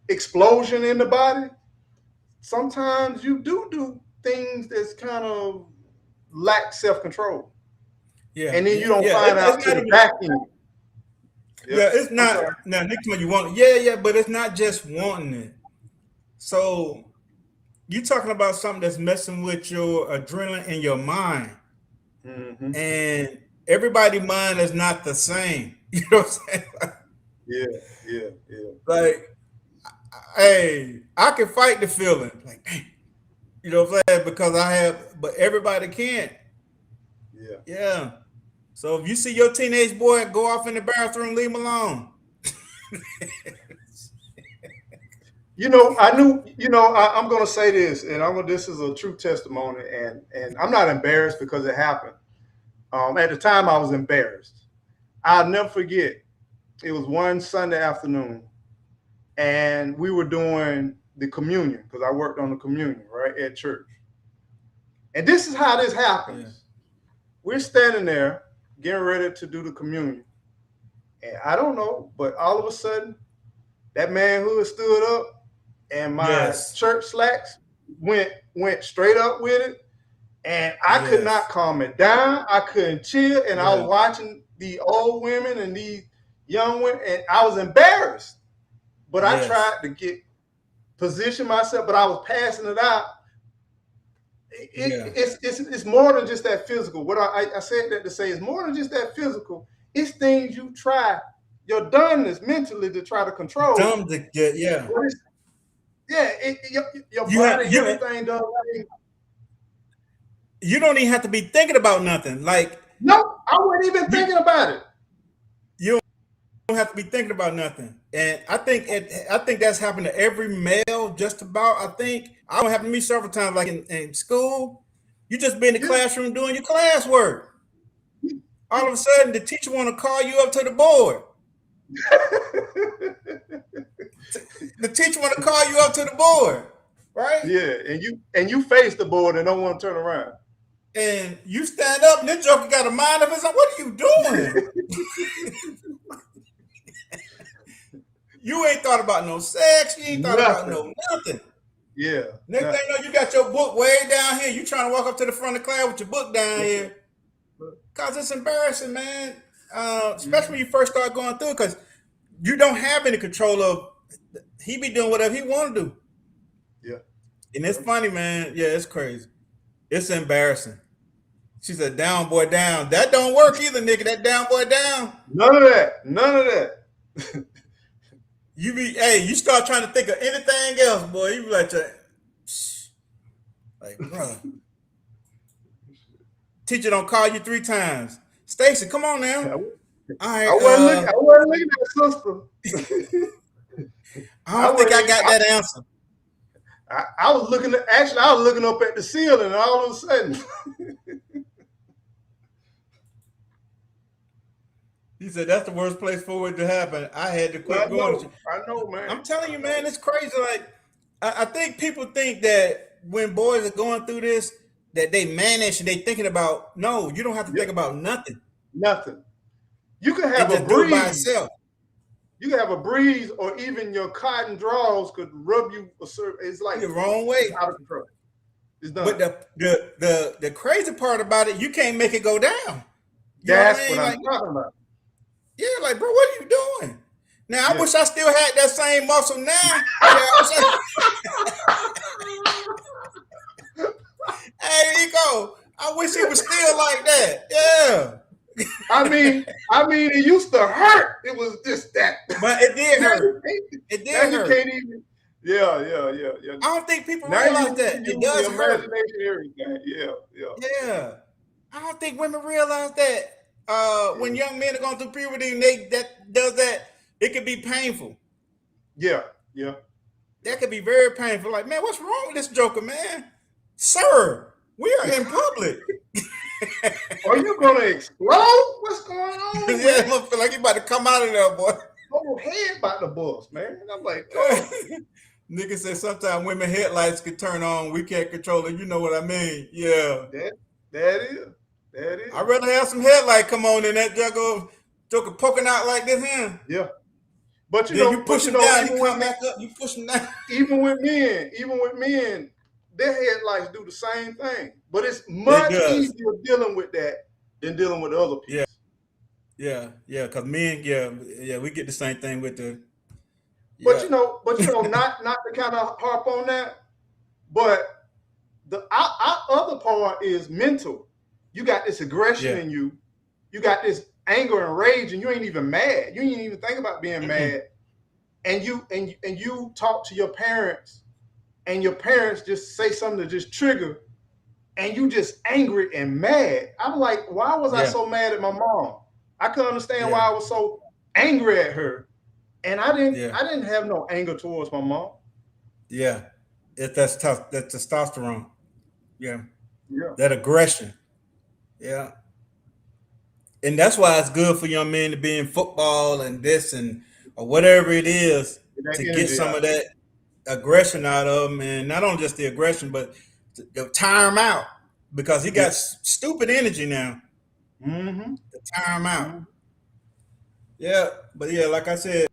explosion in the body, sometimes you do things that's kind of lack self-control. Yeah. And then you don't find out to the back end. Yeah, it's not. Now, next one you want. Yeah, but it's not just wanting it. So you're talking about something that's messing with your adrenaline and your mind. Mm-hmm. And everybody's mind is not the same. You know what I'm saying? Yeah. Like, hey, I can fight the feeling. Like, you know what I'm saying? Because I have, but everybody can't. Yeah. So if you see your teenage boy go off in the bathroom, leave him alone. I'm going to say this, and this is a true testimony, and I'm not embarrassed because it happened. At the time, I was embarrassed. I'll never forget. It was one Sunday afternoon, and we were doing the communion because I worked on the communion right at church. And this is how this happens. Yeah. We're standing there getting ready to do the communion. And I don't know, but all of a sudden, that manhood stood up and my church slacks went straight up with it. And I could not calm it down. I couldn't chill. And I was watching the old women and these young women, and I was embarrassed. But I tried to position myself, but I was passing it out. It's more than just that physical. What I said that to say is more than just that physical. It's things you try, your dumbness mentally to try to control. Dumb to get, your body, everything done right. You don't even have to be thinking about nothing. Like, no, I wasn't even thinking about it. You don't have to be thinking about nothing. And I think that's happened to every male just about. I think I don't happen to me several times, like in school, you just be in the classroom doing your classwork. All of a sudden, the teacher want to call you up to the board. The teacher want to call you up to the board, right? Yeah, and you face the board and don't want to turn around. And you stand up, and this joker got a mind of his own. What are you doing? You ain't thought about no sex. You ain't thought about no nothing. Yeah. Next thing you know, you got your book way down here. You trying to walk up to the front of the class with your book down here. Because it's embarrassing, man. Especially when you first start going through it, because you don't have any control of. He be doing whatever he want to do. Yeah. And it's funny, man. Yeah, it's crazy. It's embarrassing. She said, down, boy, down. That don't work either, nigga. That down, boy, down. None of that. You start trying to think of anything else, boy. You be like, Like, bro, teacher don't call you 3 times. Stacy, come on now. All right, I wasn't looking at sister. I don't think I got that answer. I was looking at, actually, I was looking up at the ceiling, and all of a sudden, he said that's the worst place for it to happen. I had to quit going. I know, man. I'm telling you, man, it's crazy. Like, I think people think that when boys are going through this, that they manage and they thinking about. No, you don't have to think about nothing. Nothing. You can have a breeze by itself. You can have a breeze, or even your cotton drawers could rub you. It's like the wrong way, out of control. It's done. But the crazy part about it, you can't make it go down. That's what I'm talking about. Yeah, like, bro, what are you doing? Now, I wish I still had that same muscle now. Hey, Nico, I wish it was still like that. Yeah. I mean, it used to hurt. It was just that. But it did hurt. It did hurt. You can't even. Yeah. I don't think people realize that. It does hurt. Everything. Yeah. I don't think women realize that when young men are going through puberty and it could be painful. Yeah. That could be very painful. Like, man, what's wrong with this joker, man? Sir, we are in public. Are you gonna explode? What's going on? Yeah, I feel like you about to come out of there, boy. Whole head about the bust, man. And I'm like, oh. Nigga said sometimes women headlights could turn on. We can't control it. You know what I mean? Yeah. That is. I'd rather have some headlight come on than that joker poking out like this here. Yeah. But you push him down, you come back up, you push him down. Even with men, their headlights do the same thing. But it's much easier dealing with that than dealing with other people. Yeah, because men, we get the same thing with the. But you know, not to kind of harp on that, but our other part is mental. You got this aggression in you. You got this anger and rage, and you ain't even mad. You ain't even think about being mad. And you talk to your parents, and your parents just say something to just trigger, and you just angry and mad. I'm like, why was I so mad at my mom? I couldn't understand why I was so angry at her. And I didn't have no anger towards my mom. Yeah. That's tough. That testosterone. Yeah. That aggression. Yeah. And that's why it's good for young men to be in football and this and or whatever it is to get some of that aggression out of him. And not only just the aggression, but to tire him out because he got stupid energy now. Mm-hmm. To tire him out. Yeah. But like I said,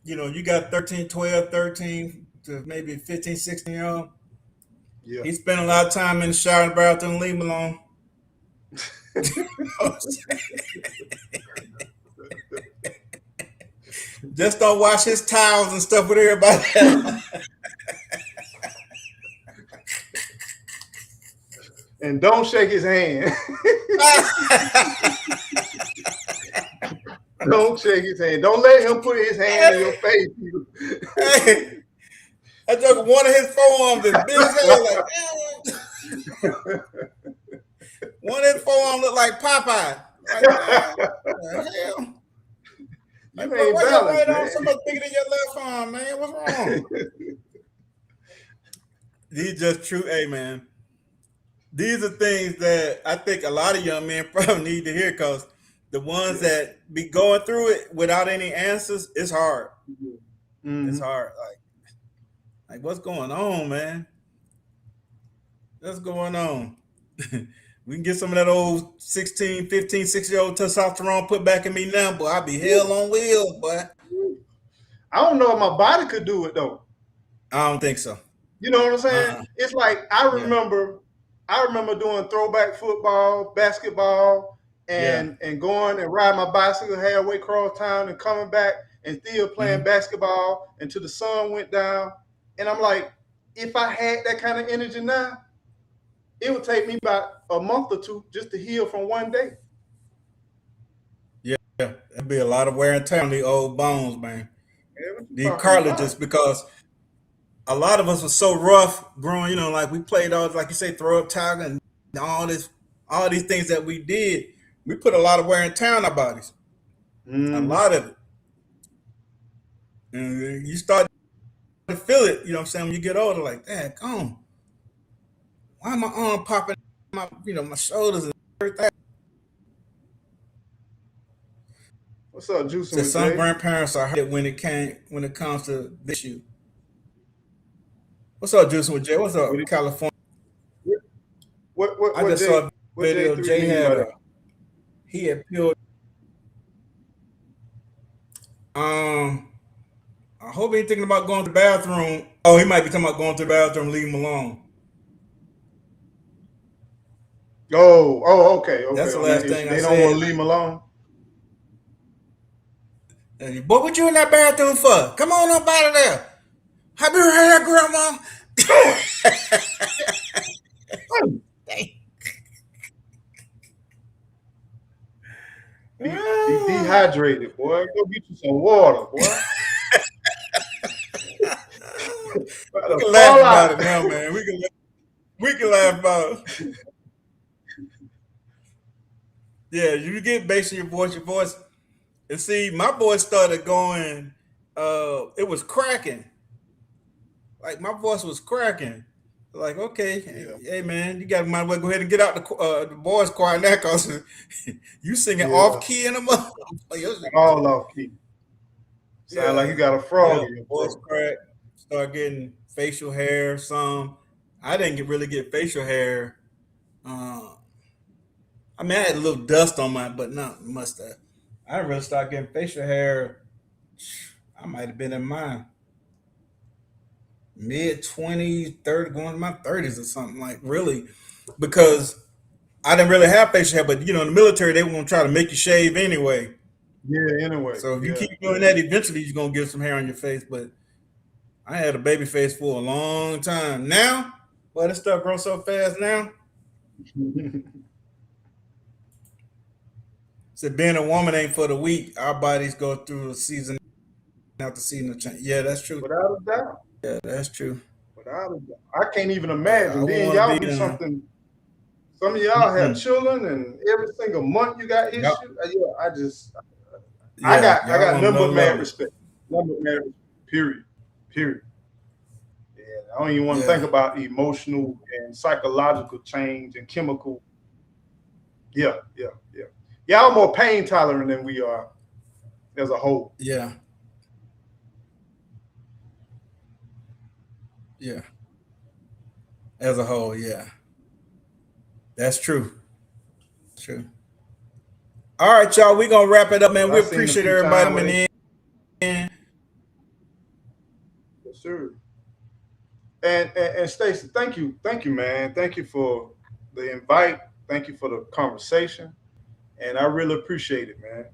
you got 13 to maybe 15, 16-year-old. Yeah. He spent a lot of time in the shower and bathroom. Leave him alone. Just don't wash his towels and stuff with everybody else. And don't shake his hand. Don't shake his hand. Don't let him put his hand in your face. Hey, I took one of his forearms as big as hell. Like, one of his forearms looked like Popeye. Like, hell? Like, bro, why your right arm so much bigger than your left arm, man? What's wrong? These just true, man. These are things that I think a lot of young men probably need to hear because the ones that be going through it without any answers, it's hard. Mm-hmm. It's hard. Like what's going on, man? What's going on? We can get some of that old 16, 15, 16-year-old testosterone put back in me now, boy. I'll be hell on wheels, boy. I don't know if my body could do it, though. I don't think so. You know what I'm saying? It's like I remember doing throwback football, basketball, and going and riding my bicycle halfway across town and coming back and still playing basketball until the sun went down. And I'm like, if I had that kind of energy now, it would take me about a month or two just to heal from one day. Yeah, it'd be a lot of wear and tear on the old bones, man. The cartilages, because a lot of us was so rough growing, you know, like we played all, like you say, throw up tag and all these things that we did. We put a lot of wear and tear on our bodies, a lot of it. And you start to feel it, you know what I'm saying, when you get older, like, dang, come, why my arm popping, my shoulders and everything. What's up, Juicing So with some Jay? grandparents are hurt when it comes to this issue. What's up, Juicing with Jay? What's up, California? What I just saw a video J3 Jay had. mean by He had peeled. I hope he ain't thinking about going to the bathroom. Oh, he might be talking about going to the bathroom. Leave him alone. that? Oh, okay. That's the On last that thing issue. I They said. don't want to leave him alone. And boy, what you in that bathroom for? Come on up out of there. Have you heard that, Grandma? Be dehydrated, boy. Go get you some water, boy. We can laugh about it now, man. We can laugh about it. Yeah, you get bass in your voice. And see, my voice started going, it was cracking. Like my voice was cracking. Like, okay, hey man, you got might well go ahead and get out the boys' choir now, cause you singing off key in a month. All off key. Sound like you got a frog in your voice crack. Start getting facial hair. Some I didn't really get facial hair. I mean, I had a little dust on my, but not mustache. I didn't really start getting facial hair. I might have been in my mid-20s, 30, going to my 30s or something, like really, because I didn't really have facial hair, but you know, in the military, they were going to try to make you shave anyway. Yeah, anyway. So if you keep doing that, eventually you're going to get some hair on your face, but I had a baby face for a long time. Now, boy, this stuff grows so fast now. So being a woman ain't for the weak. Our bodies go through a season after season change. Yeah, that's true. Without a doubt. Yeah, that's true. Without a doubt. I can't even imagine. Yeah, then y'all do something. Some of y'all have children, and every single month you got issues. I got nothing but mad respect. Nothing but mad respect. Period. Yeah, I don't even want to think about emotional and psychological change and chemical. Yeah. Y'all more pain tolerant than we are as a whole. Yeah. As a whole, yeah. That's true. True. All right, y'all. We're gonna wrap it up, man. We appreciate everybody coming in. Yes, sir. And Stacey, thank you, man. Thank you for the invite. Thank you for the conversation. And I really appreciate it, man.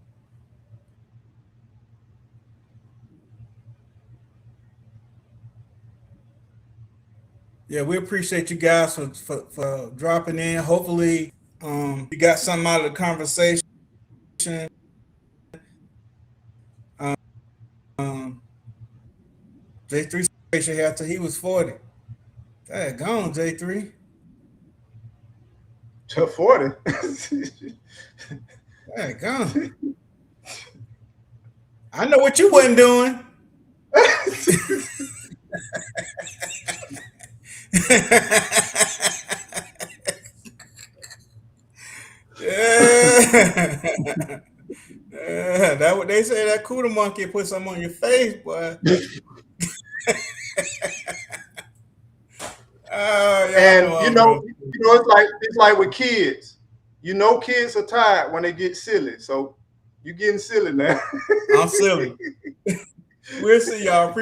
Yeah, we appreciate you guys for dropping in. Hopefully, you got something out of the conversation. J3 should have till he was 40. Hey, gone, J3. To 40. Hey, gone. I know what you wasn't doing. That what they say, that cooter monkey put something on your face, boy. And you know, it's like with kids. You know, kids are tired when they get silly. So you getting silly now. I'm silly. We'll see y'all.